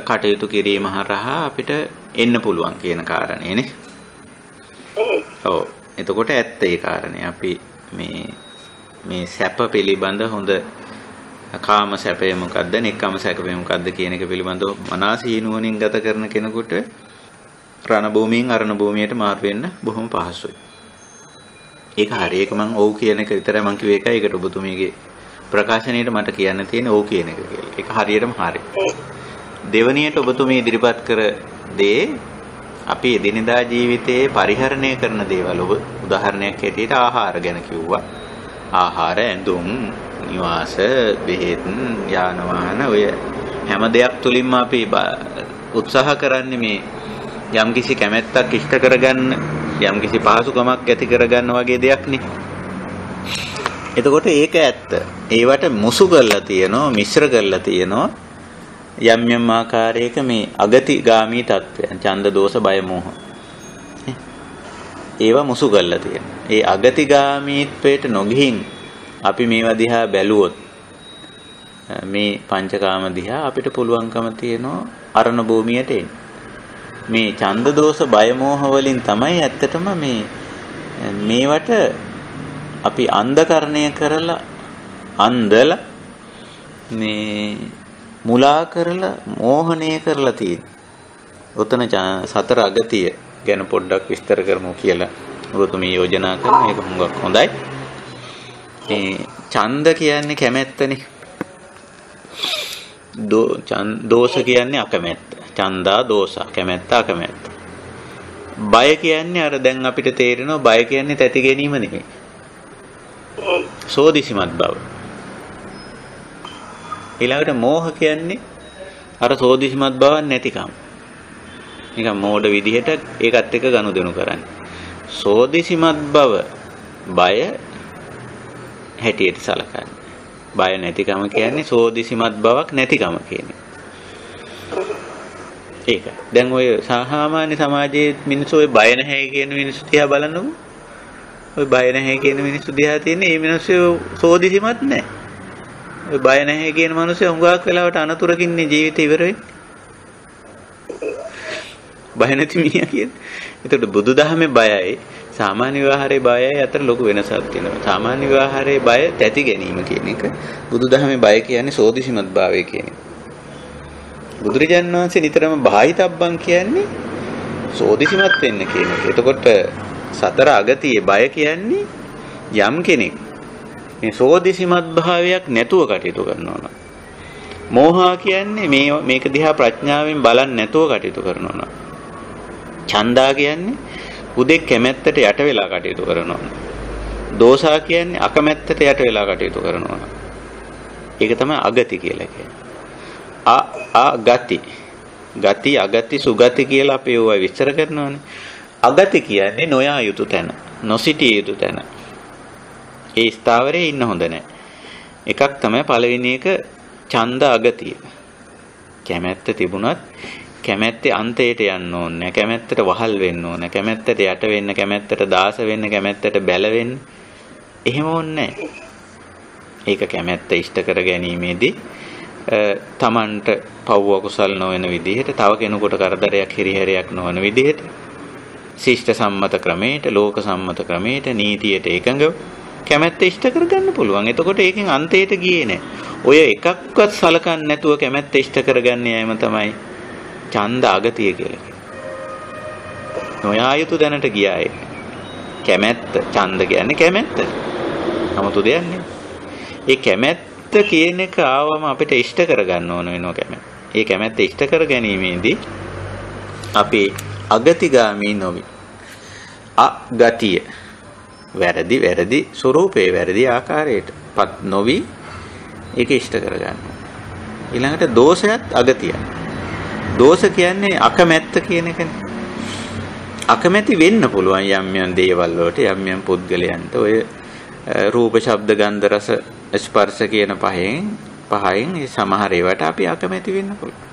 කටයුතු කිරීම හරහා අපිට එන්න පුළුවන් කියන කාරණේනේ. ඔව්. එතකොට ඇත්ත ඒ කාරණේ. අපි මේ සැප පිළිබඳ හොඳ කාම සැපය මොකද්ද, නෙක්ඛම් සැපය මොකද්ද කියන එක පිළිබඳව මනසිනුවණින් ගත කරන කෙනෙකුට රණ භූමියෙන් අරණ භූමියට මාරු වෙන්න බොහොම පහසුයි. ඒක හරි. ඒක මම ඔව් කියන එක විතරයි මම කිව්ව එකයි. ඒකට ඔබතුමීගේ ප්‍රකාශනයේට මට කියන්න තියෙන්නේ ඔව් කියන එක කියලා. ඒක හරියටම හරි. දෙවණියට ඔබතුමී ඉදිරිපත් කර දේ අපි එදිනෙදා ජීවිතයේ පරිහරණය කරන දේවල්. ඔබ උදාහරණයක් හැටියට ආහාර ගැන කිව්වා. ආහාර, ඇඳුම්, නිවාස, බෙහෙත්, යාන වාහන ඔය හැම දෙයක් තුලින්ම අපි උත්සාහ කරන්නේ මේ යම්කිසි කැමැත්තක් ඉෂ්ට කරගන්න, යම්කිසි පහසුකමක් ඇති කරගන්න වගේ දෙයක් නේ. එතකොට ඒක ඇත්ත. ඒවට මුසු කරලා තියෙනවා, මිශ්‍ර කරලා තියෙනවා යම් යම් ආකාරයක මේ අගතිගාමී තත්ත්වයන්, ඡන්ද, දෝෂ, බය, මෝහ. ඒවා මුසු කරලා තියෙනවා. ඒ අගතිගාමීත්වයට නොගිහින් අපි මේවා දිහා බැලුවොත් මේ පංචකාම දිහා අපිට පුළුවන්කම තියෙනවා අරණ භූමියට එන්න. මේ ඡන්ද, දෝෂ, බය, මෝහ වලින් තමයි ඇත්තටම මේවට අපි අන්ධකරණය කරලා අන්ධලා මේ මුලා කරලා මෝහණය කරලා තියෙන්නේ. උතන සතර අගතිය ගැන පොඩ්ඩක් විස්තර කරමු කියලා ඔබතුමී යෝජනා කරන එක හුඟක් හොඳයි. මේ ඡන්ද කියන්නේ කැමැත්තනේ. දෝෂ කියන්නේ අකමැත්ත. ඡන්දා දෝෂා, කැමැත්ත අකමැත්ත. බය කියන්නේ අර දැන් අපිට තේරෙනවා බය කියන්නේ තැති ගැනීම නෙමෙයි. සෝදිසිමත් බව. ඊළඟට මෝහ කියන්නේ අර සෝදිසිමත් බවක් නැතිකම. නිකන් මෝඩ විදිහට ඒකත් එක්ක ගනුදෙනු කරන්නේ. සෝදිසිමත් බව බය හැටියට සලකන්නේ. බය නැතිකම කියන්නේ සෝදිසිමත් බවක් නැතිකම කියන්නේ. ඒක. දැන් ඔය සාමාන්‍ය සමාජයේ මිනිස්සු ඔය බය නැහැ කියන මිනිස්සු දිහා බලන්නකො. ඔය බය නැහැ කියන මිනිස්සු දිහා තියෙන්නේ මේ මිනිස්සු සෝදිසිමත් නැහැ. ඔය බය නැහැ කියන මිනිස්සු හුඟක් වෙලාවට අනතුරකින් ජීවිතේ ඉවර වෙන්නේ. බය නැති මිනිහා කියන්නේ. ඒකට බුදුදහමේ බයයි සාමාන්‍ය විවාහයේ බයයි අතර ලොකු වෙනසක් තියෙනවා. සාමාන්‍ය විවාහයේ බය තැති ගැනීම කියන එක. බුදුදහමේ බය කියන්නේ සෝදිසිමත් භාවය කියන එක. බුදුරජාණන් වහන්සේ නිතරම බාහිතබ්බන් කියන්නේ සෝදිසිමත් වෙන්න කියන එක. එතකොට සතර අගතියේ බය කියන්නේ යම් කෙනෙක් මේ සෝදිසිමත් භාවයක් නැතුව කටයුතු කරනවා නම්, මෝහා කියන්නේ මේක දිහා ප්‍රඥාවෙන් බලන්නේ නැතුව කටයුතු කරනවා නම්, ඡන්දා කියන්නේ උදේ කැමැත්තට යට වෙලා කටයුතු කරනවා නම්, දෝසා කියන්නේ අකමැත්තට යට වෙලා කටයුතු කරනවා නම්, ඒක තමයි අගති කියලා කියන්නේ. ගති අගති සුගති කියලා අපි ඒවා විස්තර කරනවානේ. අගති කියන්නේ නොයා යුතු තැන, නොසිටිය යුතු තැන. ඒ ස්ථාවරයේ ඉන්න හොඳ නැහැ. එකක් තමයි පළවෙනි එක ඡන්ද අගතිය. කැමැත්ත තිබුණත් කැමැත්තේ අන්තයට යන්න ඕනේ නැහැ. කැමැත්තට වහල් වෙන්න ඕනේ. කැමැත්තට යට වෙන්න, කැමැත්තට දාස වෙන්න, කැමැත්තට බැල වෙන්න. එහෙම ඕනේ නැහැ. ඒක කැමැත්ත ඉෂ්ට කර ගැනීමේදී තමන්ට පව්ව කුසල් නොවන විදිහට, තව කෙනෙකුට කරදරයක් හිරිහැරයක් නොවන විදිහට, ශිෂ්ට සම්මත ක්‍රමයට, ලෝක සම්මත ක්‍රමයට, නීතියට එකඟව කැමැත්ත ඉෂ්ට කරගන්න පුළුවන්. එතකොට ඒකෙන් අන්තයට ගියේ නැහැ. ඔය එකක්වත් සලකන්නේ නැතුව කැමැත්ත ඉෂ්ට කරගන්න යෑම තමයි ඡන්ද අගතිය කියලා කියන්නේ. නොයා යුතු දැනට ගියා ඒක. කැමැත්ත, ඡන්ද කියන්නේ කැමැත්ත. 아무තු දෙයක් නෙමෙයි. ඒ කැමැත්ත කියන එක ආවම අපිට ඉෂ්ට කරගන්න ඕන වෙනවා කැමැත්ත. ඒ කැමැත්ත ඉෂ්ට කර ගැනීමේදී අපි අගතිගාමී නොවි. අගතිය වැරදි ස්වરૂපේ වැරදි ආකාරයටපත් නොවි ඒක ඉෂ්ට කරගන්න. ඊළඟට දෝෂයත් අගතිය. දෝෂ කියන්නේ අකමැත්ත කියන එකනේ. අකමැති වෙන්න පුළුවන් යම් දේවල් වලට, යම් පුද්ගලයන්ට. ඔය රූප, ශබ්ද, ගන්ධ, රස, ස්පර්ශ කියන පහෙන් සමහර ඒවාට අපි අකමැති වෙන්න පුළුවන්.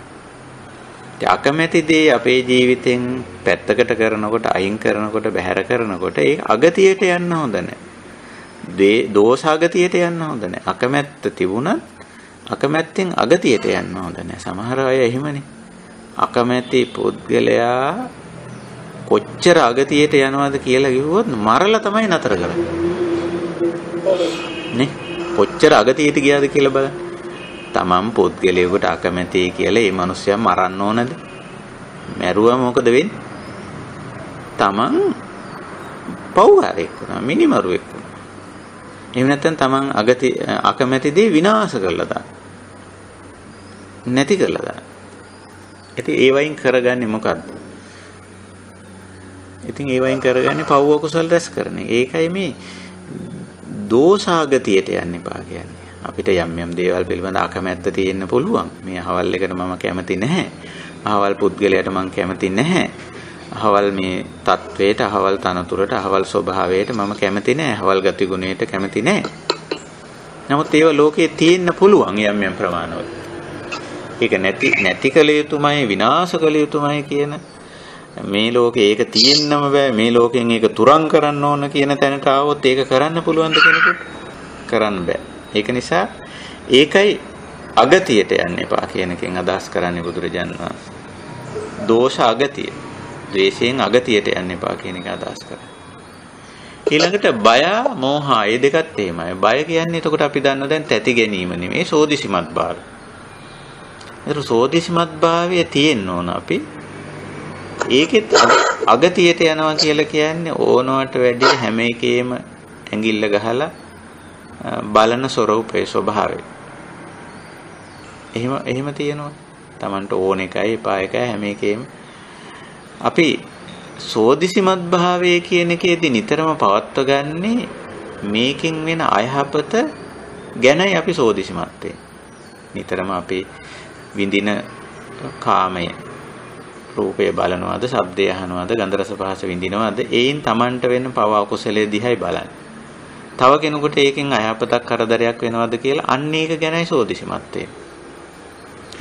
ඒ අකමැති දේ අපේ ජීවිතෙන් පැත්තකට කරනකොට, අයින් කරනකොට, බැහැර කරනකොට ඒක අගතියට යන්න හොඳ නැහැ. දෝෂාගතියට යන්න හොඳ නැහැ. අකමැත්ත තිබුණත් අකමැත්තෙන් අගතියට යන්න හොඳ නැහැ. සමහර අය එහෙමනේ. අකමැති පුද්ගලයා කොච්චර අගතියට යනවද කියලා කිව්වොත් මරලා තමයි නතර කරන්නේ. නේ? කොච්චර අගතියට ගියාද කියලා බලන්න. තමන් පුද්ගලයෙකුට අකමැති කියලා ඒ මිනිස්සයා මරන්න ඕනද? මැරුවා මොකද වෙන්නේ? තමන් පව්කාරයෙක් වුණා, මිනිමරුවෙක් වුණා. එහෙම නැත්නම් තමන් අකමැති දේ විනාශ කරලා දාන්න. නැති කරලා දාන්න. ඉතින් ඒ වයින් කරගන්නේ මොකද්ද? ඉතින් ඒ වයින් කරගන්නේ පව්ව කුසල රැස් කරන එක. ඒකයි මේ දෝෂාගතියට යන්න එපා කියන්නේ. අපිට යම් දේවල් පිළිබඳ අකමැත්ත තියෙන්න පුළුවන්. මේ අහවල් එකට මම කැමති නැහැ. අහවල් පුද්ගලයාට මම කැමති නැහැ. අහවල් මේ තත්වයට, අහවල් තනතුරට, අහවල් ස්වභාවයට මම කැමති නැහැ. අහවල් ගති ගුණයට කැමති නැහැ. නමුත් ඒව ලෝකයේ තියෙන්න පුළුවන් යම් ප්‍රමාණවල. ඒක නැති කළ යුතුමයි, විනාශ කළ යුතුමයි කියන මේ ලෝකේ ඒක තියෙන්නම බෑ. මේ ලෝකෙන් ඒක තුරන් කරන්න ඕන කියන තැනට ආවොත් ඒක කරන්න පුළුවන්ද කෙනෙකුට? කරන්න බෑ. ඒක නිසා ඒකයි අගතියට යන්න එපා කියන එකෙන් අදහස් කරන්නේ බුදුරජාණන් වහන්සේ. දෝෂ අගතිය. ද්වේෂයෙන් අගතියට යන්න එපා කියන එක අදහස් කරන්නේ. ඊළඟට බය, මෝහ, මේ දෙකත් එහෙමයි. බය කියන්නේ එතකොට අපි දන්නවා දැන් තැති ගැනීම නෙමෙයි, සෝදිසිමත් භාවය. ඒතර සෝදිසිමත් භාවය තියෙන්න ඕන අපි. ඒකෙත් අගතියට යනවා කියලා කියන්නේ ඕනවට වැඩි හැම එකේම ඇඟිල්ල ගහලා බලන ස්වરૂපේ ස්වභාවය. එහෙම තියෙනවා. Tamanට ඕන එකයි එපා එකයි හැම එකේම අපි සෝදිසිමත් භාවයේ කියන එකේදී නිතරම පවත්ව ගන්නේ මේකෙන් වෙන අයහපත ගැනයි අපි සෝදිසිමත් වෙන්නේ. නිතරම අපි විඳින කාමය, රූපය බලනවාද, ශබ්දය අහනවාද, ගන්ධ රස පහස විඳිනවාද, ඒයින් Tamanට වෙන පව අකුසලයේ දිහායි බලන්නේ. තව කෙනෙකුට ඒකෙන් අයහපතක් කරදරයක් වෙනවද කියලා අන්න ඒක ගැනයි සෝදිසිමත් වෙන්නේ.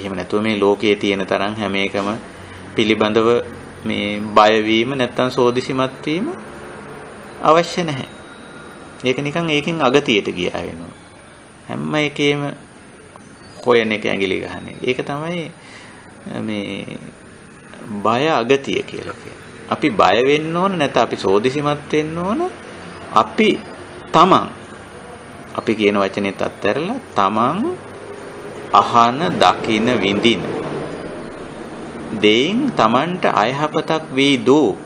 එහෙම නැතුව මේ ලෝකයේ තියෙන තරම් හැම එකම පිළිබඳව මේ බය වීම නැත්තම් සෝදිසිමත් වීම අවශ්‍ය නැහැ. ඒක නිකන් ඒකෙන් අගතියට ගියා වෙනවා. හැම එකේම හොයන එක ඇඟිලි ගහන එක. ඒක තමයි මේ බය අගතිය කියලා කියන්නේ. අපි බය වෙන්න ඕන නැත්නම් අපි සෝදිසිමත් වෙන්න ඕන. අපි කියන වචනේත් අත්හැරලා තමන් අහන, දකින, විඳින දෙයින් Tamanට අයහපතක් වෙයි දෝ.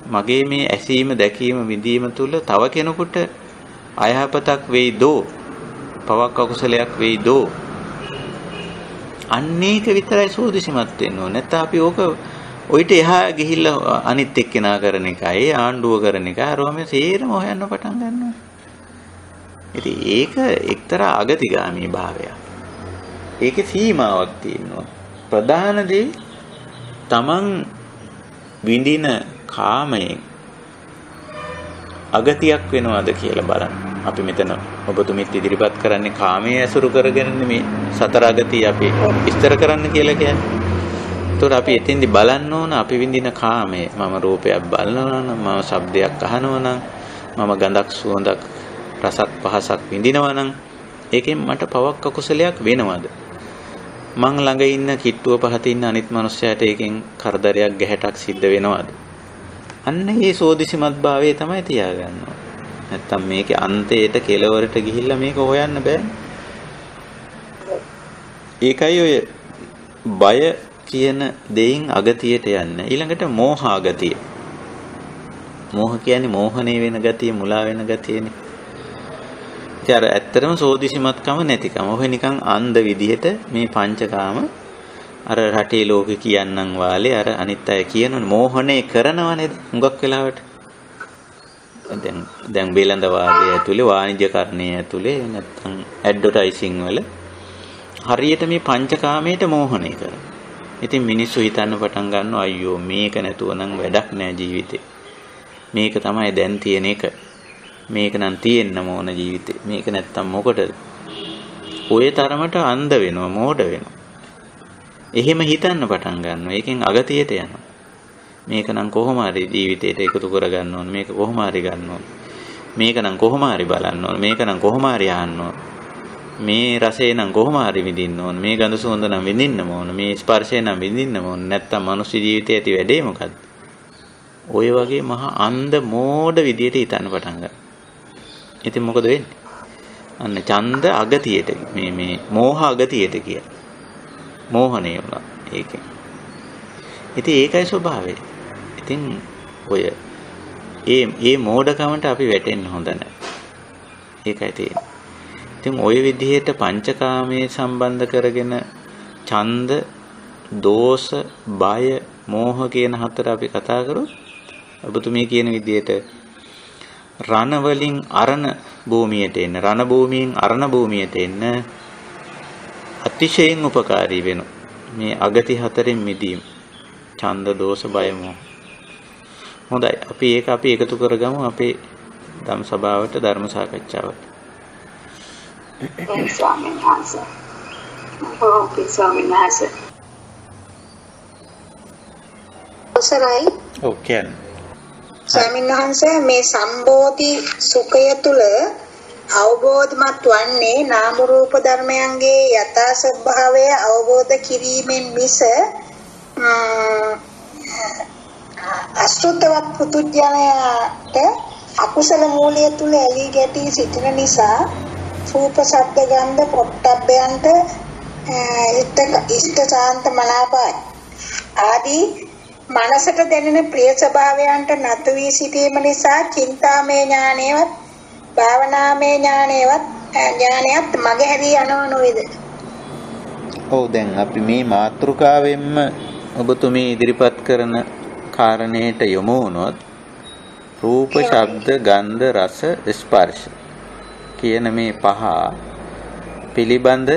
මගේ මේ ඇසීම දැකීම විඳීම තුල තව කෙනෙකුට අයහපතක් වෙයි දෝ. පවක් අකුසලයක් වෙයි දෝ. අන්නේක විතරයි සෝදිසිමත් වෙන්න ඕනේ. නැත්නම් අපි ඕක ඔయిత එහා ගිහිල්ලා අනිත් එක්කෙනා කරන එකයි ආණ්ඩුව කරන එකයි අරවම සේරම හොයන්න පටන් ගන්නවා. ඉතින් ඒක එක්තරා අගතිගාමී භාවයක්. ඒකේ සීමාවක් තියෙනවා. ප්‍රධාන දේ තමන් විඳින කාමයෙන් අගතියක් වෙනවද කියලා බලන්න. අපි මෙතන ඔබතුමිත් ඉදිරිපත් කරන්නේ කාමයේ ඇසුරු කරගෙන මේ සතර අගතිය අපි විස්තර කරන්න කියලා කියන්නේ. ඒතකොට අපි එතෙන්දි බලන්න ඕන අපි විඳින කාමය. මම රූපයක් බලනවා නම්, මම ශබ්දයක් අහනවා නම්, මම ගඳක් සුවඳක් රසක් පහසක් විඳිනවා නම් ඒකෙන් මට පවක් අකුසලයක් වෙනවද? මං ළඟ ඉන්න කිට්ටුව පහත ඉන්න අනිත් මනුස්සයාට ඒකෙන් කරදරයක් ගැහැටක් සිද්ධ වෙනවද? අන්න ඒ සෝදිසිමත් භාවයේ තමයි තියාගන්නවා. නැත්තම් මේකේ අන්තයට කෙලවරට ගිහිල්ලා මේක හොයන්න බෑ. ඒකයි ඔය බය කියන දෙයින් අගතියට යන්නේ. ඊළඟට මෝහ අගතිය. මෝහ කියන්නේ මෝහණය වෙන ගතිය, මුලා වෙන ගතියනේ. ඒතර ඇත්තටම සෝදිසිමත්කම නැතිකම. ඔය නිකන් අන්ධ විදිහට මේ පංචකාම අර රටේ ලෝකේ කියන්නම් වාලේ අර අනිත් අය කියනවනේ මෝහණය කරනවා නේද? හුඟක් වෙලාවට. දැන් බේලඳ වාදයේ ඇතුලේ වාණිජ්‍යකරණයේ ඇතුලේ නැත්තම් ඇඩ්වර්ටයිසිං වල හරියට මේ පංචකාමයට මෝහණය කරනවා. ඉතින් මිනිස්සු හිතන්න පටන් ගන්නවා අයියෝ මේක නැතුව නම් වැඩක් නෑ ජීවිතේ. මේක තමයි දැන් තියෙන එක. මේක නම් තියෙන්න ඕන ජීවිතේ. මේක නැත්තම් මොකටද? ඔය තරමට අන්ධ වෙනවා, මෝඩ වෙනවා. එහෙම හිතන්න පටන් ගන්නවා. ඒකෙන් අගතියට යනවා. මේක නම් කොහොම හරි ජීවිතේට එකතු කරගන්න ඕන. මේක කොහොම හරි ගන්න ඕන. මේක නම් කොහොම හරි බලන්න ඕන. මේක නම් කොහොම හරි අහන්න ඕන. මේ රසය නම් කොහොම හරි විඳින්න ඕන. මේ ගඳ සුවඳ නම් විඳින්න ඕන. මේ ස්පර්ශය නම් විඳින්න ඕන. නැත්තම් මිනිස් ජීවිතයේ ඇති වැඩේ මොකද්ද? ඔය වගේ මහා අන්ධ මෝඩ විදියට හිතන්න පටන් ගන්නවා. ඉතින් මොකද වෙන්නේ? අන්න ඡන්ද අගතියට මේ මෝහ අගතියට කිය. මෝහණය වුණා ඒකෙන්. ඉතින් ඒකයි ස්වභාවය. ඉතින් ඔය ඒ මෝඩකමට අපි වැටෙන්න හොඳ නැහැ. ඒකයි තියෙන්නේ. ඉතින් ওই විදිහට පංචකාමයේ සම්බන්ධ කරගෙන ඡන්ද, දෝෂ, බය, මෝහ කියන හතර අපි කතා කරොත් ඔබතුමී කියන විදිහට රණ වලින් අරණ භූමියට එන්න, රණ භූමියෙන් අරණ භූමියට එන්න අතිශයින් උපකාරී වෙනවා. මේ අගති හතරෙන් මිදීම. ඡන්ද, දෝෂ, බය, මෝහ. හොඳයි. අපි එකතු කරගමු අපේ ධම්ම සභාවට ධර්ම සාකච්ඡාවට. ස්වාමීන් වහන්සේ. ස්වාමීන් වහන්සේ. ඔසරයි. ඔකේ. ස්වාමීන් වහන්සේ මේ සම්බෝධි සුඛය තුල අවබෝධමත් වන්නේ නාම රූප ධර්මයන්ගේ යථා ස්වභාවය අවබෝධ කිරීමෙන් මිස අසුතවත් පුදුජනයට අකුසල මූලය තුල ඇලී ගැටී සිටින නිසා රූප ශබ්ද ගන්ධ පොට්ටබ්බයන්ට ඉෂ්ඨ ශාන්ත මනාපයි ආදී මනසට දැනෙන ප්‍රිය ස්වභාවයන්ට නතු වී සිටීම නිසා චින්තාමය ඥානයවත් භාවනාමය ඥානයත් මගහැරී යනව නොවේද? ඔව් දැන් අපි මේ මාතෘකාවෙන්ම ඔබතුමී ඉදිරිපත් කරන කාරණේට යොමු වුණොත් රූප, ශබ්ද, ගන්ධ, රස, ස්පර්ශ කියන මේ පහ පිළිබඳ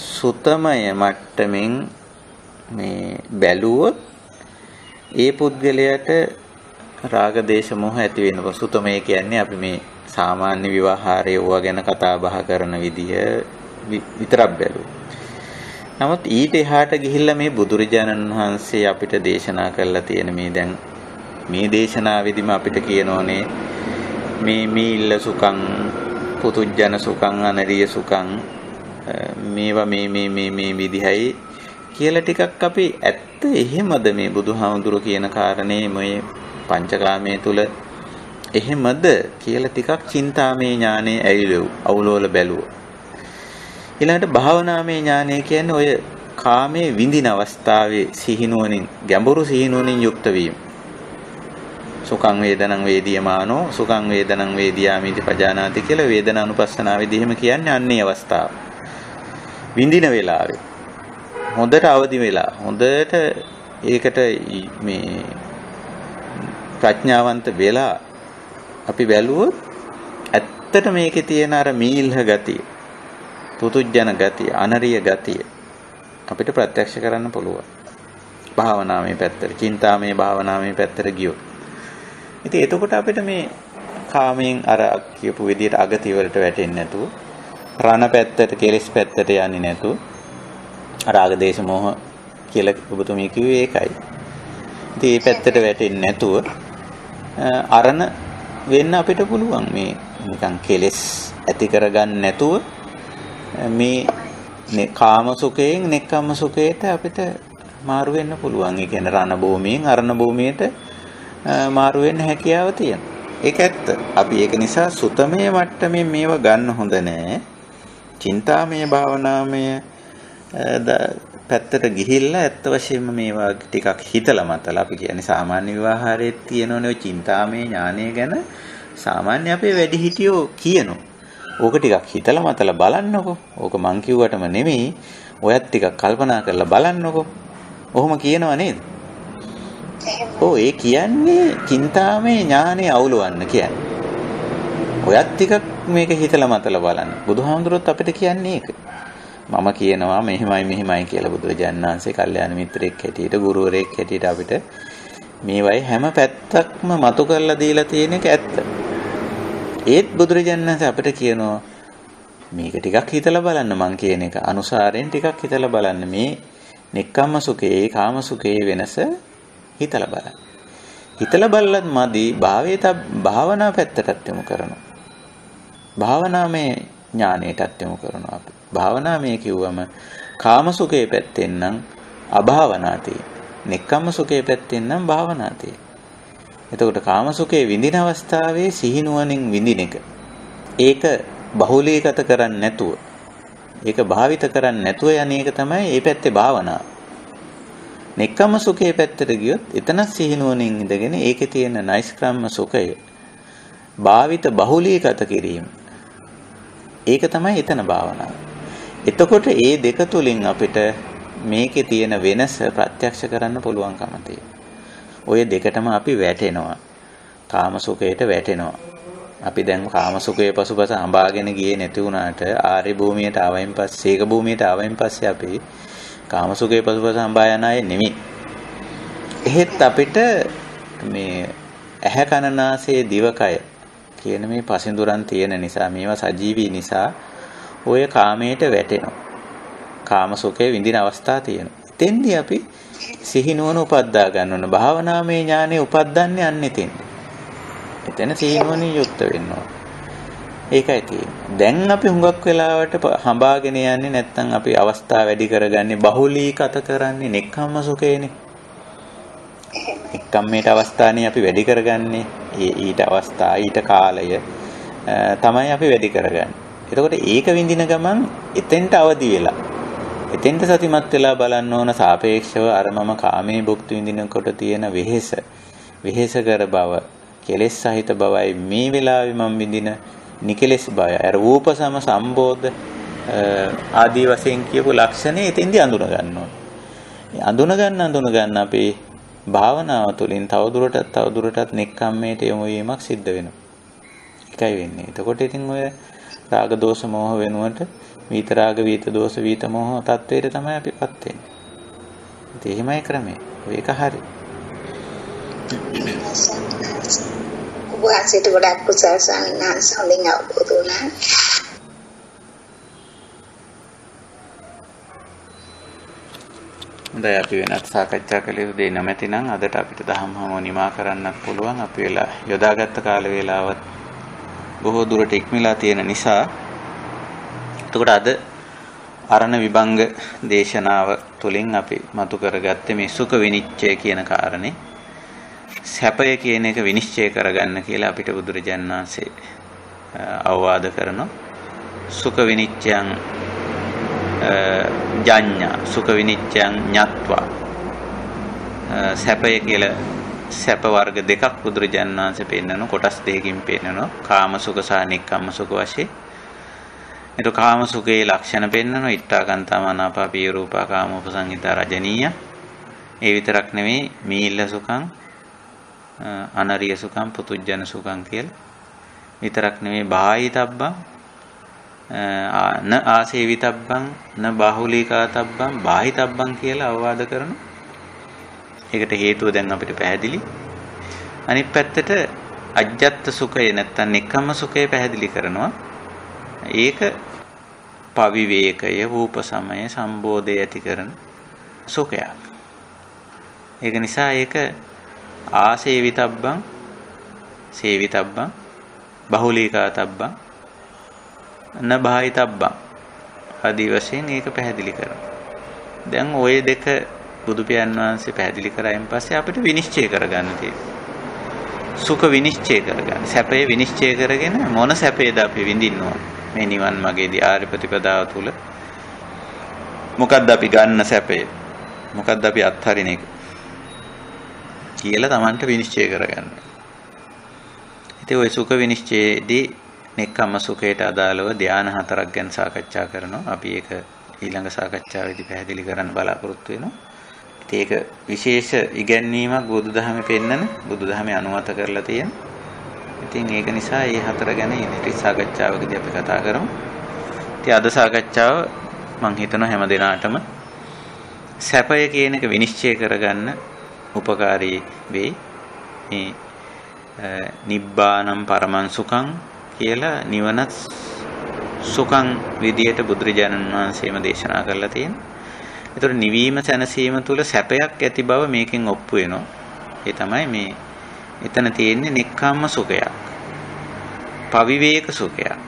සුතමය මට්ටමින් මේ බැලුවොත් ඒ පුද්ගලයාට රාග දේශ මොහ ඇති වෙනවා. සුතමය කියන්නේ අපි මේ සාමාන්‍ය විවාහාරය වුණා ගැන කතා බහ කරන විදිය විතරක් බැලුවා. නමුත් ඊට එහාට ගිහිල්ලා මේ බුදුරජාණන් වහන්සේ අපිට දේශනා කරලා තියෙන මේ දැන් මේ දේශනාවෙදිම අපිට කියනෝනේ මේ මීල්ල සුඛං පුතුජන සුඛං අනරිය සුඛං මේවා මේ විදිහයි කියලා ටිකක් අපි ඇත්ත එහෙමද මේ බුදුහාමුදුරු කියන කාරණේ මේ පංචකාමයේ තුල එහෙමද කියලා ටිකක් චින්තාමේ ඥානෙ අවුලවල බැලුවා. ඊළඟට භාවනාමය ඥානය කියන්නේ ඔය කාමයේ විඳින අවස්ථාවේ සිහිනුවණින් ගැඹුරු සිහිනුවණින් යුක්ත වීම. සුඛං වේදනං වේදියමානෝ සුඛං වේදනං වේදියාමිති පජානාති කියලා වේදනානුපස්සනාවේදී එහෙම කියන්නේ අන්නේ අවස්ථාව. විඳින වෙලාවේ හොඳට අවදි වෙලා හොඳට ඒකට මේ ප්‍රඥාවන්ත වෙලා අපි බැලුවොත් ඇත්තට මේකේ තියෙන අර මීල්හ ගතිය, පුතුජන ගතිය, අනරිය ගතිය අපිට ප්‍රත්‍යක්ෂ කරන්න පුළුවන්. භාවනාවේ පැත්තට, චින්තාමේ භාවනාවේ පැත්තට ගියොත්. ඉතින් එතකොට අපිට මේ කාමයෙන් අර කියපු විදිහට අගතිය වලට වැටෙන්නේ නැතුව, රණ පැත්තට, කෙලෙස් පැත්තට යන්නේ නැතුව, රාග දේශ මොහ කියලා ඔබතුමී කිව්වේ ඒකයි. ඉතින් මේ පැත්තට වැටෙන්නේ නැතුව අරණ වෙන්න අපිට පුළුවන්. මේ නිකන් කෙලෙස් ඇති කරගන්න නැතුව මේ කාම සුඛයෙන් නෙක්ඛම්ම සුඛයට අපිට මාරු වෙන්න පුළුවන්. ඒ කියන්නේ රණ භූමියෙන් අරණ භූමියට මාරු වෙන්න හැකියාව තියෙනවා. ඒක ඇත්ත. අපි ඒක නිසා සුතමේ මට්ටමින් මේව ගන්න හොඳ නෑ. චින්තාමය භාවනාමය පැත්තට ගිහිල්ලා ඇත්ත වශයෙන්ම මේවා ටිකක් හිතලා මතලා අපි කියන්නේ සාමාන්‍ය විවාහාරයේ තියෙනෝනේ ඔය චින්තාමය ඥානය ගැන සාමාන්‍ය අපේ වැඩිහිටියෝ කියනවා. ඕක ටිකක් හිතලා මතලා බලන්නකෝ. ඕක මං කිව්වටම නෙමෙයි. ඔයත් ටිකක් කල්පනා කරලා බලන්නකෝ. ඔහොම කියනවා නේද? ඔව් ඒ කියන්නේ චින්තාමය ඥානෙ අවුලවන්න කියන්නේ. ඔයත් ටිකක් මේක හිතලා මතලා බලන්න. බුදුහාමුදුරුවෝත් අපිට කියන්නේ ඒක. මම කියනවා මෙහෙමයි කියලා බුදුරජාණන් වහන්සේ කල්යාණ මිත්‍රෙක් හැටියට ගුරුවරයෙක් හැටියට අපිට මේවයි හැම පැත්තක්ම මතු කරලා දීලා තියෙන එක ඇත්ත. ඒත් බුදුරජාණන් වහන්සේ අපිට කියනවා මේක ටිකක් හිතලා බලන්න මං කියන එක අනුසාරයෙන් ටිකක් හිතලා බලන්න මේ නෙක්ඛම්ම සුඛේ කාම සුඛේ වෙනස හිතලා බලන්න. හිතලා බලලත් මදි භාවනා පැත්තටත් යොමු කරනවා. භාවනාමය ඥානයටත් යොමු කරනවා අපි. භාවනාමය කිව්වම කාම සුඛේ පැත්තෙන් නම් අභාවනාතිය. නෙක්ඛම්ම සුඛේ පැත්තෙන් නම් භාවනාතිය. එතකොට කාම සුඛේ විඳින අවස්ථාවේ සිහිනුවණින් විඳින එක. ඒක බහුලීගත කරන්නේ නැතුව ඒක භාවිත කරන්නේ නැතුව යන්නේ ඒක තමයි මේ පැත්තේ භාවනාව. නෙක්ඛම්ම සුඛේ පැත්තට ගියොත් එතන සිහිනුවණින් ඉඳගෙන ඒකේ තියෙන නෛෂ්ක්‍රම්ම සුඛය භාවිත බහුලීගත කිරීම. ඒක තමයි එතන භාවනාව. එතකොට මේ දෙක තුලින් අපිට මේකේ තියෙන වෙනස ප්‍රත්‍යක්ෂ කරන්න පුළුවන්කම තියෙනවා. ඔය දෙකටම අපි වැටෙනවා. කාම සුඛයට වැටෙනවා. අපි දැන් කාම සුඛයේ පසුපස අඹාගෙන ගියේ නැති වුණාට ආර්ය භූමියට ආවයින් පස්සේ සීක භූමියට ආවයින් පස්සේ අපි කාම සුඛයේ පසුපස අඹා යන අය නෙමෙයි. එහෙත් අපිට මේ ඇහැ කන නාසය දිවකය කියන මේ පසින්දුරන් තියෙන නිසා මේවා සජීවී නිසා ඔය කාමයට වැටෙනවා. කාම සුඛයේ විඳින අවස්ථා තියෙනවා. එතෙන්දී අපි සිහිනුවන උපද්දා ගන්න ඕන. භාවනාමය ඥානෙ උපද්දන්නේ අන්න එතෙන්දී. එතන සිහිනුවනින් යුක්ත වෙන්න ඕන. ඒකයි තියෙන්නේ. දැන් අපි හුඟක් වෙලාවට හඹාගෙන යන්නේ නැත්නම් අපි අවස්ථා වැඩි කරගන්නේ බහුලීගත කරන්නේ නෙක්ඛම්ම සුඛේනේ. නෙක්ඛම්මේට අවස්ථානේ අපි වැඩි කරගන්නේ. ඊට අවස්ථා ඊට කාලය තමයි අපි වැඩි කරගන්නේ. එතකොට ඒක විඳින ගමන් එතෙන්ට අවදි වෙලා එතෙන්ට සතිමත් වෙලා බලන්න ඕන සාපේක්ෂව අර මම කාමයේ භුක්ති විඳිනකොට තියෙන වෙහෙසකර බව කෙලෙස් සහිත බවයි මේ වෙලාවේ මම විඳින නිකලෙස් බය අර රූප සම සම්බෝධ ආදී වශයෙන් කියපු ලක්ෂණේ එතෙන්දී අඳුන ගන්න ඕනේ. අඳුන ගන්න අපේ භාවනාව තුළින් තවදුරටත් නෙක්ඛම්මයට යොමු වීමක් සිද්ධ වෙනවා. ඒකයි වෙන්නේ. එතකොට ඉතින් ඔය රාග දෝෂ මොහ වෙනුවට විත රාග විත දෝෂ විත මොහ තත්වයට තමයි අපිපත් වෙන්නේ. ඉතින් එහෙමයි ක්‍රමය. ඒක හරි. වාසිත ගොඩක් කුසල් සම්මාන හොඳින් අවබෝධ වුණා. හොඳයි අපි වෙනත් සාකච්ඡා කළ යුතු දේ නැමැති නම් අදට අපිට දහම් හමුව නිමා කරන්නත් පුළුවන්. අපි වෙලා යොදාගත්ත කාල වේලාවත් බොහෝ දුරට ඉක්මලා තියෙන නිසා එතකොට අද අරණ විභංග දේශනාව තුළින් අපි මතු කරගත්තේ මේ සුඛ විනිශ්චය කියන කාරණේ. සැපය කියන එක විනිශ්චය කරගන්න කියලා අපිට බුදුරජාණන් වහන්සේ අවවාද කරනවා. සුඛ විනිශ්චයං ජඤ්ඤා සුඛ විනිච්ඡයන් ඤත්වා සැපය කියලා සැප වර්ග දෙකක් බුදුරජාණන් වහන්සේ පෙන්නන කොටස් දෙකකින් පෙන්නනවා කාම සුඛ සහ නික්කම්ම සුඛ වශයෙන්. ඒක කාම සුඛයේ ලක්ෂණ පෙන්නනවා ඉත්තාකාන්තා මනාපා පිය රූපා කාමෝපසංහිතා රජනීය. ඒ විතරක් නෙමෙයි මීල්ල සුඛං අනරිය සුඛං පුතුජන සුඛං කියලා. විතරක් නෙමෙයි බාහිතබ්බං න ආසේවිතබ්බං න බාහුලීකාතබ්බං බාහිතබ්බං කියලා අවවාද කරනවා. ඒකට හේතුව දැන් අපිට පැහැදිලි. අනිත් පැත්තට අජ්ජත් සුඛය නැත්තම් නික්කම්ම සුඛය පැහැදිලි කරනවා. ඒක පවිවේකය රූප සමය සම්බෝධය ඇති කරන සුඛයක්. ඒක නිසා ඒක ආසේවිතබ්බං සේවිතබ්බං බහුලීකාතබ්බං න බාහිතබ්බං ආදී වශයෙන් ඒක පැහැදිලි කරනවා. දැන් ওই දෙක බුදු පියාණන් වහන්සේ පැහැදිලි කරායින් පස්සේ අපිට විනිශ්චය කරගන්න තියෙනවා. සුඛ විනිශ්චය කරගන්න. සැපේ විනිශ්චය කරගෙන මොන සැපේද අපි විඳින්න ඕන. මේ නිවන් මාගේදී ආර්ය ප්‍රතිපදාව තුල මොකද්ද අපි ගන්න සැපේ? මොකද්ද අපි අත්හරින එක? කියලා Tamanට විනිශ්චය කරගන්න. ඉතින් ওই සුඛ විනිශ්චයේදී නෙක්ඛම්ම සුඛයට අදාළව ධානය 4ක් ගැන සාකච්ඡා කරනවා. අපි ඒක ඊළඟ සාකච්ඡාවේදී පැහැදිලි කරන්න බලාපොරොත්තු වෙනවා. ඒක විශේෂ ඉගැන්වීමක් බුදුදහමේ පෙන්නන බුදුදහමේ අනුමත කරලා තියෙන. ඉතින් ඒක නිසා මේ හතර ගැන ඉදිරි සාකච්ඡාවකදී අපි කතා කරමු. ඉතින් අද සාකච්ඡාව මම හිතනවා හැම දිනාටම සැපය කියන එක විනිශ්චය කරගන්න උපකාරී වෙයි. මේ නිබ්බානම් පරමං සුඛං කියලා නිවන සුඛං විදියට බුදුරජාණන් වහන්සේම දේශනා කරලා තියෙනවා. ඒතර නිවීම සැනසීම තුල සැපයක් ඇති බව මේකෙන් ඔප්පු වෙනවා. ඒ තමයි මේ එතන තියෙන්නේ නික්කම්ම සුඛයක්. පවිවේක සුඛයක්.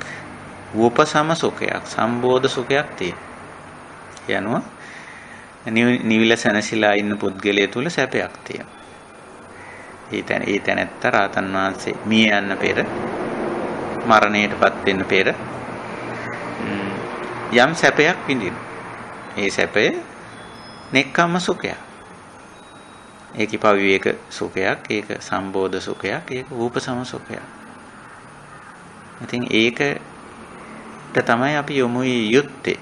උපසම සුඛයක්. සම්බෝධ සුඛයක් තියෙනවා. නිවිල සැනසීලා ඉන්න පුද්ගලයා තුල සැපයක් තියෙනවා. ඒ තැනත්ත රාතන් වහන්සේ මිය යන්න පෙර මරණයටපත් වෙන්න පෙර යම් සැපයක් විඳිනවා. ඒ සැපය නෙක්ඛම්ම සුඛයක්. ඒකේ පවිවේක සුඛයක්, ඒක සම්බෝධ සුඛයක්, ඒක රූපසම සුඛයක්. ඉතින් ඒකට තමයි අපි යොමු යුත්තේ.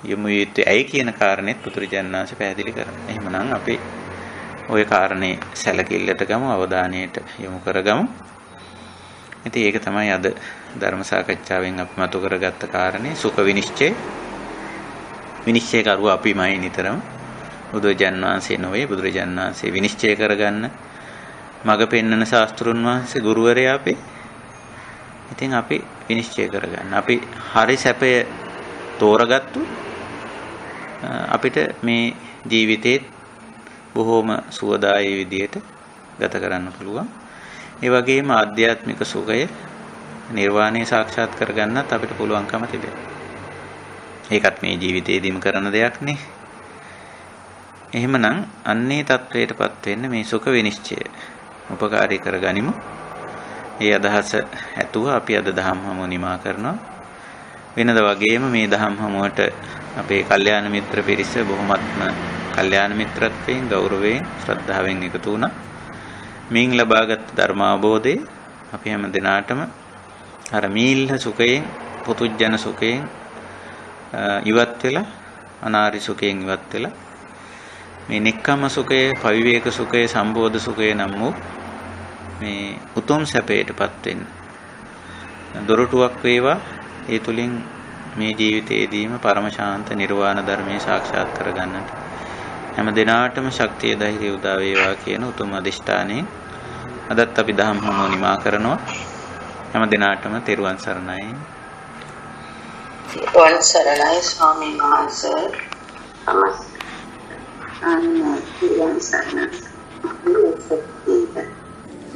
යොමු යුත්තේ ඇයි කියන කාරණේත් පුදුරජාණන් වහන්සේ පැහැදිලි කරනවා. එහෙමනම් අපි ওই කාරණේ සැලකිල්ලට ගමු, අවධානයට යොමු කරගමු. ඉතින් ඒක තමයි අද ධර්ම සාකච්ඡාවෙන් අපි මතු කරගත්ත කාරණේ සුඛ විනිශ්චය. විනිශ්චය කරුව අපිමයි නිතරම බුදුරජාණන් වහන්සේ නොවේ. බුදුරජාණන් වහන්සේ විනිශ්චය කරගන්න මඟ පෙන්වන ශාස්ත්‍රුන් වහන්සේ ගුරුවරයා අපේ. ඉතින් අපි විනිශ්චය කරගන්න. අපි හරි සැපය තෝරගත්තු අපිට මේ ජීවිතේ බොහොම සුවදායී විදියට ගත කරන්න පුළුවන්. ඒ වගේම ආධ්‍යාත්මික සුඛය නිර්වාණය සාක්ෂාත් කරගන්නත් අපිට පුළුවන්කම තිබෙනවා. ඒකත් මේ ජීවිතේදීම කරන දෙයක් නේ. එහෙමනම් අන්නේ තත්වයටපත් වෙන්න මේ සුඛ විනිශ්චය උපකාරී කරගනිමු. ඒ අදහස ඇතුව අපි අද දහම් හමුව නිමා කරනවා. වෙනද වගේම මේ දහම් හමුවට අපේ කල්යාණ මිත්‍ර පිරිස බොහොමත්ම කල්යාණ මිත්‍රත්වයෙන් ගෞරවයෙන් ශ්‍රද්ධාවෙන් එකතු වුණා. මින් ලබාගත් ධර්ම අවබෝධය අපි හැම දිනාටම අර මීල්හ සුඛයෙන් පුතුජන සුඛයෙන් ඉවත් වෙලා අනාරි සුඛයෙන් ඉවත් වෙලා මේ නික්කම සුඛය, පවිවේක සුඛය, සම්බෝධ සුඛය නම් වූ මේ උතුම් සැපයටපත් වෙන්න දොරටුවක් වේවා. ඒ තුලින් මේ ජීවිතයේදීම පරම ශාන්ත නිර්වාණ ධර්මයේ සාක්ෂාත් කරගන්නට හැම දිනාටම ශක්තිය ධෛර්යය උදා වේවා කියන උතුම් අදිෂ්ඨානයෙන් අදත් අපි දහම් හමුව නිමා කරනවා. හැම දිනාටම තෙරුවන් සරණයි. තෙරුවන් සරණයි ස්වාමීන් වහන්සේ.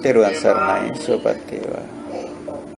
තෙරුවන් සරණයි සුවපත් වේවා.